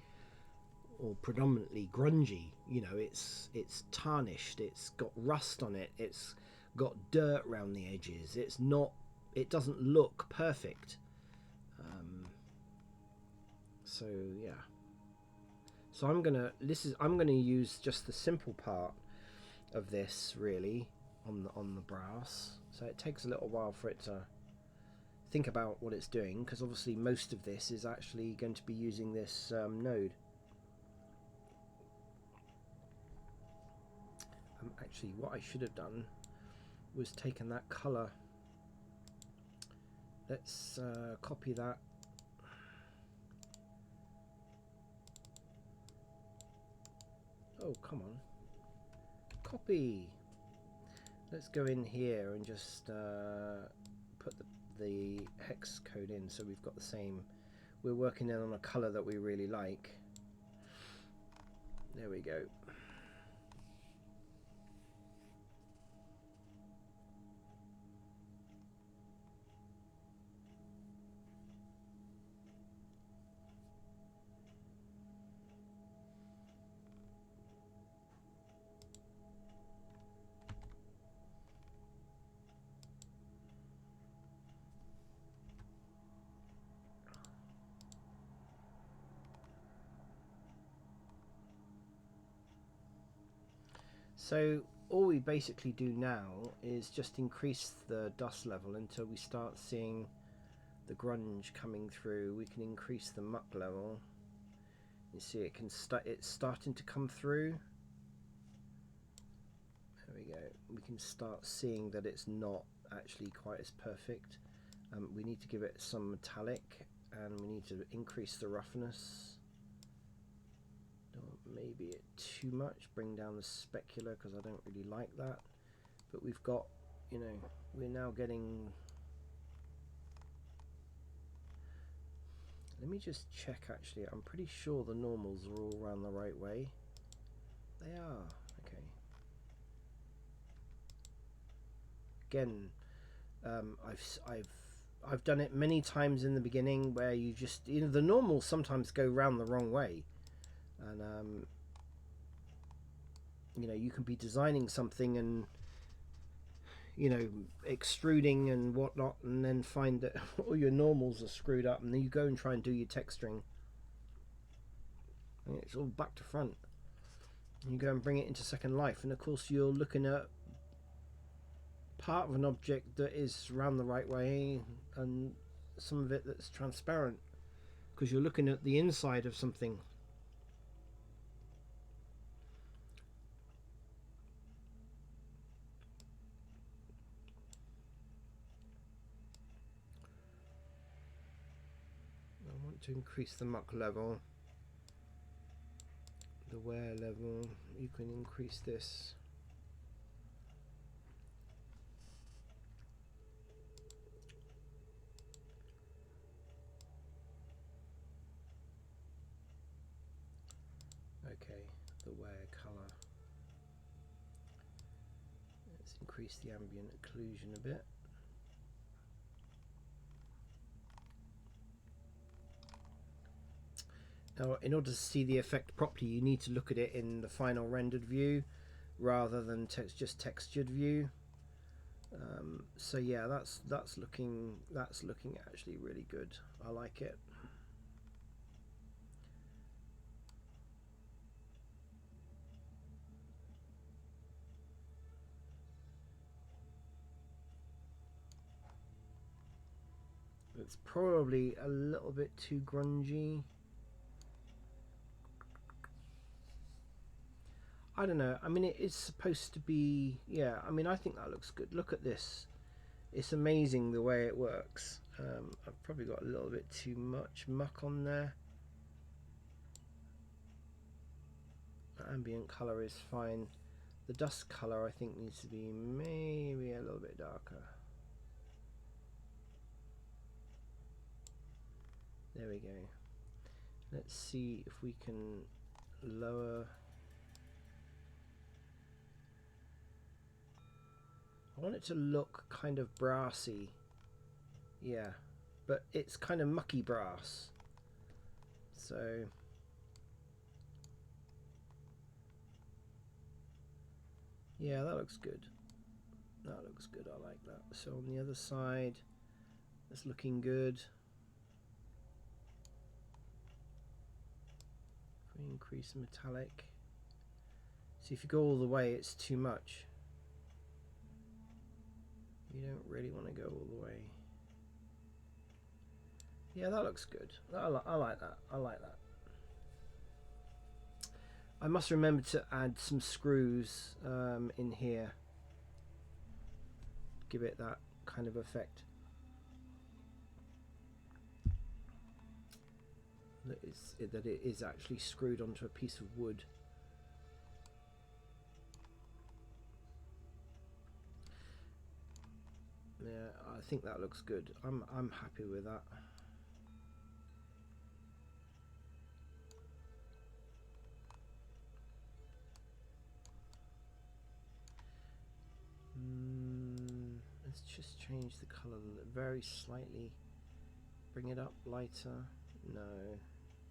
or predominantly grungy. You know, it's tarnished, it's got rust on it, it's got dirt around the edges. It doesn't look perfect. So yeah. So I'm gonna use just the simple part of this, really, on the brass. So it takes a little while for it to think about what it's doing, because obviously most of this is actually going to be using this node. Actually, what I should have done was taken that color. Let's copy that. Oh, come on. Copy. Let's go in here and just put the hex code in, so we've got the same. We're working in on a color that we really like. There we go. So all we basically do now is just increase the dust level until we start seeing the grunge coming through. We can increase the muck level. You see it's starting to come through. There we go. We can start seeing that it's not actually quite as perfect. We need to give it some metallic, and we need to increase the roughness. Maybe it too much, bring down the specular, because I don't really like that. But we've got, you know, we're now getting... Let me just check actually. I'm pretty sure the normals are all around the right way. They are. Okay. Again, I've done it many times in the beginning where you just, you know, the normals sometimes go round the wrong way. And you know, you can be designing something and, you know, extruding and whatnot, and then find that all your normals are screwed up, and then you go and try and do your texturing and it's all back to front, and you go and bring it into Second Life, and of course you're looking at part of an object that is round the right way and some of it that's transparent, because you're looking at the inside of something. To increase the muck level, the wear level, you can increase this. Okay, the wear color. Let's increase the ambient occlusion a bit. Now, in order to see the effect properly, you need to look at it in the final rendered view rather than just textured view. So yeah, that's looking actually really good. I like it. It's probably a little bit too grungy. I don't know. I mean, it is supposed to be... Yeah, I mean, I think that looks good. Look at this. It's amazing the way it works. I've probably got a little bit too much muck on there. The ambient colour is fine. The dust colour, I think, needs to be maybe a little bit darker. There we go. Let's see if we can lower... I want it to look kind of brassy. Yeah, but it's kind of mucky brass. So yeah, that looks good. That looks good. I like that. So on the other side, it's looking good. If we increase the metallic. See, if you go all the way, it's too much. You don't really want to go all the way. Yeah, that looks good. I like that. I like that. I must remember to add some screws in here. Give it that kind of effect. That it is actually screwed onto a piece of wood. Yeah, I think that looks good. I'm happy with that. Let's just change the color very slightly. Bring it up lighter. No,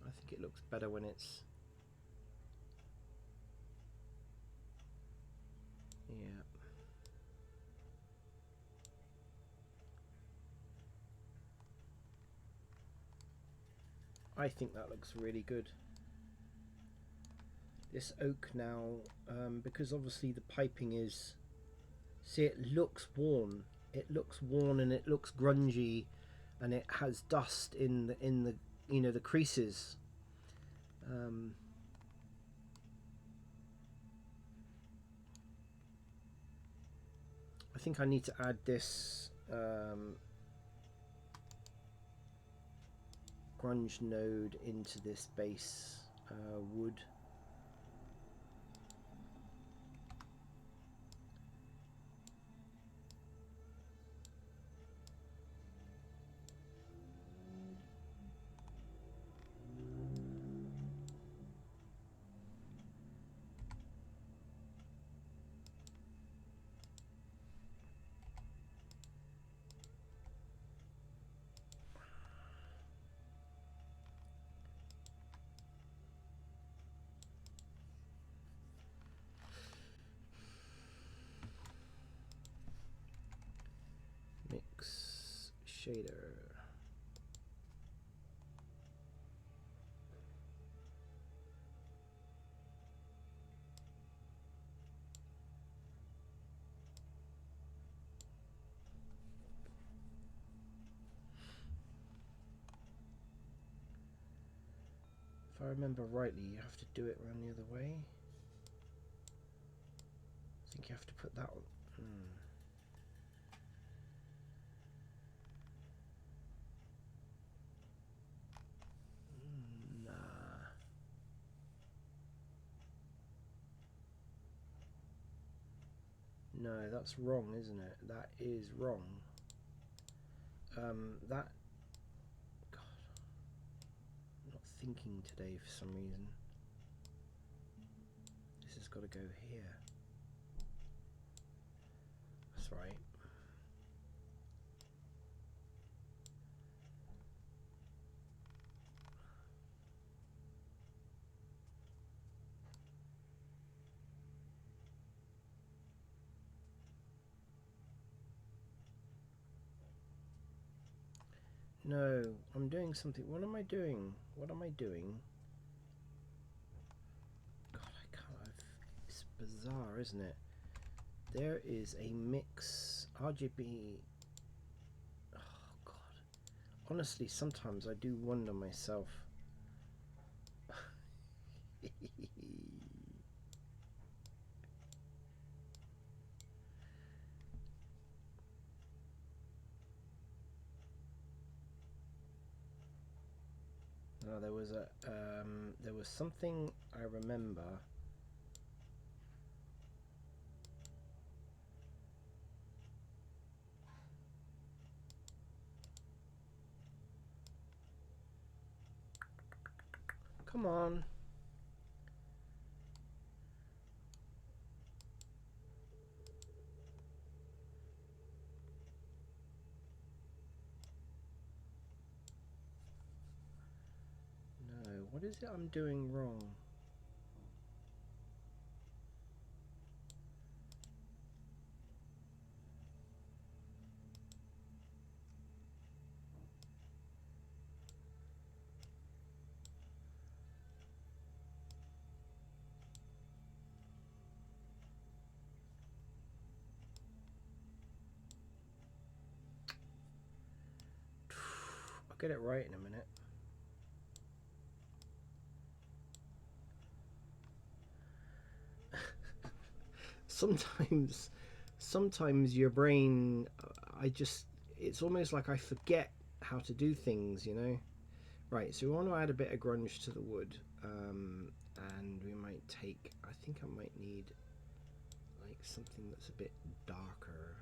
I think it looks better when it's... Yeah. I think that looks really good. This oak now, because obviously the piping is... See, it looks worn. It looks worn and it looks grungy, and it has dust in the you know, the creases. I think I need to add this grunge node into this base wood. Mix shader. If I remember rightly, you have to do it around the other way. I think you have to put that on. Nah. No, that's wrong, isn't it? That is wrong. That... God. I'm not thinking today for some reason. This has got to go here. That's right. No, I'm doing something. What am I doing? What am I doing? God, I can't. It's bizarre, isn't it? There is a mix RGB. Oh God. Honestly, sometimes I do wonder myself. No, there was something I remember. Come on. No, what is it I'm doing wrong? I'll get it right in a minute. Sometimes your brain, it's almost like I forget how to do things, you know. Right, so we want to add a bit of grunge to the wood, and we might take, I think I might need like something that's a bit darker.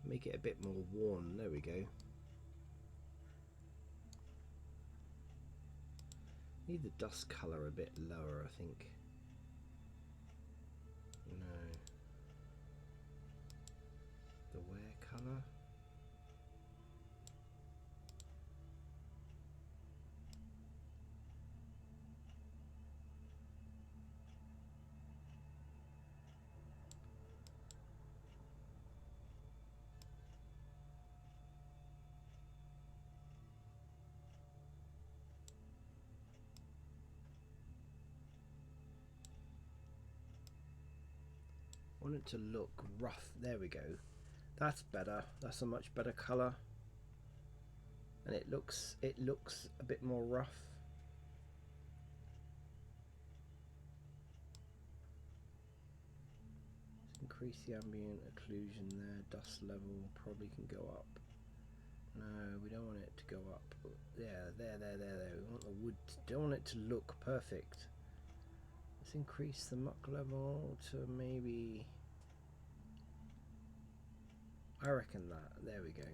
make it a bit more worn. There we go. Need the dust color a bit lower, I think. No. The wear color. Want it to look rough. There we go. That's better. That's a much better color, and it looks a bit more rough. Increase the ambient occlusion there. Dust level probably can go up. No, we don't want it to go up. Yeah, there. We want the wood. Don't want it to look perfect. Let's increase the muck level to maybe, I reckon that. There we go.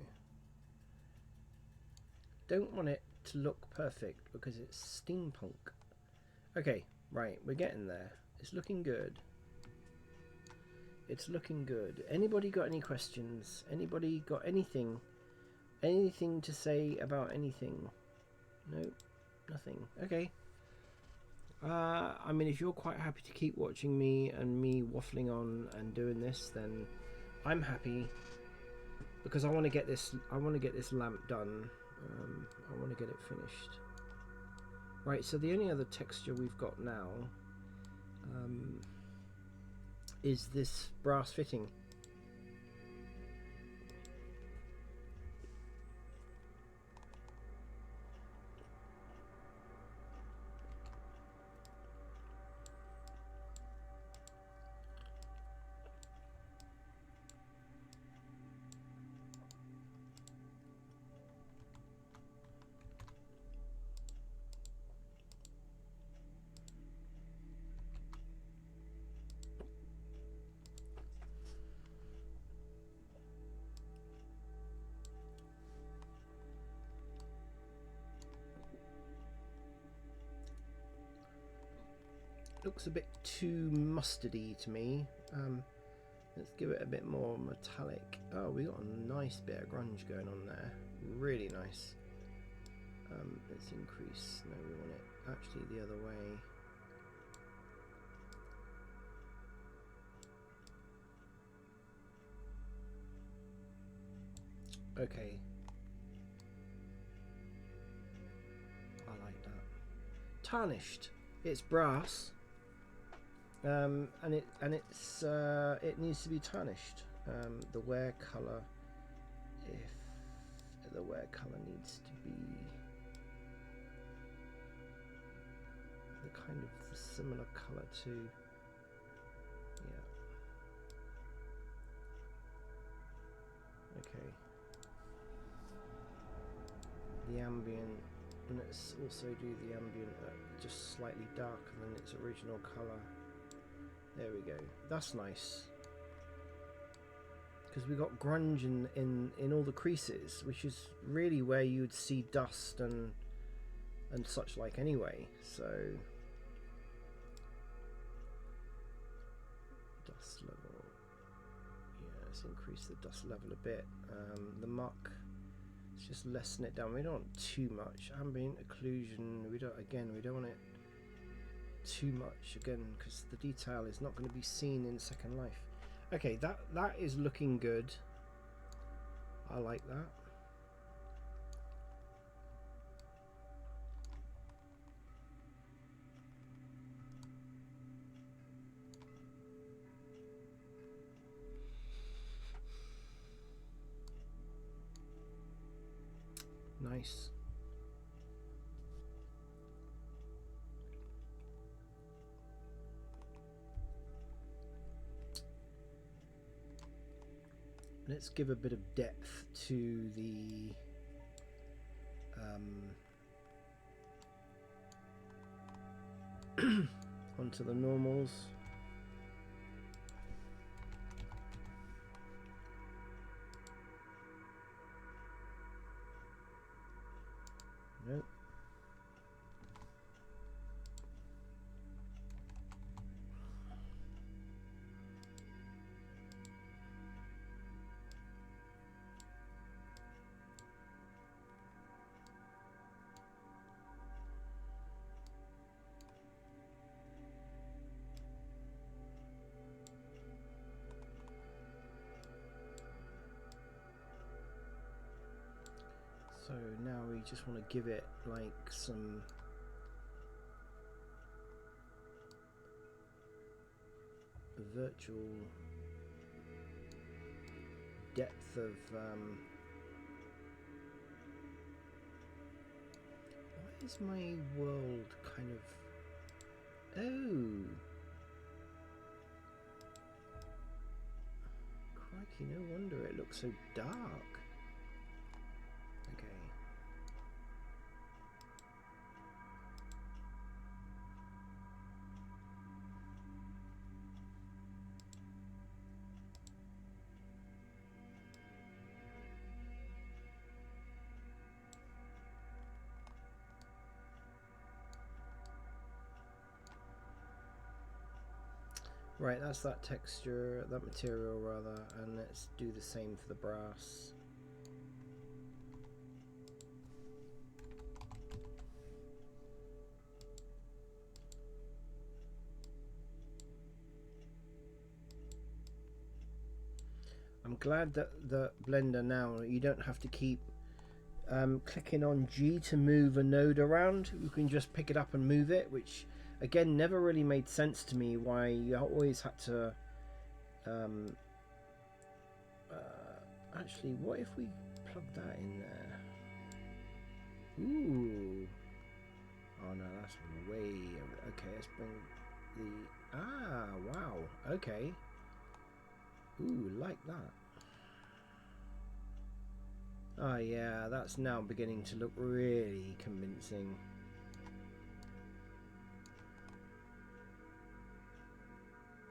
Don't want it to look perfect because it's steampunk. Okay, right, we're getting there. It's looking good. It's looking good. Anybody got any questions? Anybody got anything? Anything to say about anything? Nope, nothing. Okay. I mean, if you're quite happy to keep watching me and me waffling on and doing this, then I'm happy, because I want to get this. I want to get this lamp done. I want to get it finished. Right. So the only other texture we've got now is this brass fitting. Looks a bit too mustardy to me. Let's give it a bit more metallic. Oh, we got a nice bit of grunge going on there. Really nice. Let's increase. No, we want it actually the other way. Okay. I like that. Tarnished. It's brass. And it needs to be tarnished. The wear color, if the wear color needs to be the kind of similar color to, yeah. Okay. The ambient, and let's also do the ambient just slightly darker than its original color. There we go. That's nice. Because we got grunge in all the creases, which is really where you'd see dust and such like anyway. So dust level. Yeah, let's increase the dust level a bit. The muck. Let's just lessen it down. We don't want too much ambient occlusion. We don't want it too much again, because the detail is not going to be seen in Second Life. Okay, that is looking good. I like that. Nice. Let's give a bit of depth to the onto the normals. Nope. So now we just want to give it like some virtual depth of why is my world kind of, oh, crikey, no wonder it looks so dark. Okay. Right, that's that texture, that material rather, and let's do the same for the brass. I'm glad that the Blender now, you don't have to keep clicking on G to move a node around. You can just pick it up and move it, which again never really made sense to me, why you always had to actually, what if we plug that in there? Ooh, oh no, that's way over. Okay, let's bring the, wow, okay, ooh, like that. Oh yeah, that's now beginning to look really convincing.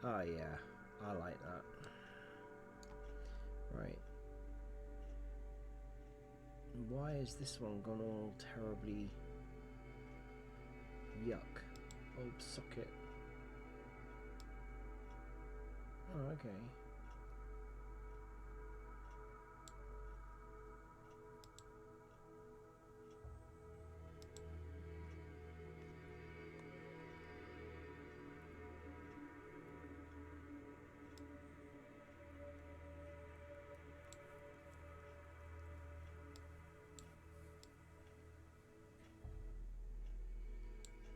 Oh yeah, I like that. Right. Why is this one gone all terribly yuck? Old socket. Oh, okay.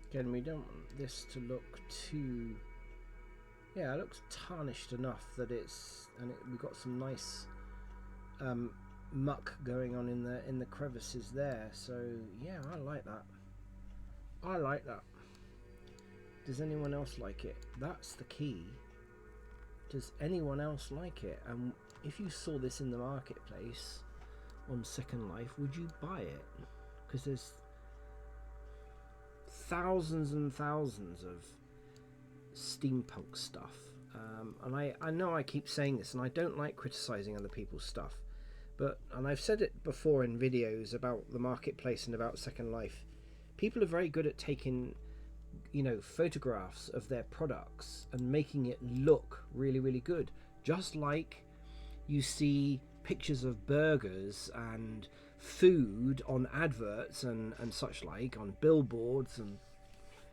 Again, we don't want this to look too, yeah, it looks tarnished enough that it's, and we've got some nice muck going on in the crevices there. So yeah, I like that. I like that. Does anyone else like it? That's the key. Does anyone else like it? And if you saw this in the marketplace on Second Life, would you buy it? Because there's thousands and thousands of steampunk stuff, and I know I keep saying this, and I don't like criticizing other people's stuff, but, and I've said it before in videos about the marketplace and about Second Life, people are very good at taking, you know, photographs of their products and making it look really, really good, just like you see pictures of burgers and food on adverts and such like on billboards, and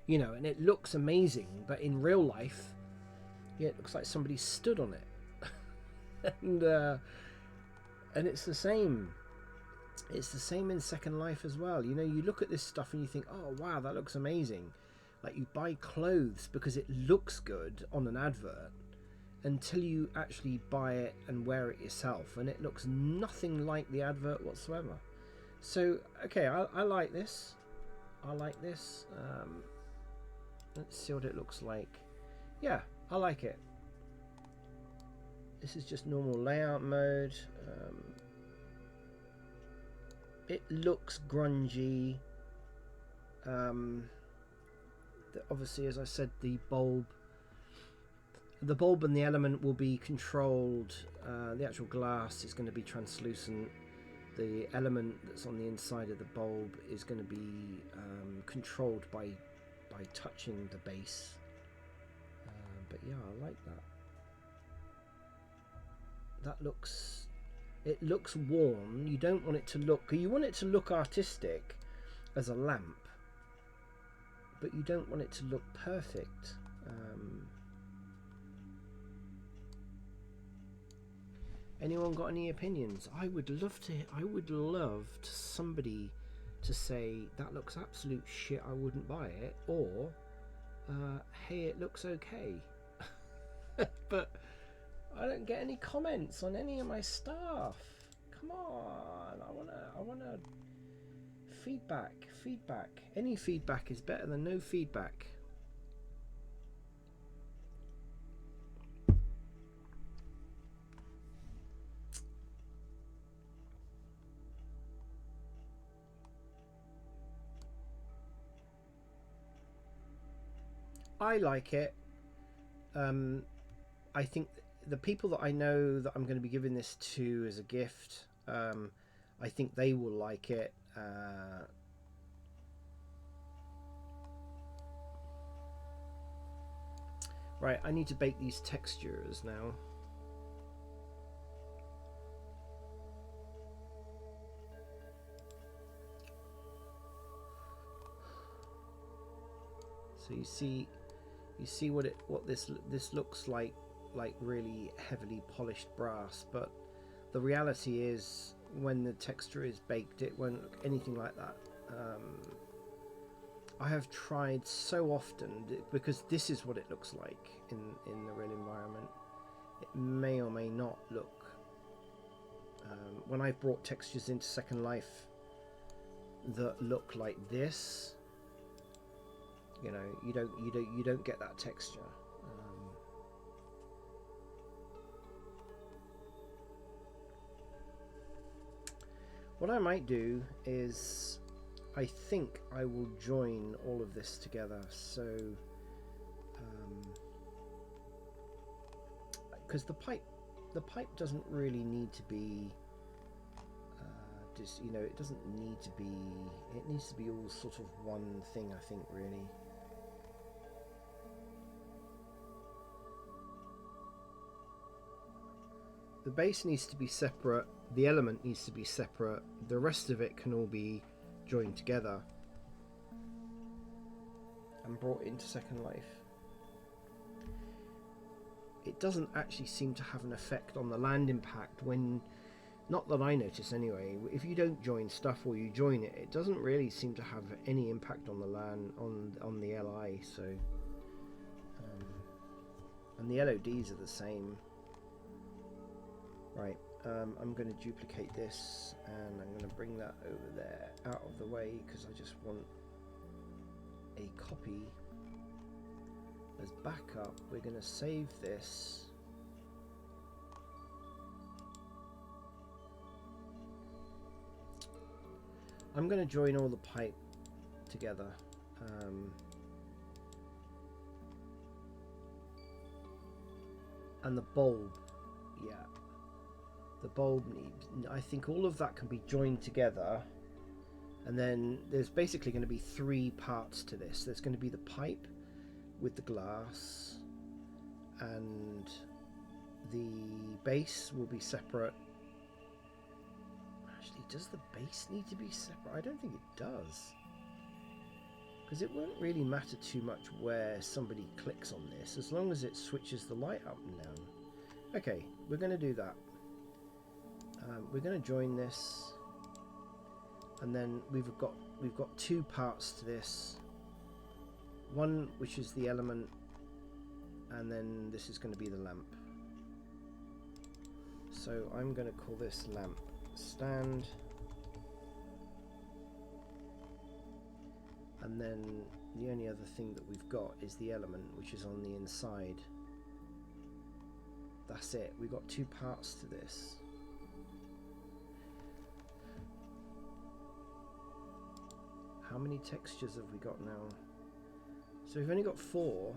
you know, and it looks amazing, but in real life, yeah, it looks like somebody stood on it. And it's the same in Second Life as well. You know, you look at this stuff and you think, oh wow, that looks amazing. Like, you buy clothes because it looks good on an advert, until you actually buy it and wear it yourself, and it looks nothing like the advert whatsoever. So okay, I like this. I like this. Let's see what it looks like. Yeah, I like it. This is just normal layout mode. It looks grungy. Obviously, as I said, the bulb and the element will be controlled. The actual glass is going to be translucent. the element that's on the inside of the bulb is going to be controlled by touching the base. But yeah, I like that. That looks, it looks worn. You don't want it to look, you want it to look artistic as a lamp, but you don't want it to look perfect. Anyone got any opinions? I would love somebody to say that looks absolute shit, I wouldn't buy it, or hey, it looks okay. But I don't get any comments on any of my stuff. Come on, I wanna feedback. Any feedback is better than no feedback. I like it. I think the people that I know that I'm going to be giving this to as a gift, I think they will like it. Right, I need to bake these textures now. So you see what this looks like really heavily polished brass, but the reality is when the texture is baked it won't look anything like that. I have tried so often, because this is what it looks like in the real environment. It may or may not look, when I've brought textures into Second Life that look like this, you know, you don't get that texture. What I might do is, I think I will join all of this together. So, because the pipe doesn't really need to be just, you know, it doesn't need to be. It needs to be all sort of one thing, I think, really. The base needs to be separate, the element needs to be separate, the rest of it can all be joined together and brought into Second Life. It doesn't actually seem to have an effect on the land impact when, not that I notice anyway, if you don't join stuff or you join it, it doesn't really seem to have any impact on the land, on the LI, so and the LODs are the same. Right, I'm going to duplicate this and I'm going to bring that over there out of the way because I just want a copy as backup. We're going to save this. I'm going to join all the pipe together. And the bulb, yeah. The bulb needs, I think all of that can be joined together, and then there's basically going to be three parts to this. There's going to be the pipe with the glass, and the base will be separate. Actually, does the base need to be separate? I don't think it does, because it won't really matter too much where somebody clicks on this as long as it switches the light up and down. Okay, we're going to do that. We're going to join this, and then we've got two parts to this. One which is the element, and then this is going to be the lamp. So I'm going to call this lamp stand, and then the only other thing that we've got is the element, which is on the inside. That's it. We've got two parts to this. How many textures have we got now? So we've only got 4.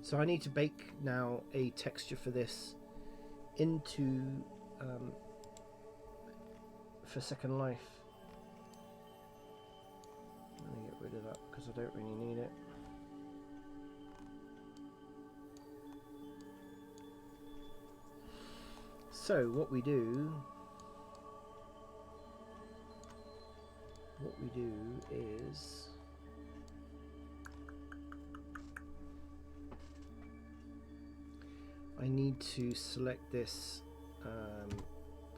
So So I need to bake now a texture for this into for Second Life. Let me get rid of that because I don't really need it. So what we do is I need to select this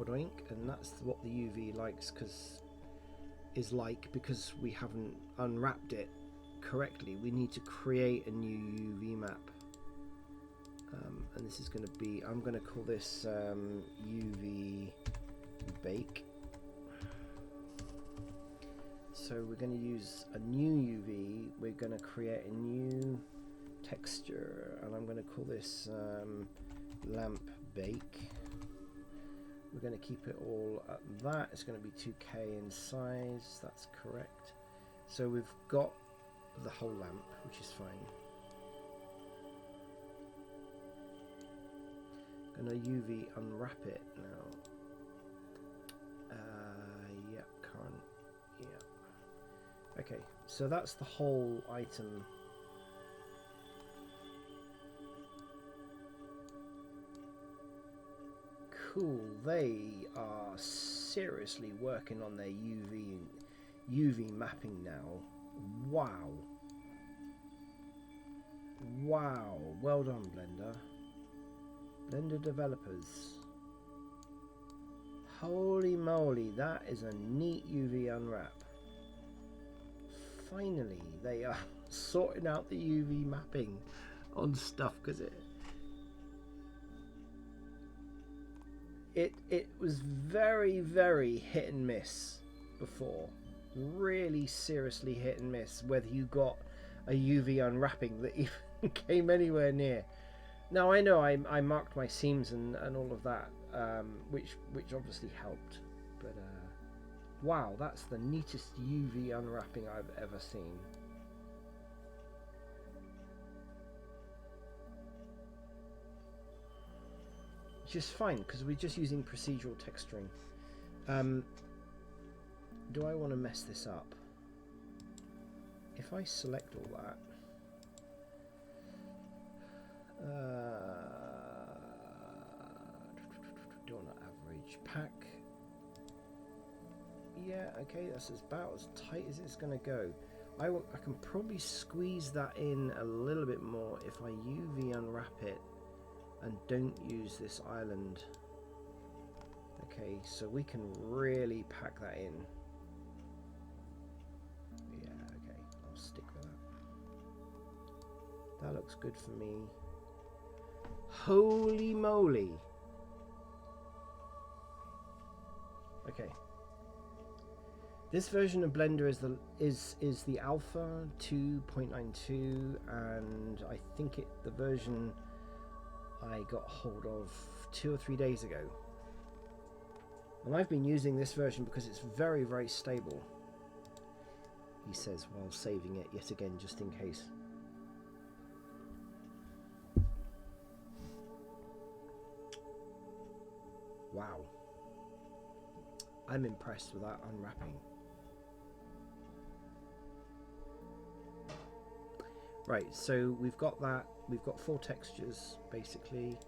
boink, and that's what the UV likes because we haven't unwrapped it correctly. We need to create a new UV map, and this is going to be, I'm going to call this UV bake. So we're going to use a new UV. We're going to create a new texture, and I'm going to call this lamp bake. We're going to keep it all at that. It's going to be 2K in size. That's correct. So we've got the whole lamp, which is fine. Going to UV unwrap it now. Yeah, can't. Yeah. Okay, so that's the whole item. Cool. They are seriously working on their UV mapping now. Wow. Wow. Well done, Blender. Blender developers. Holy moly, that is a neat UV unwrap. Finally, they are sorting out the UV mapping on stuff, because it was very, very hit and miss before. Really seriously hit and miss whether you got a UV unwrapping that even came anywhere near. Now I know I marked my seams and all of that, which obviously helped, but wow, that's the neatest UV unwrapping I've ever seen. Which is fine because we're just using procedural texturing. Do I want to mess this up? If I select all that, do an average pack. Yeah, okay, that's about as tight as it's going to go. I can probably squeeze that in a little bit more if I UV unwrap it and don't use this island. Okay, so we can really pack that in. Yeah, okay, I'll stick with that. That looks good for me. Holy moly. Okay. This version of Blender is the alpha 2.92, and I think the version I got hold of 2 or 3 days ago. And I've been using this version because it's very, very stable, he says while saving it yet again just in case. Wow. I'm impressed with that unwrapping. Right, so we've got that. We've got 4 textures basically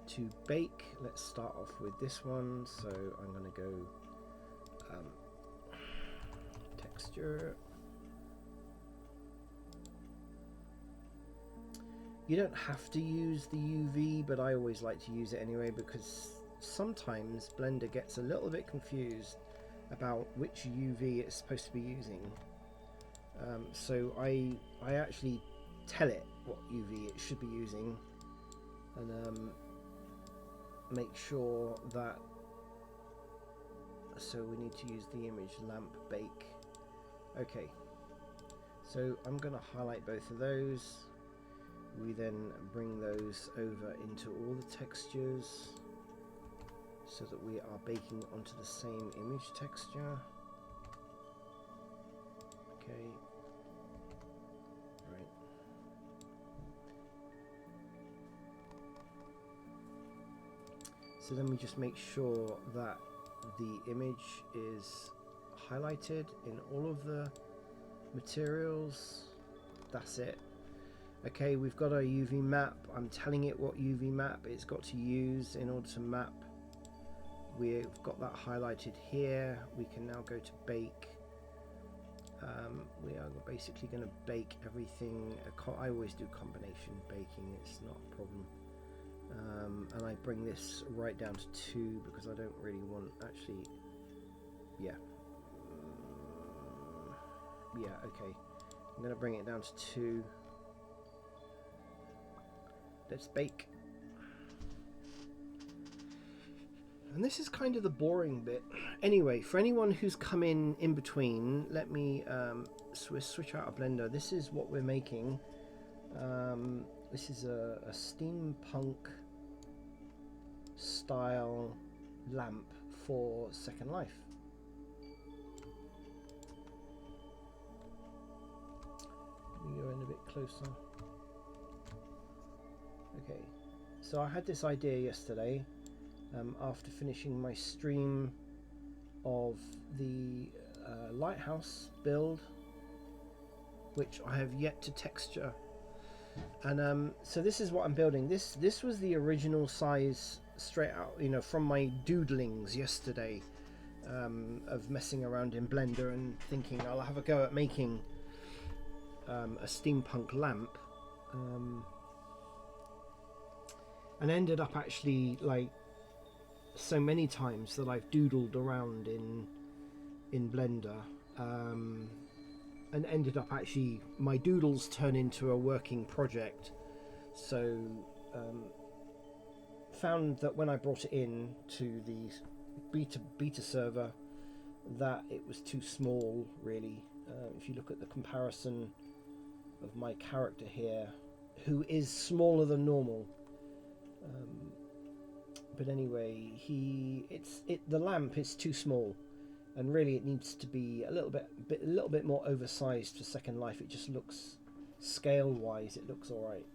to bake. Let's start off with this one. So I'm going to go texture. You don't have to use the UV, but I always like to use it anyway because sometimes Blender gets a little bit confused about which UV it's supposed to be using. So I actually tell it what UV it should be using, and make sure that, so we need to use the image lamp bake. Okay, so I'm going to highlight both of those. We then bring those over into all the textures so that we are baking onto the same image texture. Okay. So then we just make sure that the image is highlighted in all of the materials. That's it. Okay, we've got our UV map. I'm telling it what UV map it's got to use in order to map. We've got that highlighted here. We can now go to bake. We are basically going to bake everything. I always do combination baking, it's not a problem. And I bring this right down to 2 because I don't really want, actually, yeah. Yeah, okay. I'm going to bring it down to 2. Let's bake. And this is kind of the boring bit. Anyway, for anyone who's come in between, let me switch out a blender. This is what we're making. This is a steampunk style lamp for Second Life. Let me go in a bit closer. Okay, so I had this idea yesterday after finishing my stream of the lighthouse build, which I have yet to texture. And so this is what I'm building. This was the original size straight out, you know, from my doodlings yesterday, of messing around in Blender and thinking I'll have a go at making a steampunk lamp, and ended up actually, like, so many times that I've doodled around in Blender, and ended up actually my doodles turn into a working project. So found that when I brought it in to the beta server, that it was too small, really. If you look at the comparison of my character here, who is smaller than normal, but anyway, the lamp is too small, and really it needs to be a little bit more oversized for Second Life. It just looks, scale wise, it looks all right.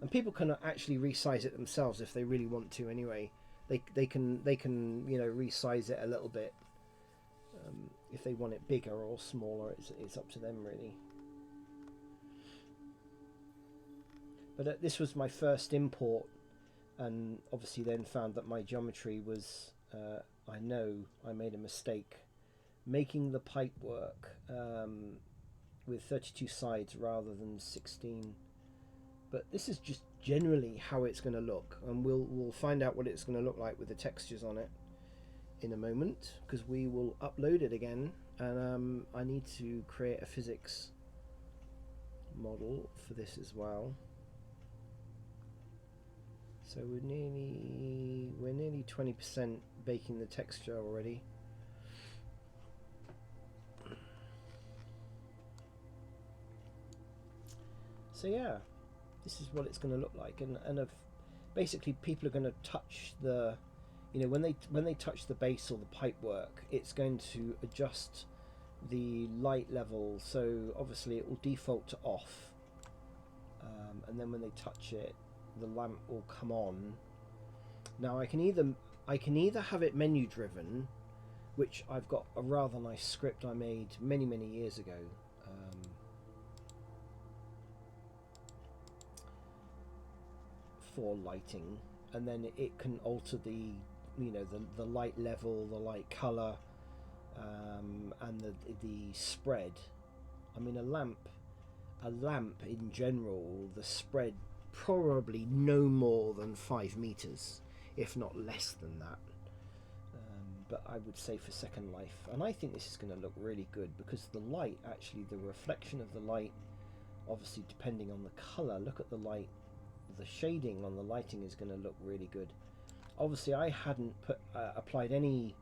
And people can actually resize it themselves if they really want to. Anyway, they can you know, resize it a little bit if they want it bigger or smaller. It's up to them, really. But this was my first import, and obviously then found that my geometry was, I know I made a mistake making the pipe work with 32 sides rather than 16. But this is just generally how it's going to look, and we'll find out what it's going to look like with the textures on it in a moment, because we will upload it again, and I need to create a physics model for this as well. So we're nearly 20% baking the texture already. So yeah, this is what it's going to look like, and basically people are going to touch the, you know, when they touch the base or the pipe work, it's going to adjust the light level. So obviously it will default to off, and then when they touch it, the lamp will come on. Now I can either have it menu driven, which I've got a rather nice script I made many years ago, for lighting, and then it can alter the, you know, the light level, the light color, and the spread. I mean, a lamp in general, the spread probably no more than 5 meters, if not less than that. But I would say for Second Life, and I think this is going to look really good, because the light, actually the reflection of the light, obviously depending on the color, look at the light, the shading on the lighting is going to look really good. Obviously I hadn't applied any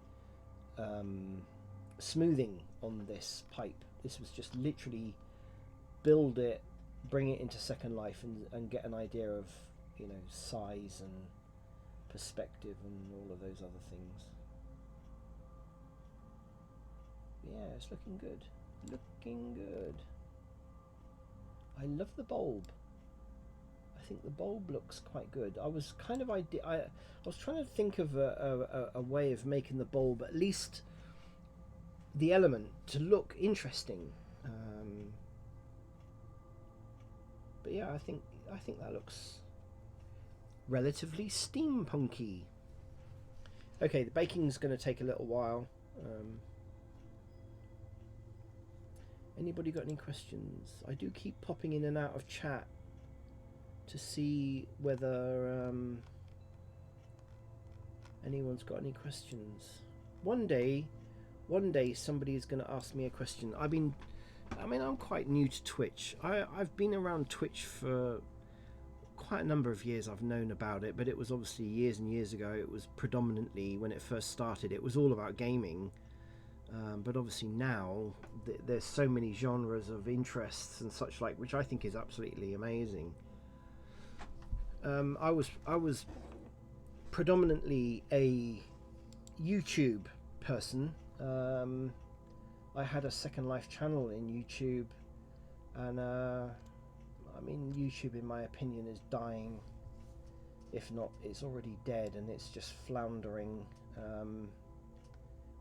smoothing on this pipe. This was just literally build it, bring it into Second Life, and get an idea of, you know, size and perspective and all of those other things. Yeah, it's looking good. Looking good. I love the bulb. I I think the bulb looks quite good. I was kind of I was trying to think of a way of making the bulb, at least the element, to look interesting. But yeah, I think that looks relatively steampunky. Okay, the baking's going to take a little while. Anybody got any questions? I do keep popping in and out of chat to see whether anyone's got any questions. One day somebody's going to ask me a question. I'm quite new to Twitch. I've been around Twitch for quite a number of years. I've known about it, but it was obviously years and years ago. It was predominantly, when it first started, it was all about gaming. But obviously now there's so many genres of interests and such like, which I think is absolutely amazing. I was predominantly a YouTube person. I had a Second Life channel in YouTube, and YouTube, in my opinion, is dying. If not, it's already dead, and it's just floundering.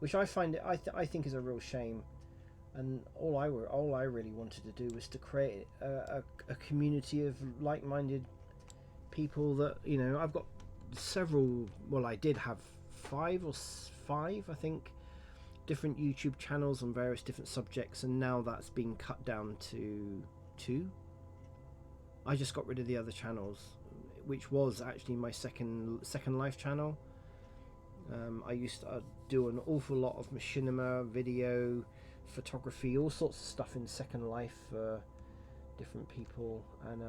Which I find I think is a real shame. And all I really wanted to do was to create a community of like-minded people that, I've got several. Well, I did have five, I think, different YouTube channels on various different subjects, and now that's been cut down to 2. I just got rid of the other channels, which was actually my second Life channel. I used to do an awful lot of machinima, video, photography, all sorts of stuff in Second Life for different people, and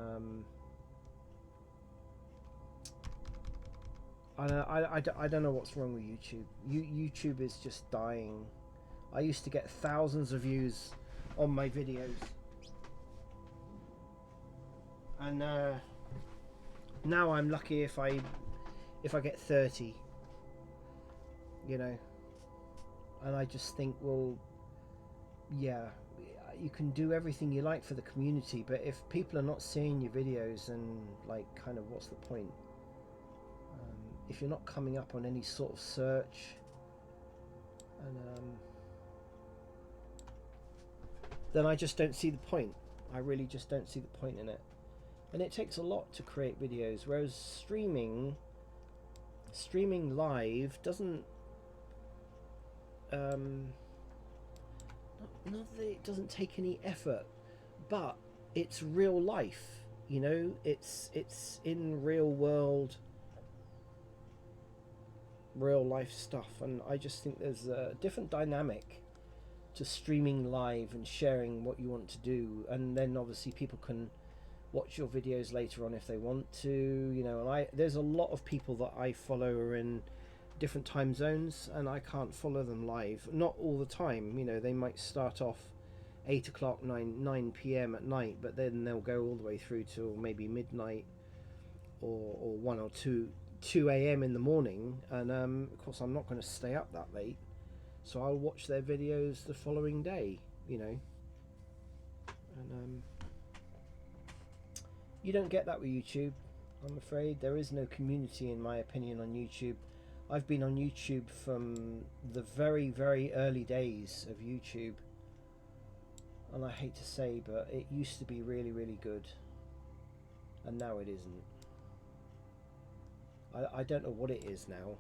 I don't know what's wrong with YouTube. YouTube is just dying. I used to get thousands of views on my videos, and now I'm lucky if I get 30. And I just think, well, yeah, you can do everything you like for the community, but if people are not seeing your videos, then kind of what's the point? If you're not coming up on any sort of search, and then I just don't see the point. I really just don't see the point in it. And it takes a lot to create videos, whereas streaming live doesn't not that it doesn't take any effort, but it's real life. It's in real life stuff, and I just think there's a different dynamic to streaming live and sharing what you want to do, and then obviously people can watch your videos later on if they want to, and there's a lot of people that I follow are in different time zones, and I can't follow them live, not all the time. They might start off 8 o'clock, 9 p.m. at night, but then they'll go all the way through till maybe midnight or 1 or 2 a.m. in the morning, and of course I'm not going to stay up that late, so I'll watch their videos the following day, and you don't get that with YouTube. I'm afraid there is no community, in my opinion, on YouTube. I've been on YouTube from the very, very early days of YouTube, and I hate to say, but it used to be really, really good, and now it isn't. I don't know what it is now.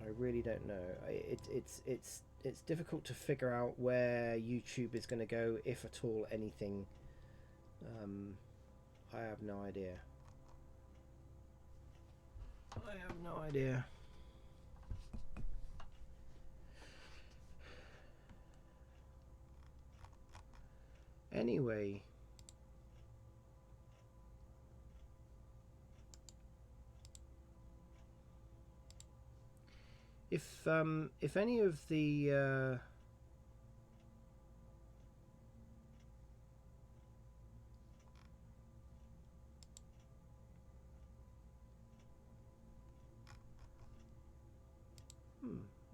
I really don't know. It's difficult to figure out where YouTube is going to go, if at all anything. I have no idea. Anyway, if any of the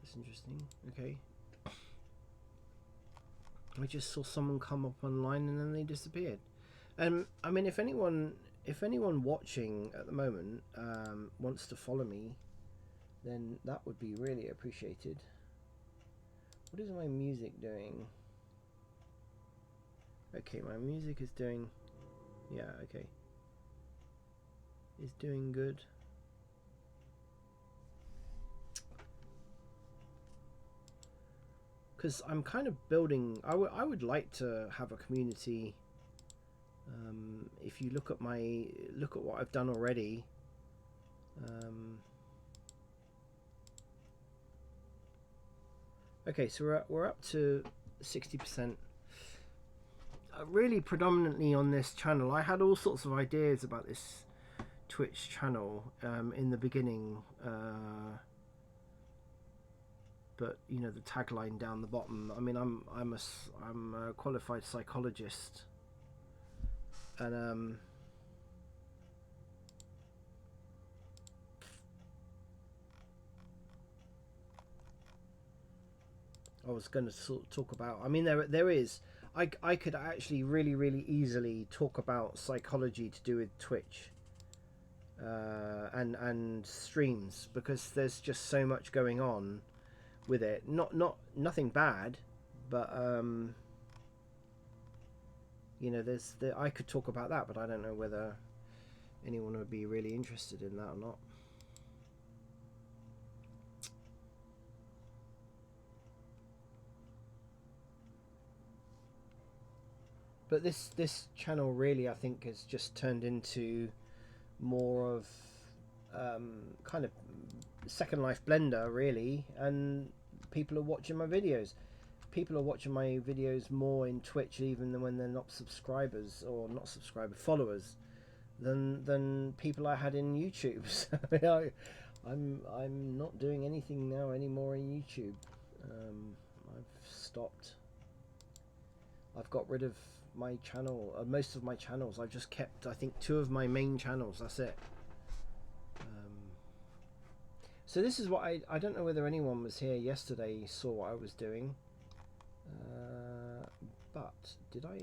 that's interesting. Okay, I just saw someone come up online and then they disappeared. I mean, if anyone watching at the moment wants to follow me, then that would be really appreciated. What is my music doing? Okay, my music is doing, yeah, okay, is doing good. Because I'm kind of building, I would like to have a community. If you look at what I've done already, okay, so we're up to 60%. Really predominantly on this channel, I had all sorts of ideas about this Twitch channel in the beginning, but you know, the tagline down the bottom. I mean, I'm a qualified psychologist, and I was going to talk about. I mean, there is. I could actually really easily talk about psychology to do with Twitch, and streams, because there's just so much going on with it. Nothing bad, but you know, I could talk about that, but I don't know whether anyone would be really interested in that or not. But this channel really, I think, has just turned into more of kind of Second Life Blender, really, and people are watching my videos. People are watching my videos more in Twitch, even than when they're not subscribers, or not subscriber followers, than people I had in YouTube. So I'm not doing anything now anymore in YouTube. I've stopped. I've got rid of my channel, most of my channels. I've just kept, I think, 2 of my main channels. That's it. So this is what I don't know whether anyone was here yesterday, saw what I was doing, but did I?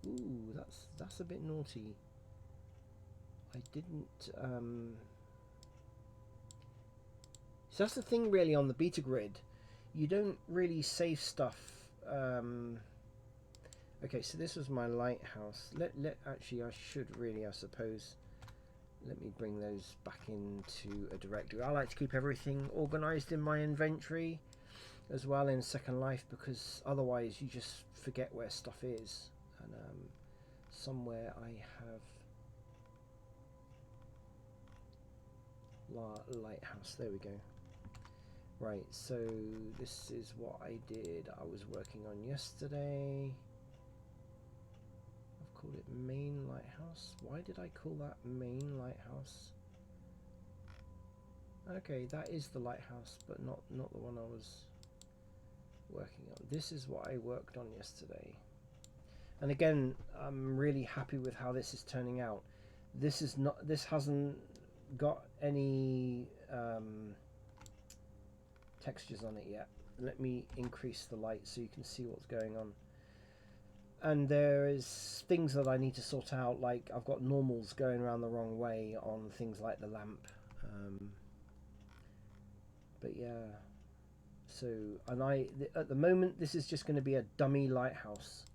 Ooh, that's a bit naughty. I didn't. So that's the thing, really, on the beta grid. You don't really save stuff. Okay, so this was my lighthouse. Actually, I should really, I suppose. Let me bring those back into a directory. I like to keep everything organized in my inventory as well in Second Life, because otherwise you just forget where stuff is. And somewhere I have lighthouse. There we go. Right, so this is what I did. I was working on yesterday. Call it main lighthouse. Why did I call that main lighthouse? Okay, that is the lighthouse, but not the one I was working on. This is what I worked on yesterday, and again, I'm really happy with how this is turning out. This hasn't got any textures on it yet. Let me increase the light so you can see what's going on. And there is things that I need to sort out, like I've got normals going around the wrong way on things like the lamp. But yeah, so, and at the moment, this is just going to be a dummy lighthouse,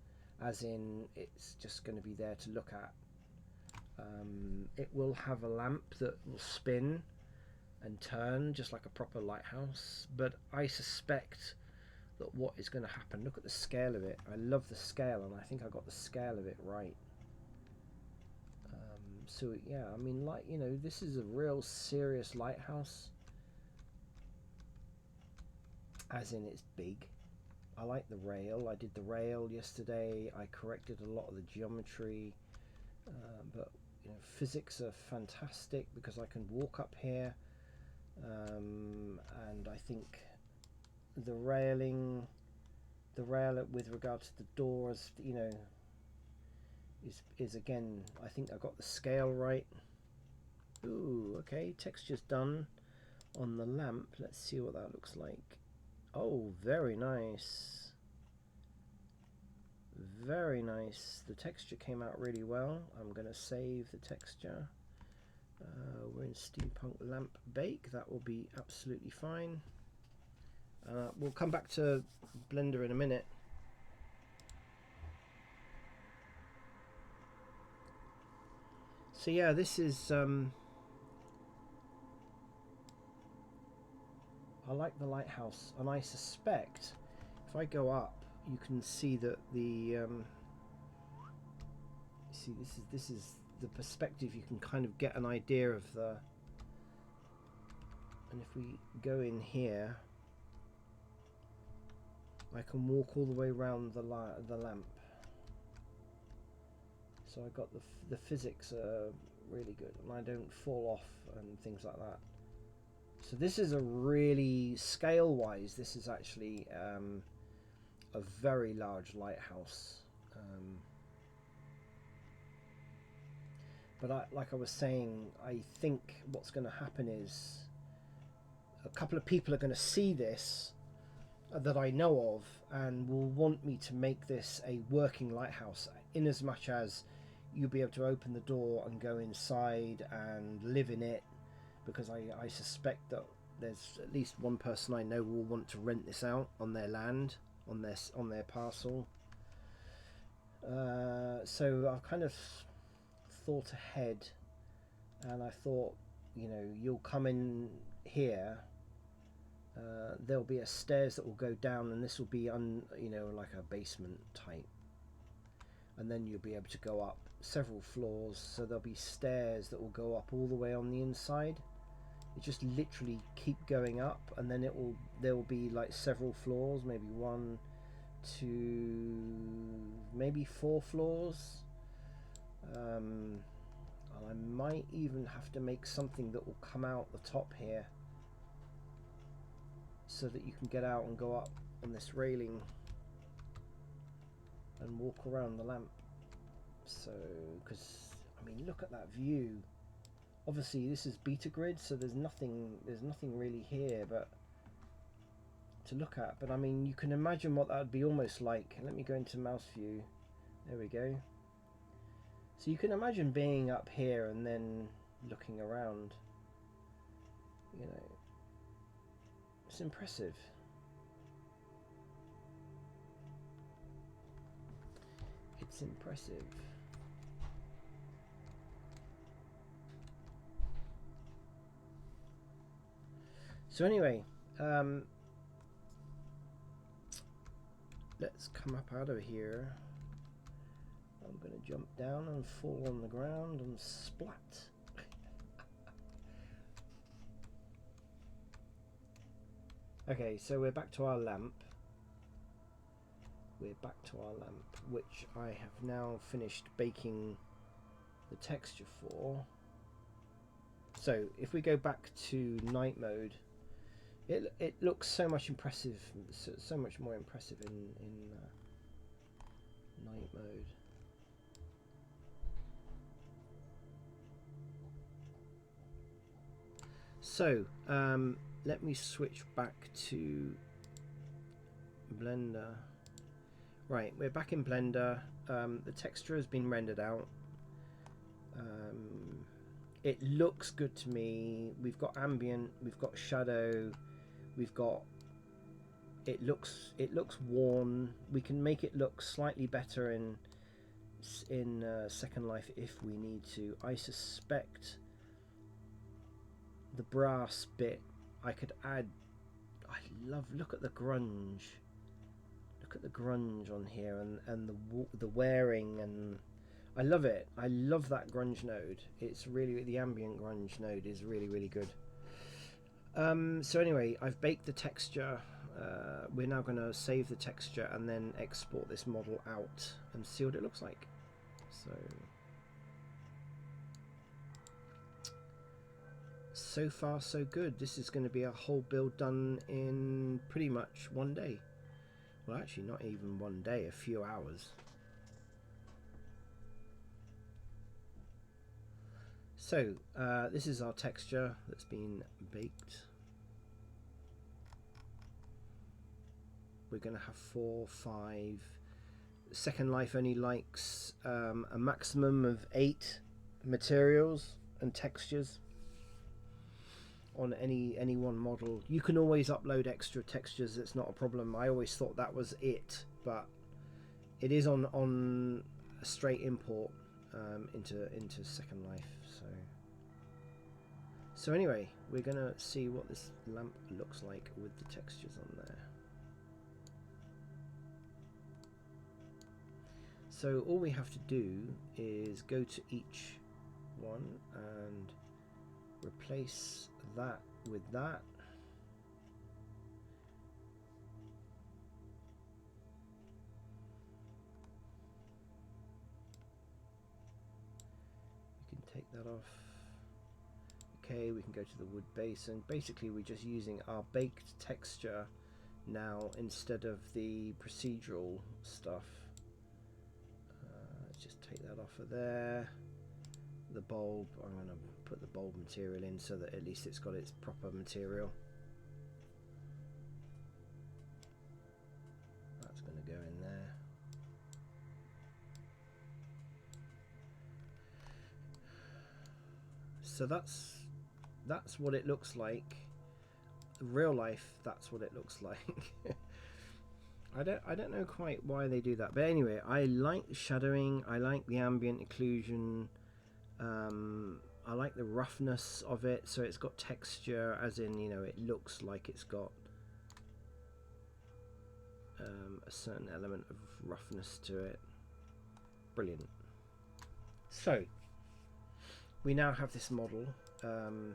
as in it's just going to be there to look at. It will have a lamp that will spin and turn just like a proper lighthouse, but I suspect that what is going to happen, look at the scale of it. I love the scale, and I think I got the scale of it right. So yeah, I mean, like, you know, this is a real serious lighthouse, as in it's big. I like the rail. I did the rail yesterday. I corrected a lot of the geometry, but you know, physics are fantastic because I can walk up here, and I think the rail with regard to the doors, you know, is again, I think I got the scale right. Ooh, okay, texture's done on the lamp. Let's see what that looks like. Oh, very nice. very nice. The texture came out really well. I'm going to save the texture. We're in Steampunk Lamp Bake. That will be absolutely fine. We'll come back to Blender in a minute. So yeah, this is I like the lighthouse, and I suspect if I go up, you can see that the see, this is the perspective. You can kind of get an idea of the. And if we go in here, I can walk all the way around the lamp. So I got the physics are really good, and I don't fall off and things like that. So this is a really, scale-wise, this is actually a very large lighthouse. But like I was saying, I think what's going to happen is a couple of people are going to see this that I know of and will want me to make this a working lighthouse, in as much as you'll be able to open the door and go inside and live in it, because I suspect that there's at least one person I know will want to rent this out on their land, on their parcel. So I've kind of thought ahead, and I thought, you know, you'll come in here, there'll be a stairs that will go down, and this will be like a basement type, and then you'll be able to go up several floors, so there'll be stairs that will go up all the way on the inside. You just literally keep going up, and then there will be like several floors, maybe 1, 2, maybe 4 floors. And I might even have to make something that will come out the top here, so that you can get out and go up on this railing and walk around the lamp. So, because I mean, look at that view. Obviously this is beta grid, so there's nothing really here but to look at, but I mean, you can imagine what that would be almost like. Let me go into mouse view. There we go. So you can imagine being up here and then looking around. You know, it's impressive. It's impressive. So anyway, let's come up out of here. I'm going to jump down and fall on the ground and splat. Okay, so we're back to our lamp. We're back to our lamp, which I have now finished baking the texture for. So if we go back to night mode, it looks so much impressive, so much more impressive in night mode. So let me switch back to Blender. Right, we're back in Blender. The texture has been rendered out. It looks good to me. We've got ambient, we've got shadow, we've got, it looks worn. We can make it look slightly better in Second Life if we need to. I suspect the brass bit I could add. Look at the grunge. Look at the grunge on here, and the wearing, and I love it. I love that grunge node. It's really, the ambient grunge node is really, really good. So anyway, I've baked the texture. We're now going to save the texture and then export this model out and see what it looks like. So far so good. This is going to be a whole build done in pretty much one day. Well, actually not even one day, a few hours. So this is our texture that's been baked. We're going to have 4, 5, Second Life only likes a maximum of 8 materials and textures on any one model. You can always upload extra textures, it's not a problem. I always thought that was it, but it is on a straight import into Second Life. So anyway, we're gonna see what this lamp looks like with the textures on there. So all we have to do is go to each one and replace that with that. We can take that off. Okay, we can go to the wood base, and basically we're just using our baked texture now instead of the procedural stuff. Let's just take that off of there. The bulb, I'm going to put the bulb material in so that at least it's got its proper material. That's going to go in there. So that's what it looks like. Real life, that's what it looks like. I don't know quite why they do that, but anyway, I like the shadowing, I like the ambient occlusion, I like the roughness of it, so it's got texture, as in, you know, it looks like it's got a certain element of roughness to it. Brilliant. So we now have this model. We're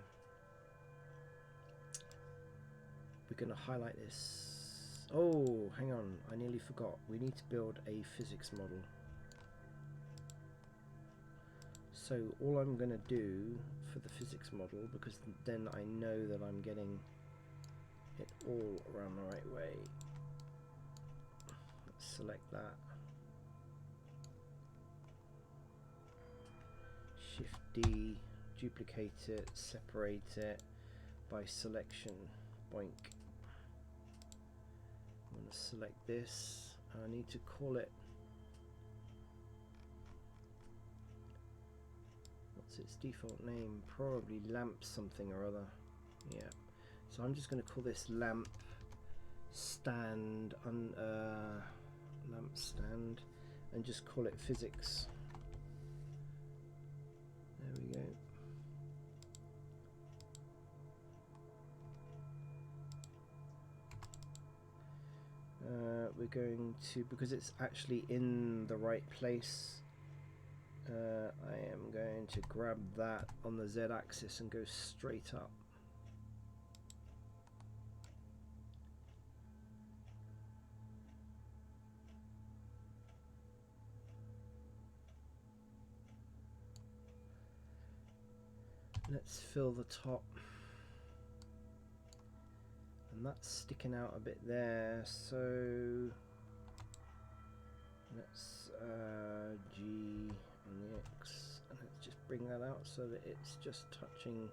going to highlight this. Oh, hang on, I nearly forgot. We need to build a physics model. So all I'm going to do for the physics model, because then I know that I'm getting it all around the right way. Let's select that. Shift D, duplicate it, separate it by selection. Boink. I'm going to select this. I need to call it. What's its default name? Probably lamp something or other. Yeah. So I'm just going to call this lamp stand lamp stand, and just call it physics. There we go. We're going to, because it's actually in the right place, I am going to grab that on the Z axis and go straight up. Let's fill the top. And that's sticking out a bit there, so let's G on the X, and let's just bring that out so that it's just touching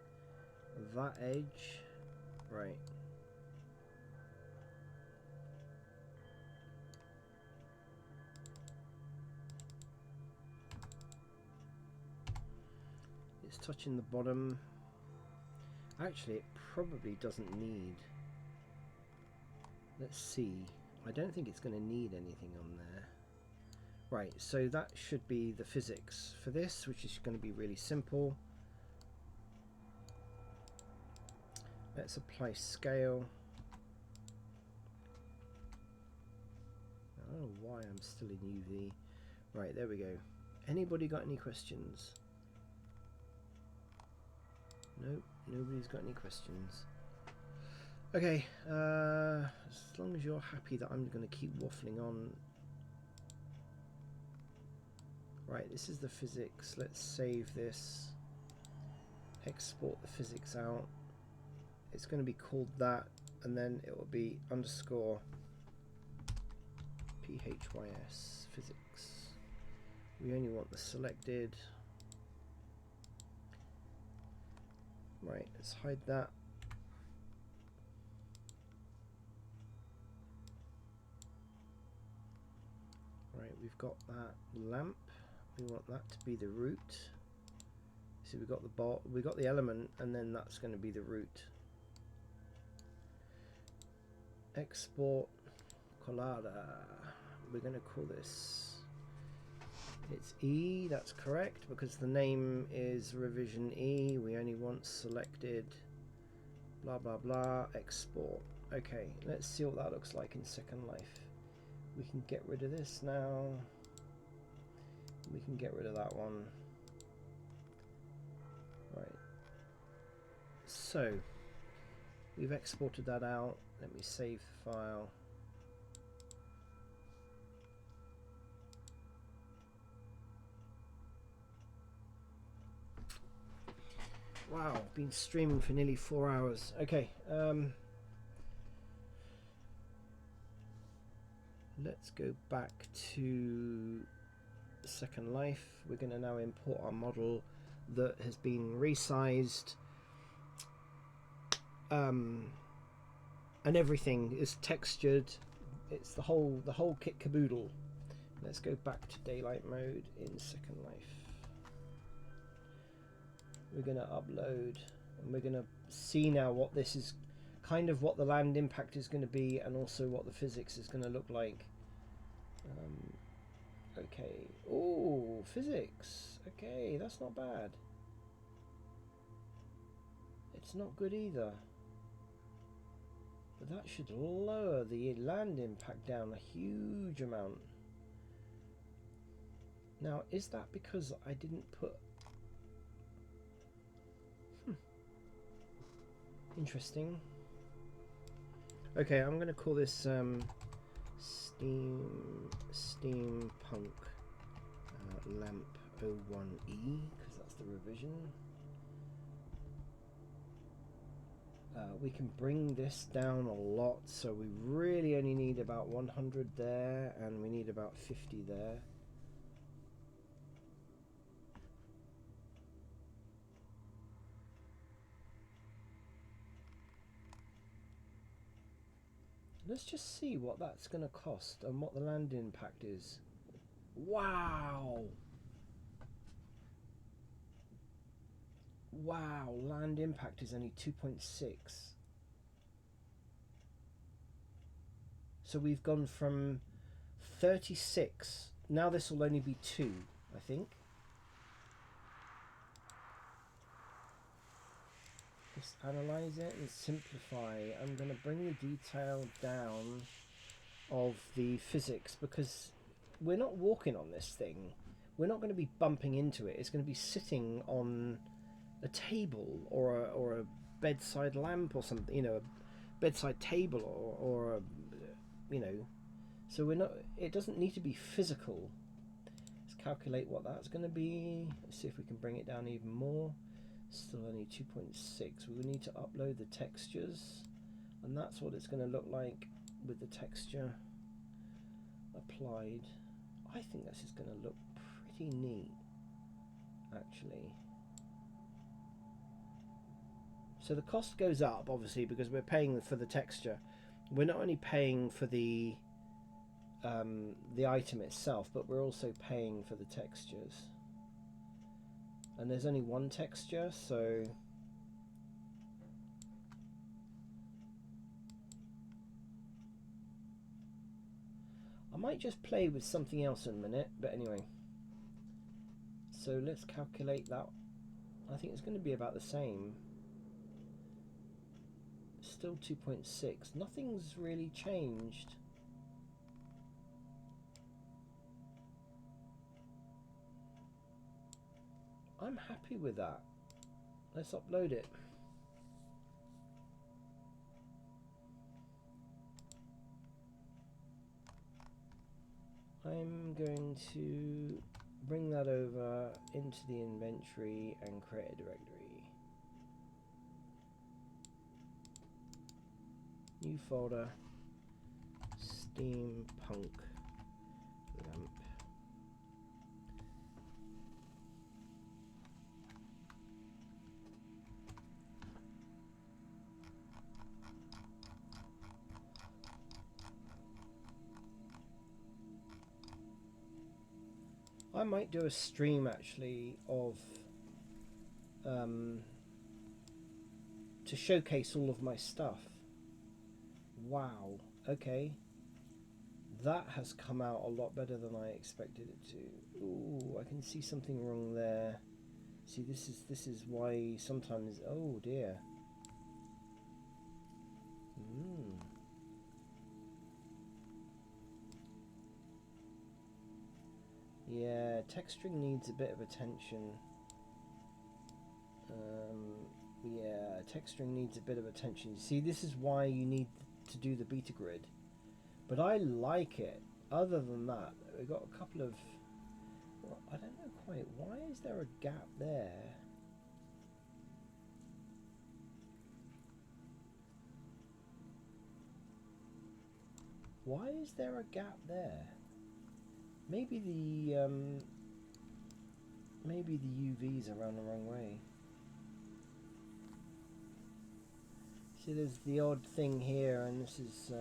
that edge. Right. It's touching the bottom. Actually, it probably doesn't need. Let's see. I don't think it's going to need anything on there. Right, so that should be the physics for this, which is going to be really simple. Let's apply scale. I don't know why I'm still in UV. Right, there we go. Anybody got any questions? Nope, nobody's got any questions. Okay, as long as you're happy that I'm going to keep waffling on. Right, this is the physics. Let's save this. Export the physics out. It's going to be called that, and then it will be underscore PHYS physics. We only want the selected. Right, let's hide that. Right, we've got that lamp. We want that to be the root. So we've got the element, and then that's going to be the root. Export colada. We're going to call this, it's E, that's correct, because the name is revision E. We only want selected, blah blah blah, export. Okay, let's see what that looks like in Second Life. We can get rid of this now. We can get rid of that one. Right. So, we've exported that out. Let me save the file. Wow, been streaming for nearly 4 hours. Okay, let's go back to Second Life. We're going to now import our model that has been resized, and everything is textured. It's the whole kit caboodle. Let's go back to daylight mode in Second Life. We're going to upload, and we're going to see now what this is, kind of what the land impact is going to be, and also what the physics is going to look like. Okay. Oh, physics. Okay, that's not bad. It's not good either. But that should lower the land impact down a huge amount. Now, is that because I didn't put... Interesting. Okay, I'm going to call this Steampunk Lamp 01E, because that's the revision. We can bring this down a lot, so we really only need about 100 there, and we need about 50 there. Let's just see what that's going to cost and what the land impact is. Wow! Wow, land impact is only 2.6. So we've gone from 36. Now this will only be 2, I think. Just analyze it and simplify. I'm going to bring the detail down of the physics, because we're not walking on this thing. We're not going to be bumping into it. It's going to be sitting on a table or a bedside lamp or something, you know, a bedside table or a, you know, so we're not, it doesn't need to be physical. Let's calculate what that's going to be. Let's see if we can bring it down even more. Still only 2.6. We will need to upload the textures, and that's what it's going to look like with the texture applied. I think this is going to look pretty neat, actually. So the cost goes up, obviously, because we're paying for the texture. We're not only paying for the item itself, but we're also paying for the textures. And there's only one texture, so I might just play with something else in a minute, but anyway. So let's calculate that. I think it's going to be about the same. Still 2.6. Nothing's really changed. I'm happy with that. Let's upload it. I'm going to bring that over into the inventory and create a directory. New folder, Steampunk Lamp. I might do a stream actually of to showcase all of my stuff. Wow, okay. That has come out a lot better than I expected it to. Ooh, I can see something wrong there. See, this is why sometimes, oh dear. Yeah, texturing needs a bit of attention. Yeah, texturing needs a bit of attention. See, this is why you need to do the beta grid. But I like it. Other than that, we've got a couple of... Well, I don't know quite. Why is there a gap there? Why is there a gap there? Maybe the UVs are around the wrong way. See, there's the odd thing here, and this is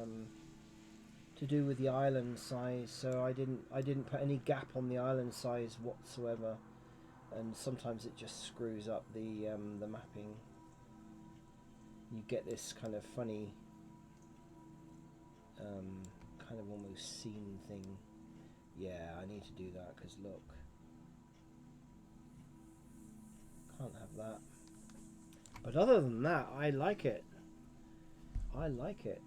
to do with the island size. So I didn't put any gap on the island size whatsoever, and sometimes it just screws up the mapping. You get this kind of funny, kind of almost scene thing. Yeah, I need to do that because look, can't have that. But other than that, I like it. I like it.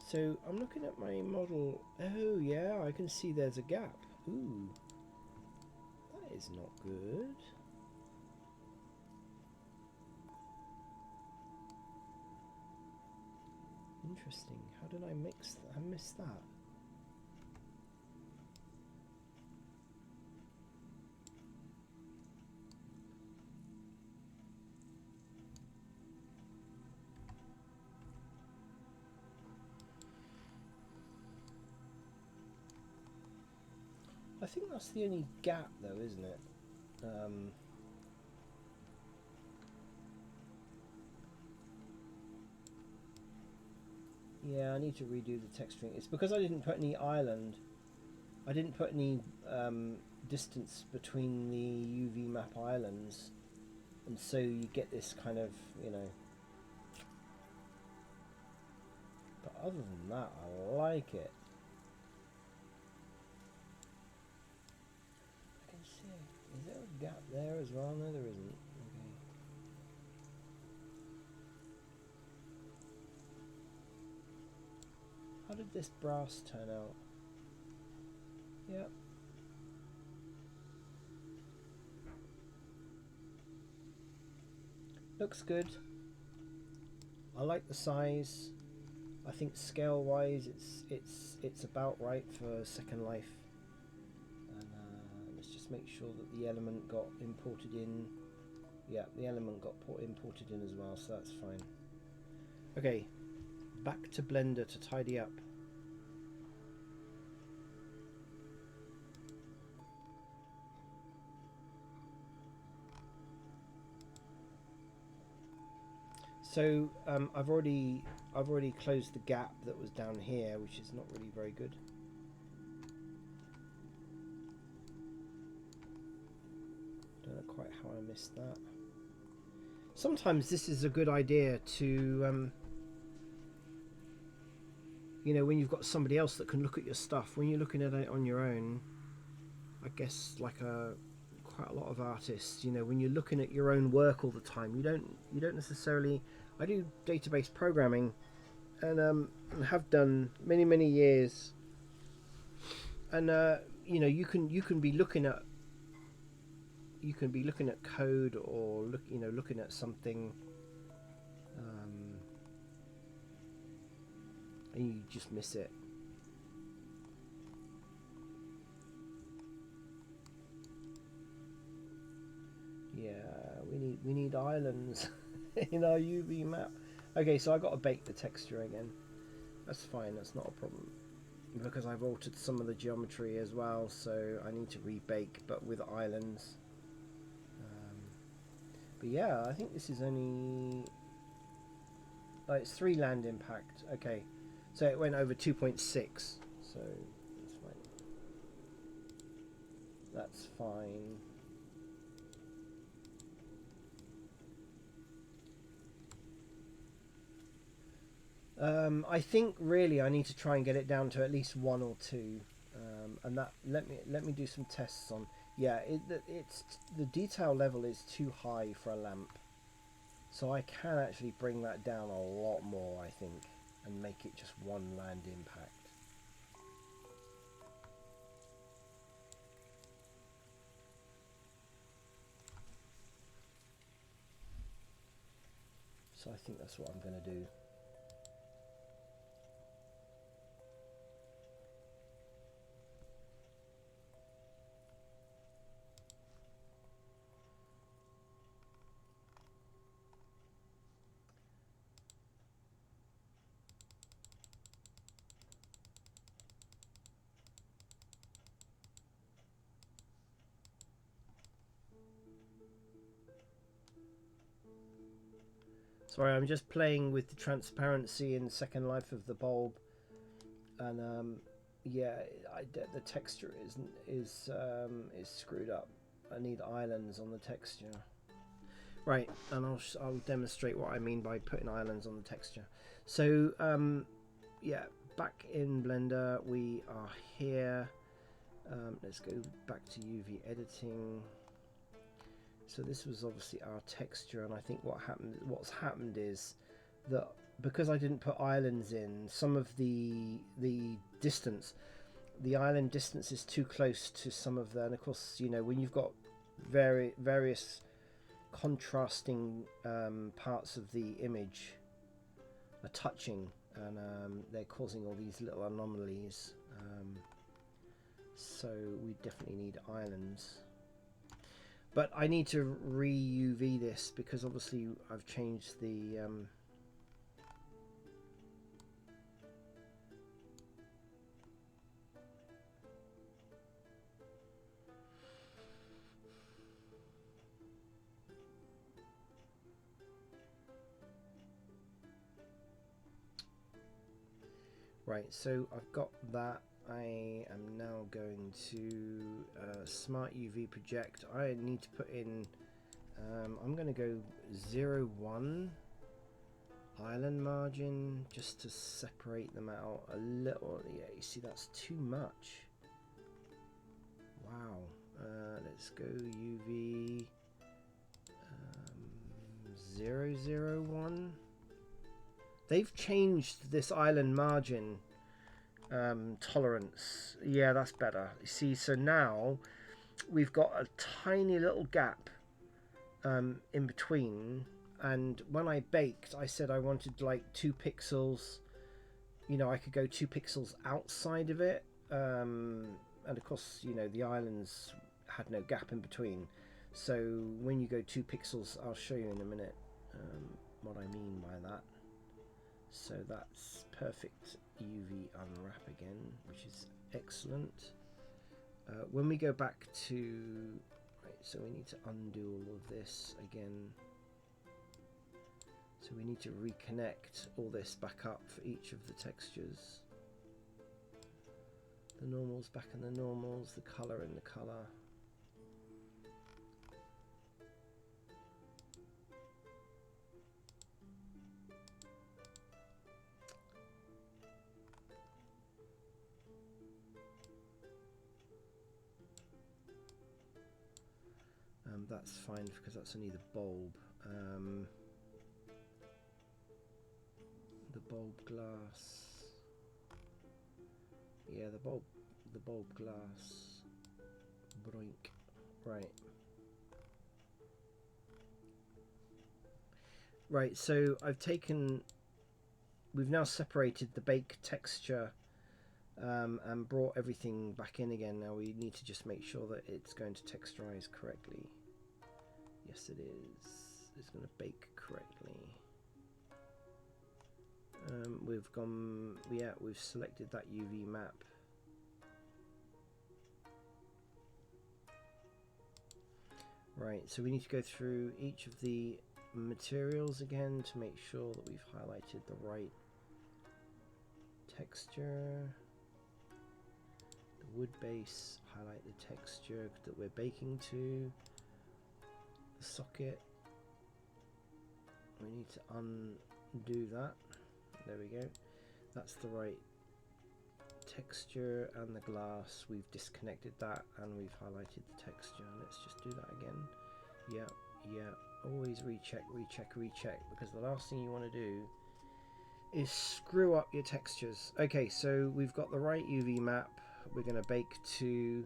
So I'm looking at my model. Oh yeah, I can see there's a gap. Ooh, that is not good. Interesting. How did I mix that? I missed that. I think that's the only gap though, isn't it? Yeah, I need to redo the texturing. It's because I didn't put any island. I didn't put any distance between the UV map islands, and so you get this kind of, you know. But other than that, I like it. I can see it. Is there a gap there as well? No, there isn't. Okay. How did this brass turn out? Yep. Looks good. I like the size. I think scale wise it's about right for Second Life. And let's just make sure that the element got imported in. Yeah, the element got imported in as well, so that's fine. Okay, back to Blender to tidy up. So I've already closed the gap that was down here, which is not really very good. Don't know quite how I missed that. Sometimes this is a good idea to, you know, when you've got somebody else that can look at your stuff. When you're looking at it on your own, I guess like quite a lot of artists, you know, when you're looking at your own work all the time, you don't necessarily. I do database programming, and have done many years, and you know, you can be looking at code or looking at something, and you just miss it. Yeah, we need islands in our UV map. Okay, so I got to bake the texture again. That's fine. That's not a problem because I've altered some of the geometry as well. So I need to rebake, but with islands. But yeah, I think this is only... Oh, it's 3 land impact. Okay. So it went over 2.6. So that's fine. That's fine. I think really I need to try and get it down to at least 1 or 2, and that let me do some tests on. Yeah, it's the detail level is too high for a lamp, so I can actually bring that down a lot more, I think, and make it just 1 land impact. So I think that's what I'm going to do. Sorry, I'm just playing with the transparency and second life of the bulb, and yeah, the texture is screwed up. I need islands on the texture. Right, and I'll demonstrate what I mean by putting islands on the texture. So yeah, back in Blender we are here. Let's go back to UV editing. So this was obviously our texture, and I think what's happened is that because I didn't put islands in, some of the distance, the island distance is too close to some of the, and of course, you know, when you've got various contrasting parts of the image are touching, and they're causing all these little anomalies. So we definitely need islands. But I need to re-UV this because obviously I've changed the... Right, so I've got that. I am now going to Smart UV project. I need to put in, I'm going to go 0.1 island margin just to separate them out a little. Yeah, you see that's too much. Wow. Let's go UV 0.01. They've changed this island margin tolerance. Yeah, that's better. You see, so now we've got a tiny little gap in between, and when I baked I said I wanted like 2 pixels, you know, I could go 2 pixels outside of it, and of course, you know, the islands had no gap in between, so when you go 2 pixels, I'll show you in a minute what I mean by that. So that's perfect UV unwrap again, which is excellent. When we go back to, right, so we need to undo all of this again. So we need to reconnect all this back up for each of the textures. The normals back in the normals, the color in the color. That's fine because that's only the bulb. The bulb glass. Yeah, the bulb glass. Broink. Right. Right, so we've now separated the bake texture and brought everything back in again. Now we need to just make sure that it's going to texturize correctly. Yes, it is. It's going to bake correctly. We've selected that UV map. Right, so we need to go through each of the materials again to make sure that we've highlighted the right texture. The wood base, highlight the texture that we're baking to. The socket, we need to undo that. There we go. That's the right texture, and the glass, we've disconnected that and we've highlighted the texture. Let's just do that again. Yeah, always recheck, because the last thing you want to do is screw up your textures. Okay, so we've got the right UV map. We're going to bake to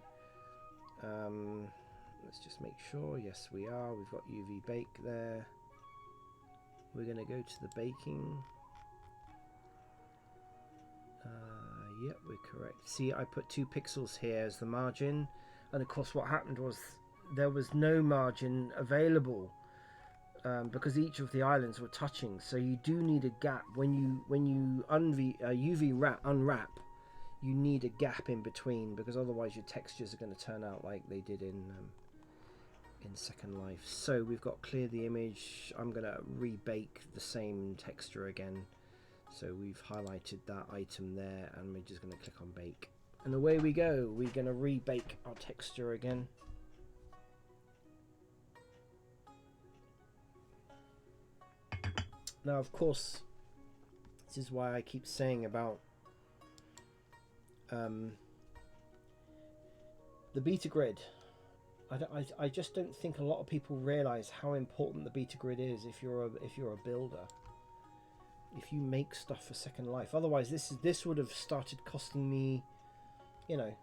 let's just make sure. Yes, we are. We've got UV bake there. We're going to go to the baking. Yep, we're correct. See, I put 2 pixels here as the margin, and of course what happened was there was no margin available because each of the islands were touching. So you do need a gap when you UV unwrap. You need a gap in between, because otherwise your textures are going to turn out like they did in Second Life. So we've got clear the image. I'm going to rebake the same texture again. So we've highlighted that item there, and we're just going to click on bake. And away we go. We're going to rebake our texture again. Now, of course, this is why I keep saying about the beta grid. I just don't think a lot of people realize how important the beta grid is if you're a builder. If you make stuff for Second Life, otherwise this would have started costing me, you know,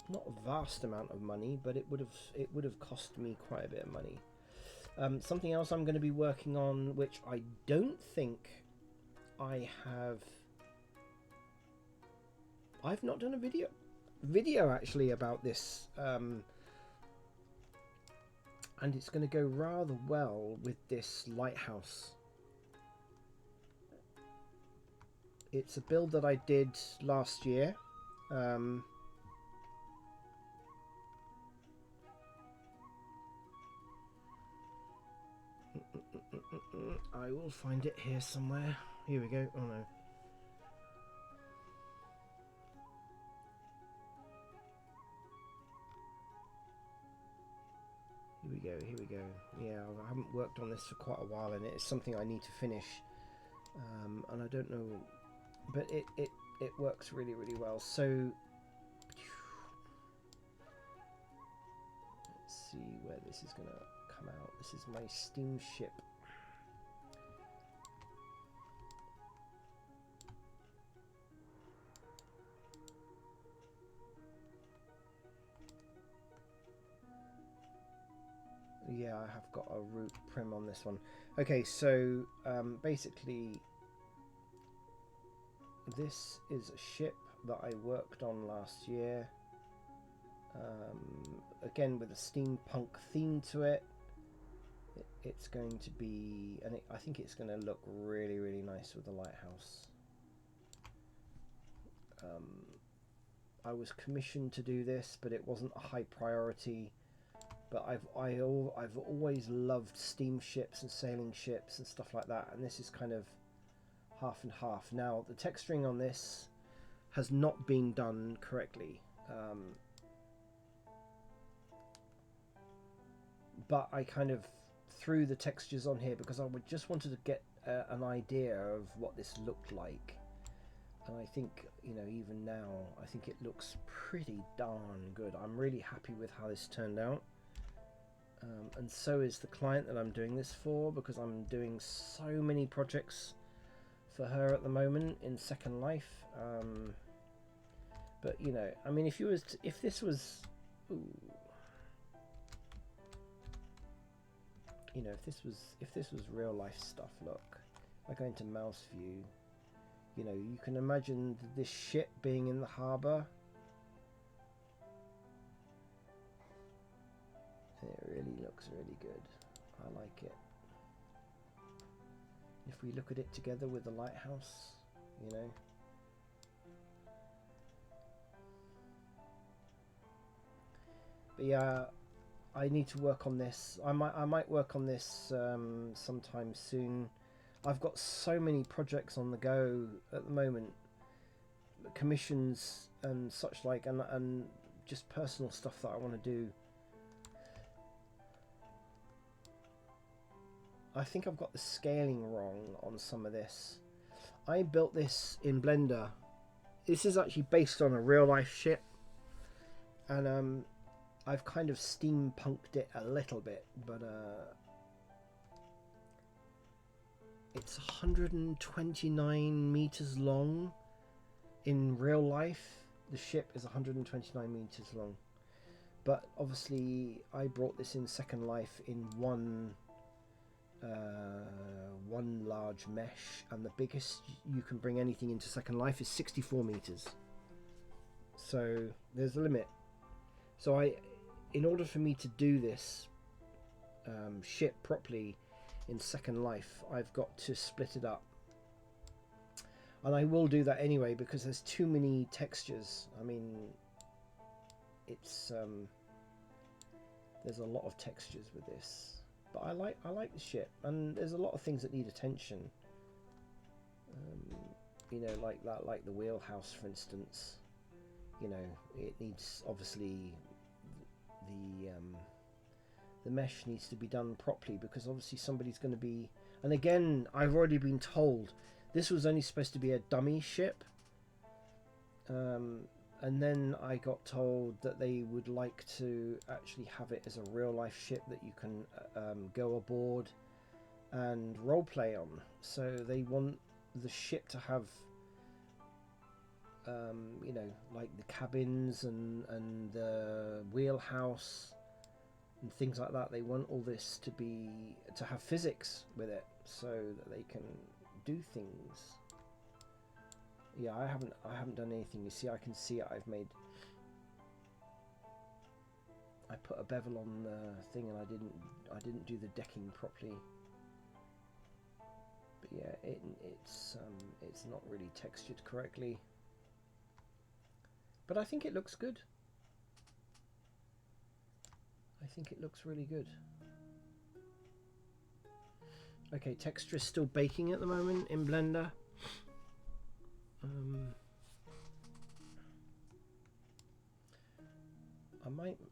not a vast amount of money, but it would have cost me quite a bit of money. Something else I'm going to be working on, which I don't think I have. I've not done a video actually about this, and it's going to go rather well with this lighthouse. It's a build that I did last year. I will find it here somewhere. Here we go. Oh no. Here we go. Yeah, I haven't worked on this for quite a while, and it's something I need to finish. And I don't know, but it works really well. So let's see where this is gonna come out. This is my steamship. Yeah, I have got a root prim on this one. Okay, so basically this is a ship that I worked on last year, again with a steampunk theme to it. It's going to be, and I think it's going to look really nice with the lighthouse. I was commissioned to do this, but it wasn't a high priority. But I've always loved steamships and sailing ships and stuff like that, and this is kind of half and half. Now the texturing on this has not been done correctly, but I kind of threw the textures on here because I just wanted to get an idea of what this looked like, and I think, you know, even now I think it looks pretty darn good. I'm really happy with how this turned out. And so is the client that I'm doing this for, because I'm doing so many projects for her at the moment in Second Life. But you know, I mean, if this was, ooh, you know, if this was real life stuff, look, I go into mouse view, you know, you can imagine this ship being in the harbour. It really looks really good. I like it. If we look at it together with the lighthouse, you know. But yeah, I need to work on this. I might work on this sometime soon. I've got so many projects on the go at the moment, commissions and such like, and just personal stuff that I want to do. I think I've got the scaling wrong on some of this. I built this in Blender. This is actually based on a real life ship, and I've kind of steampunked it a little bit, but it's 129 meters long. In real life, the ship is 129 meters long, but obviously I brought this in Second Life in one large mesh, and the biggest you can bring anything into Second Life is 64 meters. So there's a limit. So in order for me to do this ship properly in Second Life, I've got to split it up, and I will do that anyway because there's too many textures. I mean, it's there's a lot of textures with this. But I like the ship, and there's a lot of things that need attention. You know, like that, like the wheelhouse, for instance. You know, it needs, obviously, the mesh needs to be done properly, because obviously somebody's going to be. And again, I've already been told this was only supposed to be a dummy ship. And then I got told that they would like to actually have it as a real life ship that you can go aboard and roleplay on. So they want the ship to have, you know, like the cabins and the wheelhouse and things like that. They want all this to have physics with it, so that they can do things. Yeah, I haven't done anything. You see, I can see it. I put a bevel on the thing, and I didn't do the decking properly. But yeah, it's not really textured correctly. But I think it looks good. I think it looks really good. Okay, texture is still baking at the moment in Blender.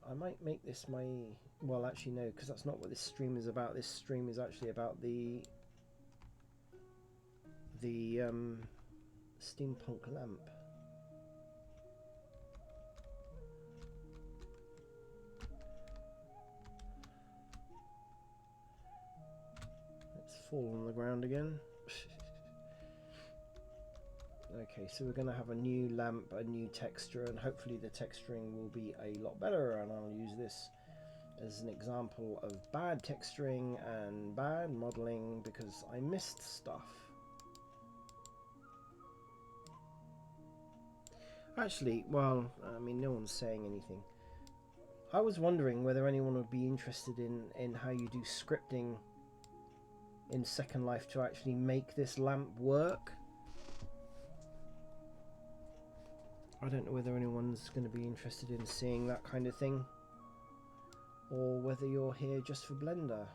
I might make this my, well, actually no, because that's not what this stream is about. This stream is actually about the steampunk lamp. Let's fall on the ground again. Okay, so we're going to have a new lamp, a new texture, and hopefully the texturing will be a lot better, and I'll use this as an example of bad texturing and bad modeling because I missed stuff. Actually, well, I mean, no one's saying anything. I was wondering whether anyone would be interested in how you do scripting in Second Life to actually make this lamp work. I don't know whether anyone's going to be interested in seeing that kind of thing, or whether you're here just for Blender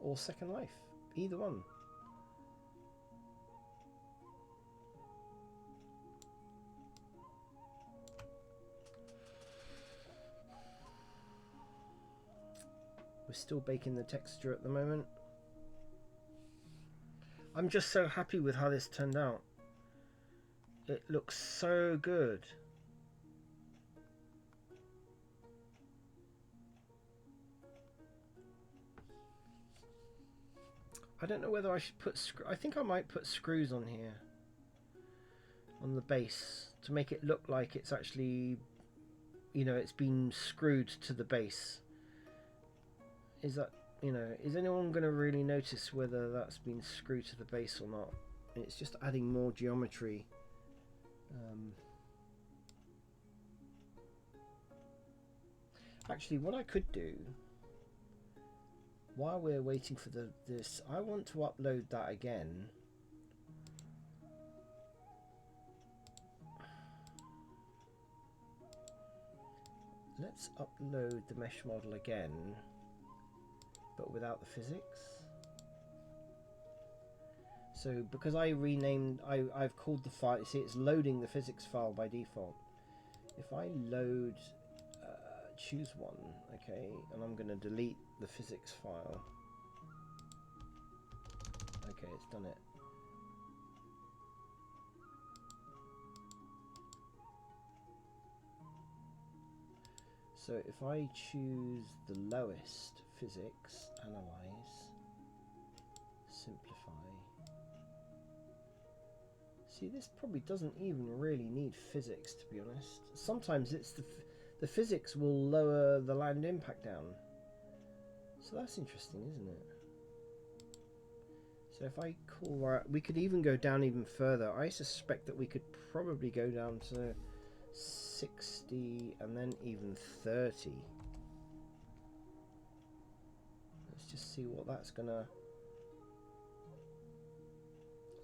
or Second Life. Either one. We're still baking the texture at the moment. I'm just so happy with how this turned out. It looks so good. I don't know whether I should put I think I might put screws on here, on the base, to make it look like it's actually, you know, it's been screwed to the base. Is that, you know, is anyone going to really notice whether that's been screwed to the base or not? It's just adding more geometry. Actually, what I could do while we're waiting for this, I want to upload that again. let's upload the mesh model again, but without the physics. So because I renamed, I've called the file, see it's loading the physics file by default. If I load, choose one, okay, and I'm going to delete the physics file. Okay, it's done it. So if I choose the lowest physics, analyze, simplify. See, this probably doesn't even really need physics, to be honest. Sometimes it's the physics will lower the land impact down. So that's interesting, isn't it? So if I call that, we could even go down even further. I suspect that we could probably go down to 60 and then even 30. Let's just see what that's gonna.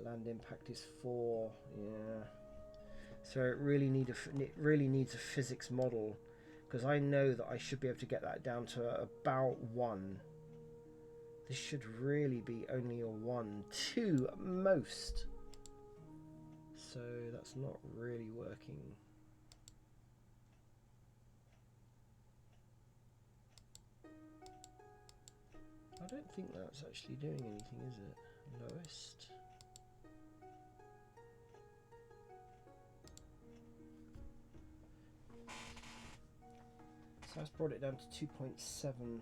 Land impact is 4, yeah. So it really needs a physics model, because I know that I should be able to get that down to about 1. This should really be only a 1, 2 at most. So that's not really working. I don't think that's actually doing anything, is it? Lowest. So that's brought it down to 2.7.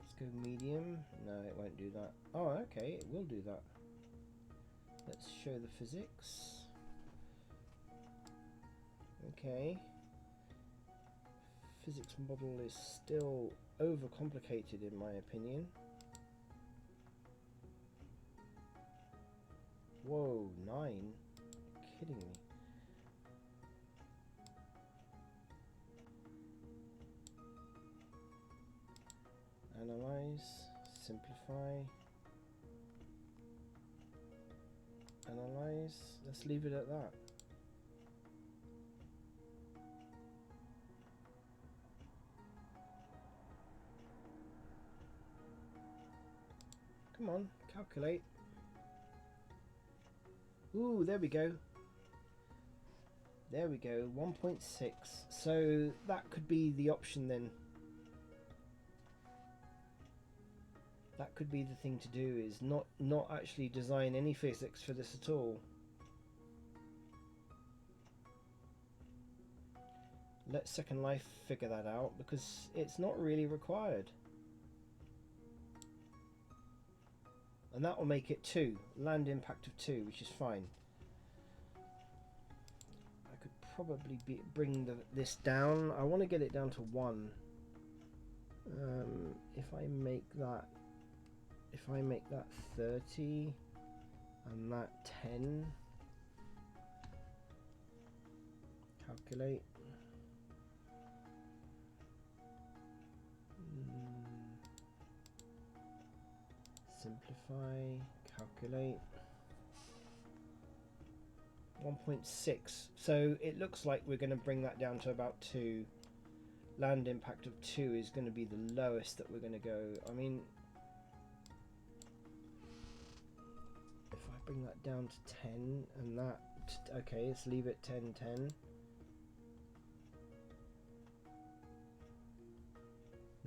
Let's go medium. No, it won't do that. Oh, okay, it will do that. Let's show the physics. Okay. Physics model is still overcomplicated in my opinion. Whoa, 9? You're kidding me. Analyze, simplify, analyze, let's leave it at that. Come on, calculate. Ooh, there we go. There we go, 1.6. So that could be the option then. That could be the thing to do, is not actually design any physics for this at all. Let Second Life figure that out, because it's not really required. And that will make it 2, land impact of 2, which is fine. I could probably bring this down. I want to get it down to 1. If I make that 30 and that 10, calculate. Simplify, calculate. 1.6. So it looks like we're going to bring that down to about 2. Land impact of 2 is going to be the lowest that we're going to go. I mean, if I bring that down to 10 and that, okay, let's leave it 10, 10.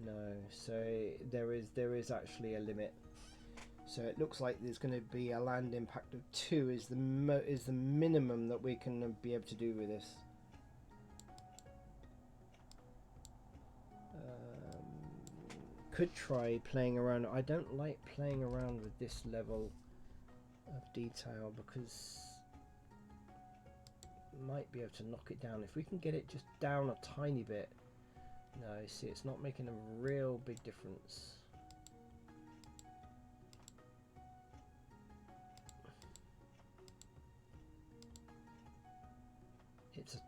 No, so there is actually a limit. So it looks like there's going to be a land impact of 2 is the minimum that we can be able to do with this. Could try playing around. I don't like playing around with this level of detail because might be able to knock it down. If we can get it just down a tiny bit. No, see, it's not making a real big difference.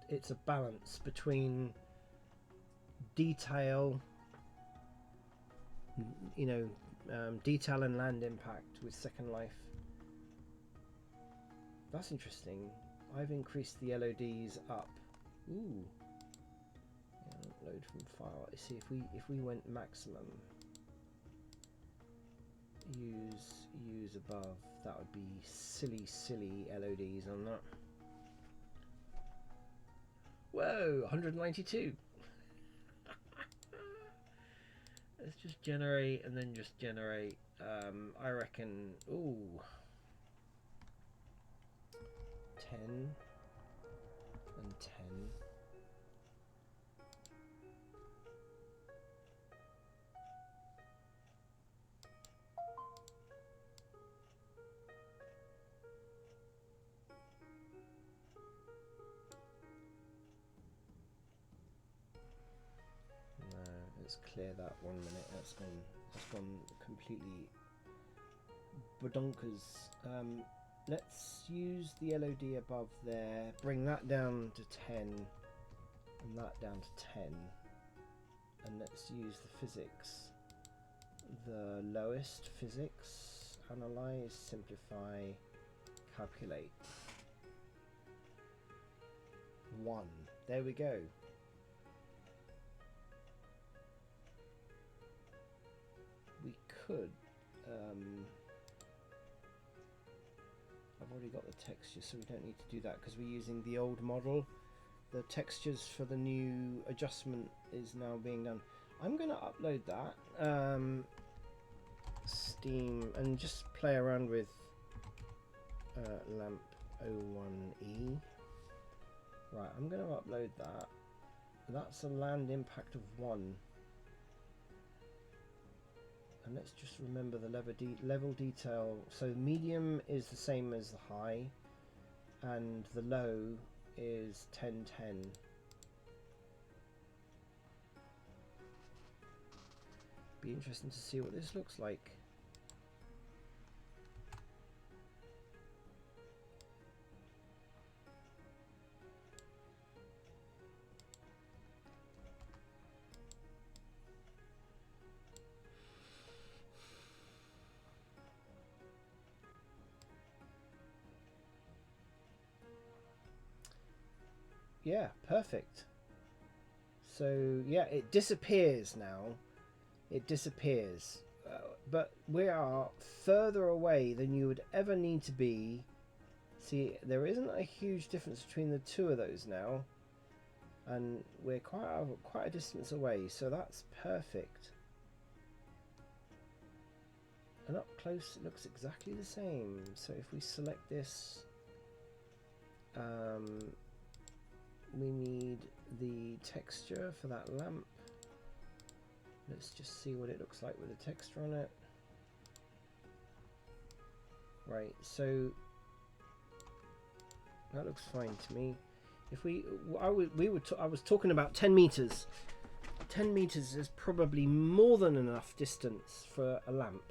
It's a balance between detail, you know, detail and land impact with Second Life. That's interesting. I've increased the LODs up. Ooh. Yeah, load from file. See if we went maximum. Use above. That would be silly LODs on that. Whoa, 192. Let's just generate and then just generate. I reckon. Ooh. 10 and 10. No, let's clear that 1 minute. That's gone completely bodonkers. Let's use the LOD above there, bring that down to 10 and that down to 10, and let's use the physics, the lowest physics, analyze, simplify, calculate. 1. There we go. We could I've already got the texture, so we don't need to do that because we're using the old model. The textures for the new adjustment is now being done. I'm going to upload that Steam and just play around with lamp 01E. Right, I'm going to upload that. That's a land impact of 1. And let's just remember the level detail. So medium is the same as the high, and the low is 1010. Be interesting to see what this looks like. Yeah, perfect. So yeah, it disappears now. It disappears. But we are further away than you would ever need to be. See, there isn't a huge difference between the two of those now. And we're quite a distance away, so that's perfect. And up close it looks exactly the same. So if we select this, we need the texture for that lamp. Let's just see what it looks like with the texture on it. Right, so that looks fine to me. If I was talking about 10 meters. 10 meters is probably more than enough distance for a lamp.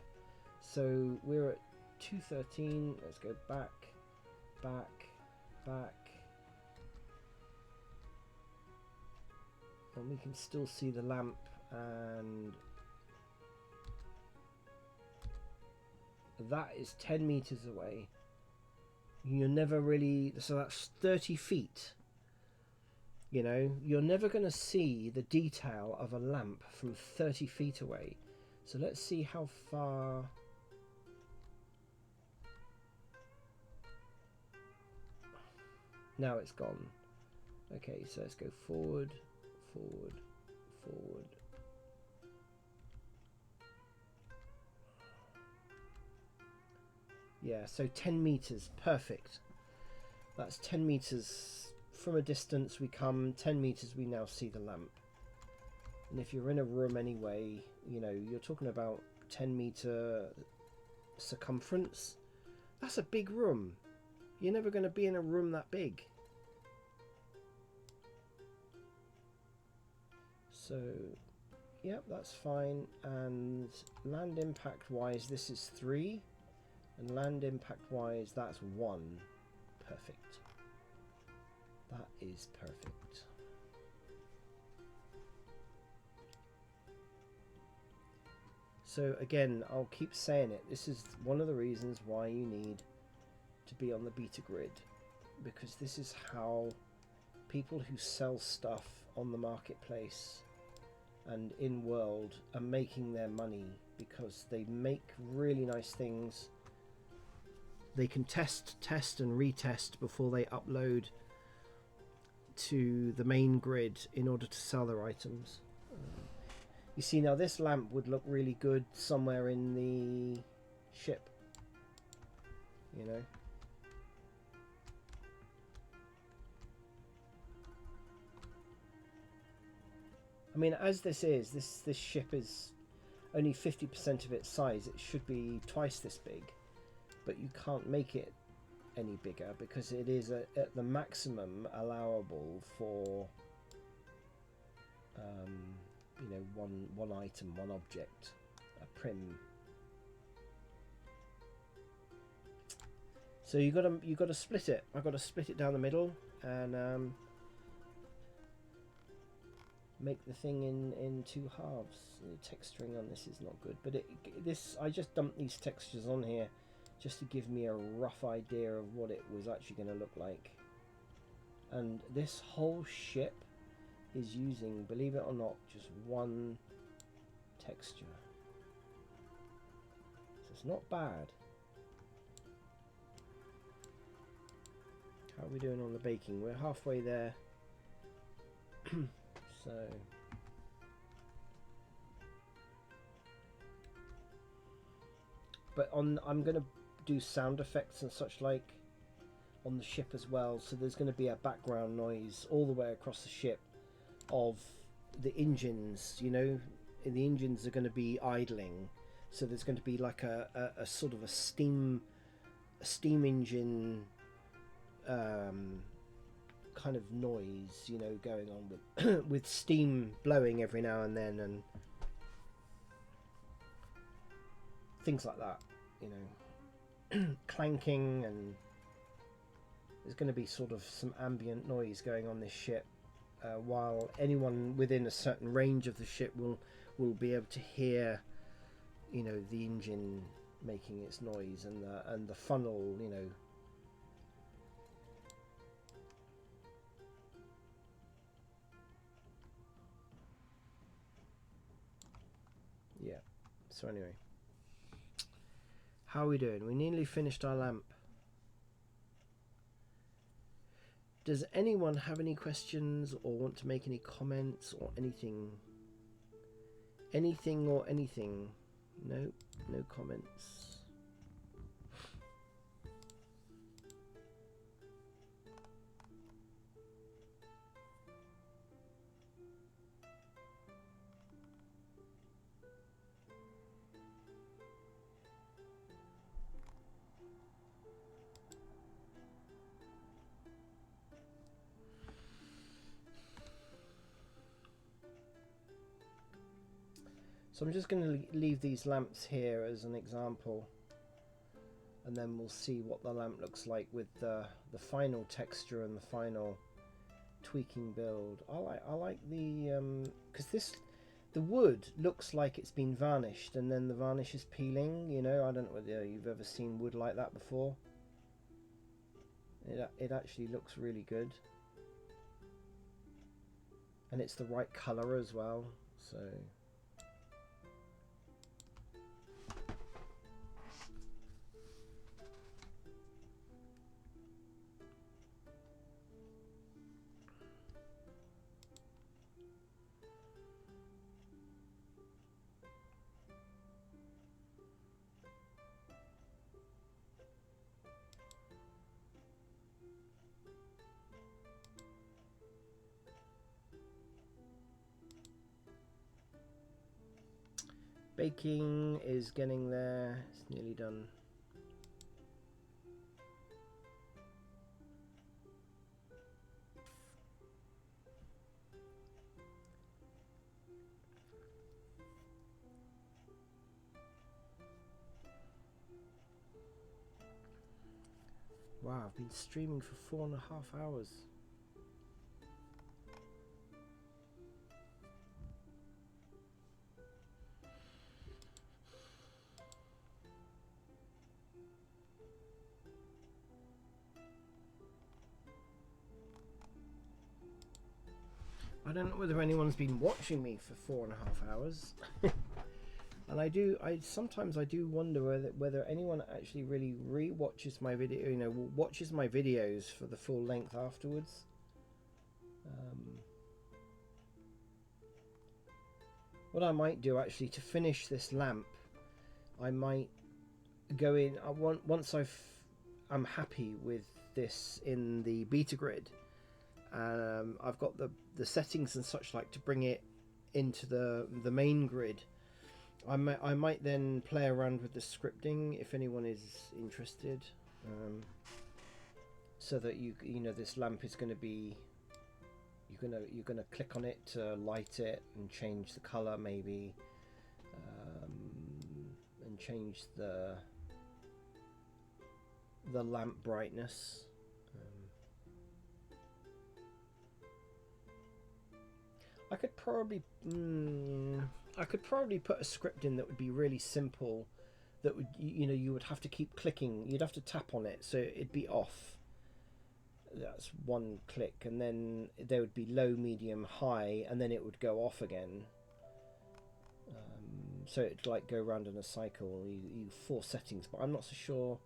So we're at 213. Let's go back, back. And we can still see the lamp, and that is 10 meters away. You're never really, so that's 30 feet. You know, you're never going to see the detail of a lamp from 30 feet away. So let's see how far. Now it's gone. Okay, so let's go forward. Yeah, so 10 meters, perfect. That's 10 meters from a distance. We come 10 meters, we now see the lamp. And if you're in a room anyway, you know, you're talking about 10-meter circumference. That's a big room. You're never going to be in a room that big. So, yep, that's fine. And land impact wise, this is 3. And land impact wise, that's 1. Perfect. That is perfect. So again, I'll keep saying it. This is one of the reasons why you need to be on the beta grid. because this is how people who sell stuff on the marketplace and in world are making their money, because they make really nice things. They can test and retest before they upload to the main grid in order to sell their items. You see, now this lamp would look really good somewhere in the ship, you know. I mean, as this ship is only 50% of its size. It should be twice this big, but you can't make it any bigger because it is at the maximum allowable for you know, one item, one object, a prim. So you gotta split it. I've got to split it down the middle and make the thing in two halves. The texturing on this is not good, but I just dumped these textures on here just to give me a rough idea of what it was actually going to look like. And this whole ship is using, believe it or not, just one texture. So it's not bad. How are we doing on the baking? We're halfway there. So but I'm gonna do sound effects and such like on the ship as well, so there's going to be a background noise all the way across the ship of the engines. You know, the engines are going to be idling, so there's going to be like a sort of a steam engine kind of noise, you know, going on with with steam blowing every now and then and things like that, you know. Clanking, and there's going to be sort of some ambient noise going on this ship, while anyone within a certain range of the ship will be able to hear, you know, the engine making its noise and the funnel, you know. Yeah. So anyway, how are we doing? We nearly finished our lamp. Does anyone have any questions or want to make any comments or anything? Anything or anything? No, no comments. So I'm just going to leave these lamps here as an example, and then we'll see what the lamp looks like with the final texture and the final tweaking build. I like the because the wood looks like it's been varnished and then the varnish is peeling. You know, I don't know whether you've ever seen wood like that before. It actually looks really good, and it's the right color as well. So. Baking is getting there, it's nearly done. Wow, I've been streaming for 4.5 hours. I don't know whether anyone's been watching me for 4.5 hours. And I sometimes I do wonder whether anyone actually really re-watches my video, watches my videos for the full length afterwards. What I might do actually to finish this lamp, I might go in. Once I'm happy with this in the beta grid. I've got the settings and such like to bring it into the main grid. I might then play around with the scripting if anyone is interested, so that you know this lamp is going to be, you're gonna click on it to light it and change the color maybe, and change the lamp brightness. I could probably put a script in that would be really simple, that would, you would have to keep clicking, you'd have to tap on it so it'd be off. That's one click, and then there would be low, medium, high, and then it would go off again. So it'd like go around in a cycle. You 4 settings, but I'm not so sure.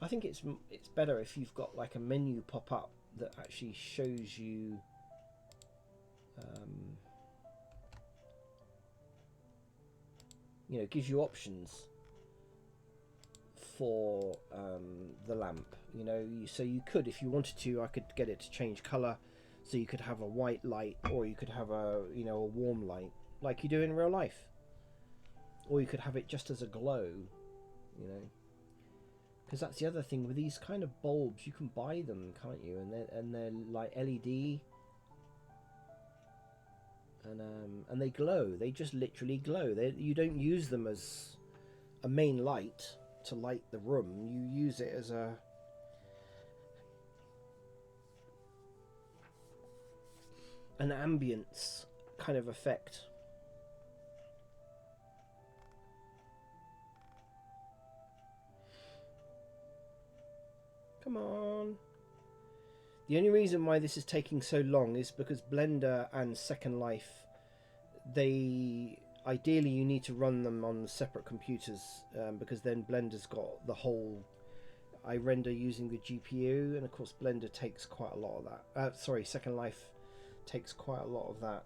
I think it's better if you've got like a menu pop up that actually shows you gives you options for the lamp. So you could, if you wanted to, I could get it to change color, so you could have a white light, or you could have a warm light like you do in real life, or you could have it just as a glow, because that's the other thing with these kind of bulbs. You can buy them, can't you? And they're like LED. And they glow. They just literally glow. You don't use them as a main light to light the room. You use it as an ambience kind of effect. Come on. The only reason why this is taking so long is because Blender and Second Life, ideally you need to run them on separate computers, because then Blender's got the whole. I render using the GPU, and of course Blender takes quite a lot of that. Second Life takes quite a lot of that,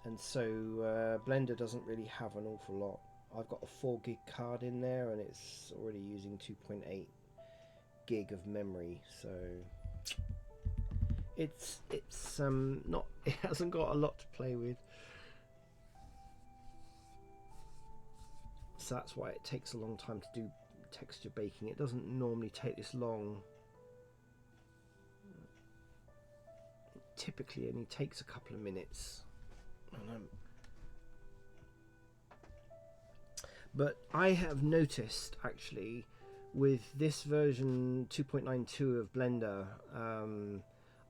and so Blender doesn't really have an awful lot. I've got a 4 gig card in there, and it's already using 2.8 gig of memory, so it's not, it hasn't got a lot to play with, so that's why it takes a long time to do texture baking. It doesn't normally take this long. It typically only takes a couple of minutes, but I have noticed actually with this version 2.92 of Blender,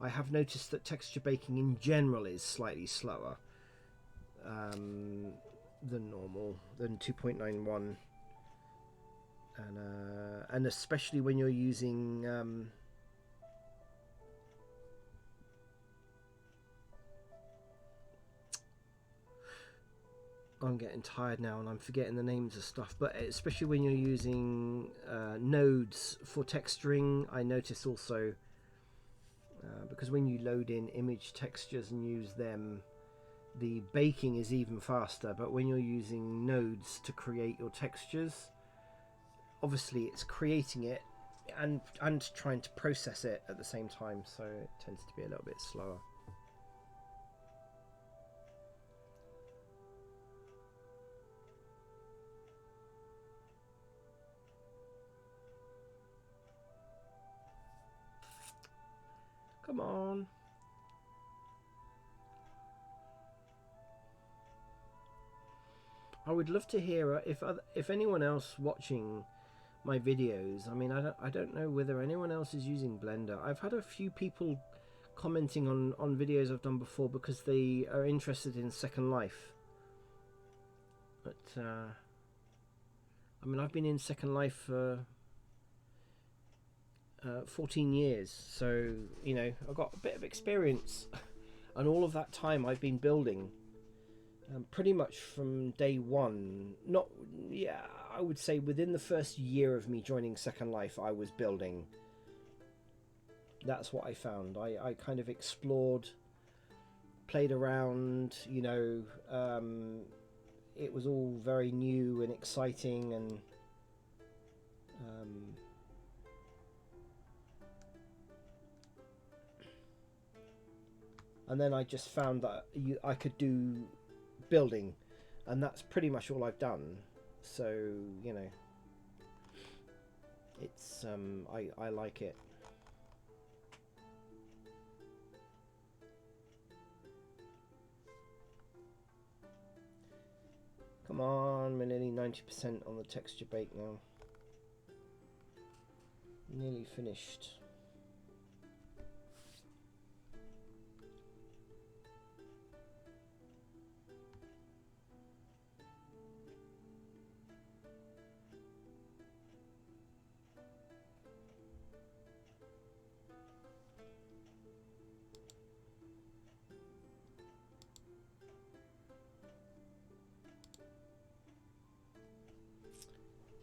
I have noticed that texture baking in general is slightly slower than normal, than 2.91, and especially when you're using I'm getting tired now and I'm forgetting the names of stuff, but especially when you're using nodes for texturing, I notice also, because when you load in image textures and use them, the baking is even faster. But when you're using nodes to create your textures, obviously it's creating it and trying to process it at the same time, so it tends to be a little bit slower. Come on. I would love to hear if anyone else watching my videos. I mean, I don't know whether anyone else is using Blender. I've had a few people commenting on videos I've done before because they are interested in Second Life. But I mean, I've been in Second Life for 14 years. So, you know, I've got a bit of experience. And all of that time I've been building. Pretty much from day one. Not, yeah, I would say within the first year of me joining Second Life, I was building. That's what I found. I kind of explored, played around, you know. It was all very new and exciting, and then I just found that I could do building, and that's pretty much all I've done. So, you know, it's I like it. Come on, we're nearly 90% on the texture bake now. Nearly finished.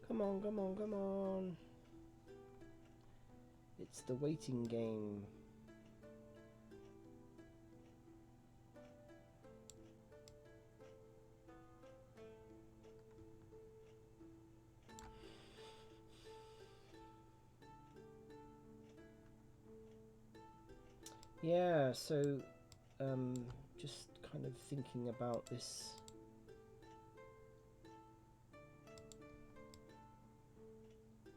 Come on, come on, come on. It's the waiting game. Yeah, so just kind of thinking about this.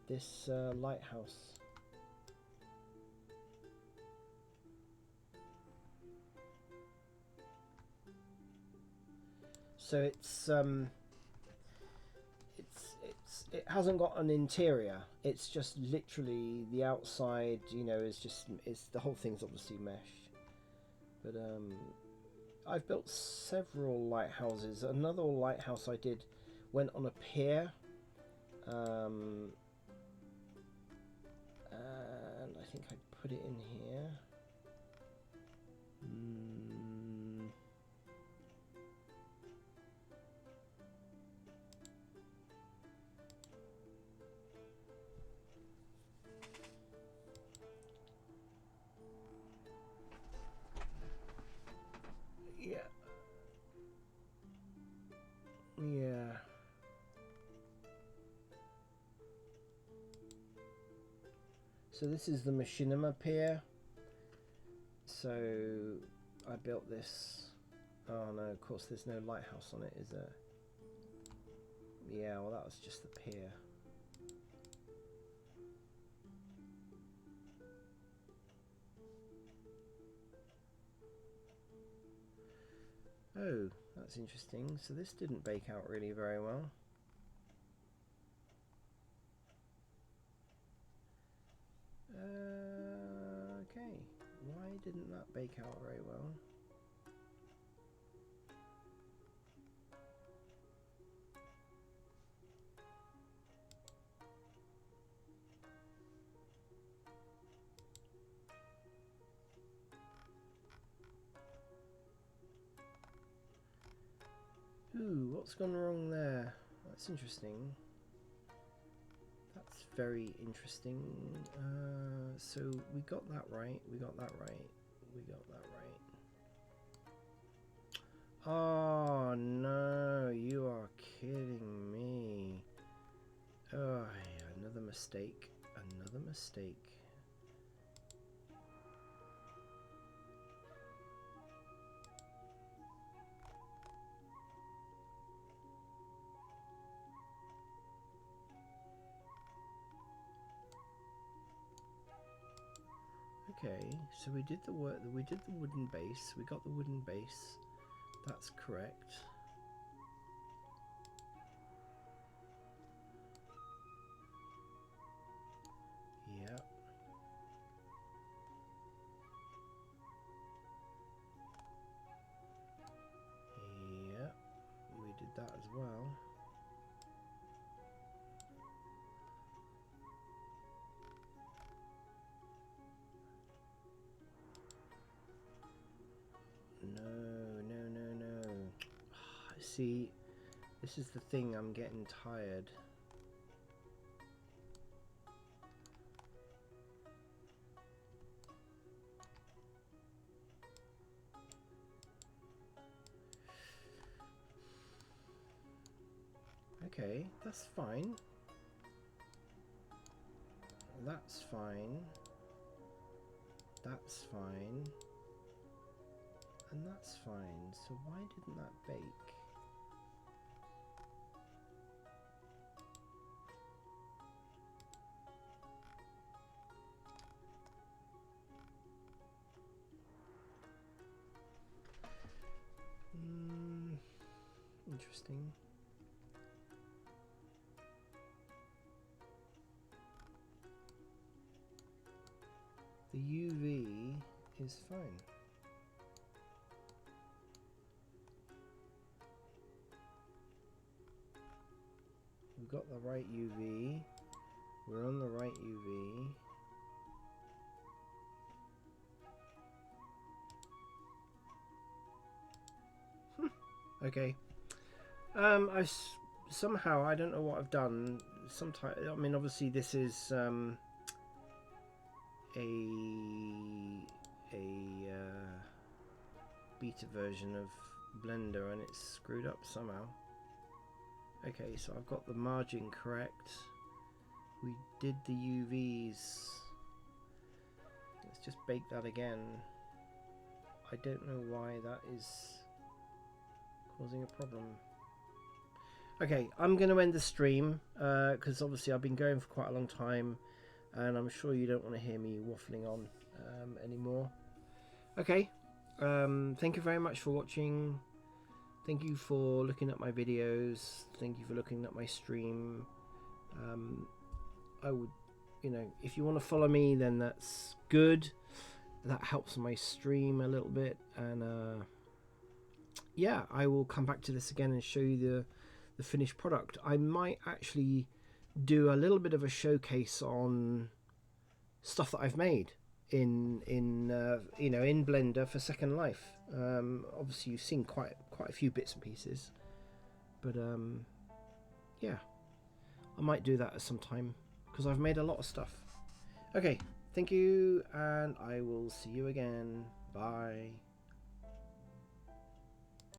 This lighthouse. So it hasn't got an interior. It's just literally the outside. You know, it's the whole thing's obviously mesh. But I've built several lighthouses. Another lighthouse I did went on a pier. And I think I put it in here. Yeah. Yeah. So this is the Machinima Pier. So I built this. Oh no, of course there's no lighthouse on it, is there? Yeah, well that was just the pier. Oh, that's interesting. So this didn't bake out really very well. Okay, why didn't that bake out very well? Ooh, what's gone wrong there? That's interesting. That's very interesting. So we got that right. We got that right. We got that right. Oh no, you are kidding me. Oh, yeah, another mistake. Another mistake. Okay, so we did the work. We did the wooden base. We got the wooden base. That's correct. Yep. Yep. We did that as well. See, this is the thing, I'm getting tired. Okay, that's fine. That's fine. That's fine. And that's fine. So why didn't that bake? Interesting. The UV is fine. We've got the right UV. We're on the right UV. Okay. Somehow, I don't know what I've done. Sometimes, I mean, obviously this is a beta version of Blender, and it's screwed up somehow. Okay, so I've got the margin correct. We did the UVs. Let's just bake that again. I don't know why that is causing a problem. Okay, I'm going to end the stream because obviously I've been going for quite a long time, and I'm sure you don't want to hear me waffling on anymore. Okay, thank you very much for watching. Thank you for looking at my videos. Thank you for looking at my stream. I would, you know, if you want to follow me, then that's good. That helps my stream a little bit, and yeah, I will come back to this again and show you the finished product. I might actually do a little bit of a showcase on stuff that I've made in you know, in Blender for Second Life. Obviously you've seen quite a few bits and pieces, but yeah, I might do that at some time because I've made a lot of stuff. Okay, thank you, and I will see you again. Bye.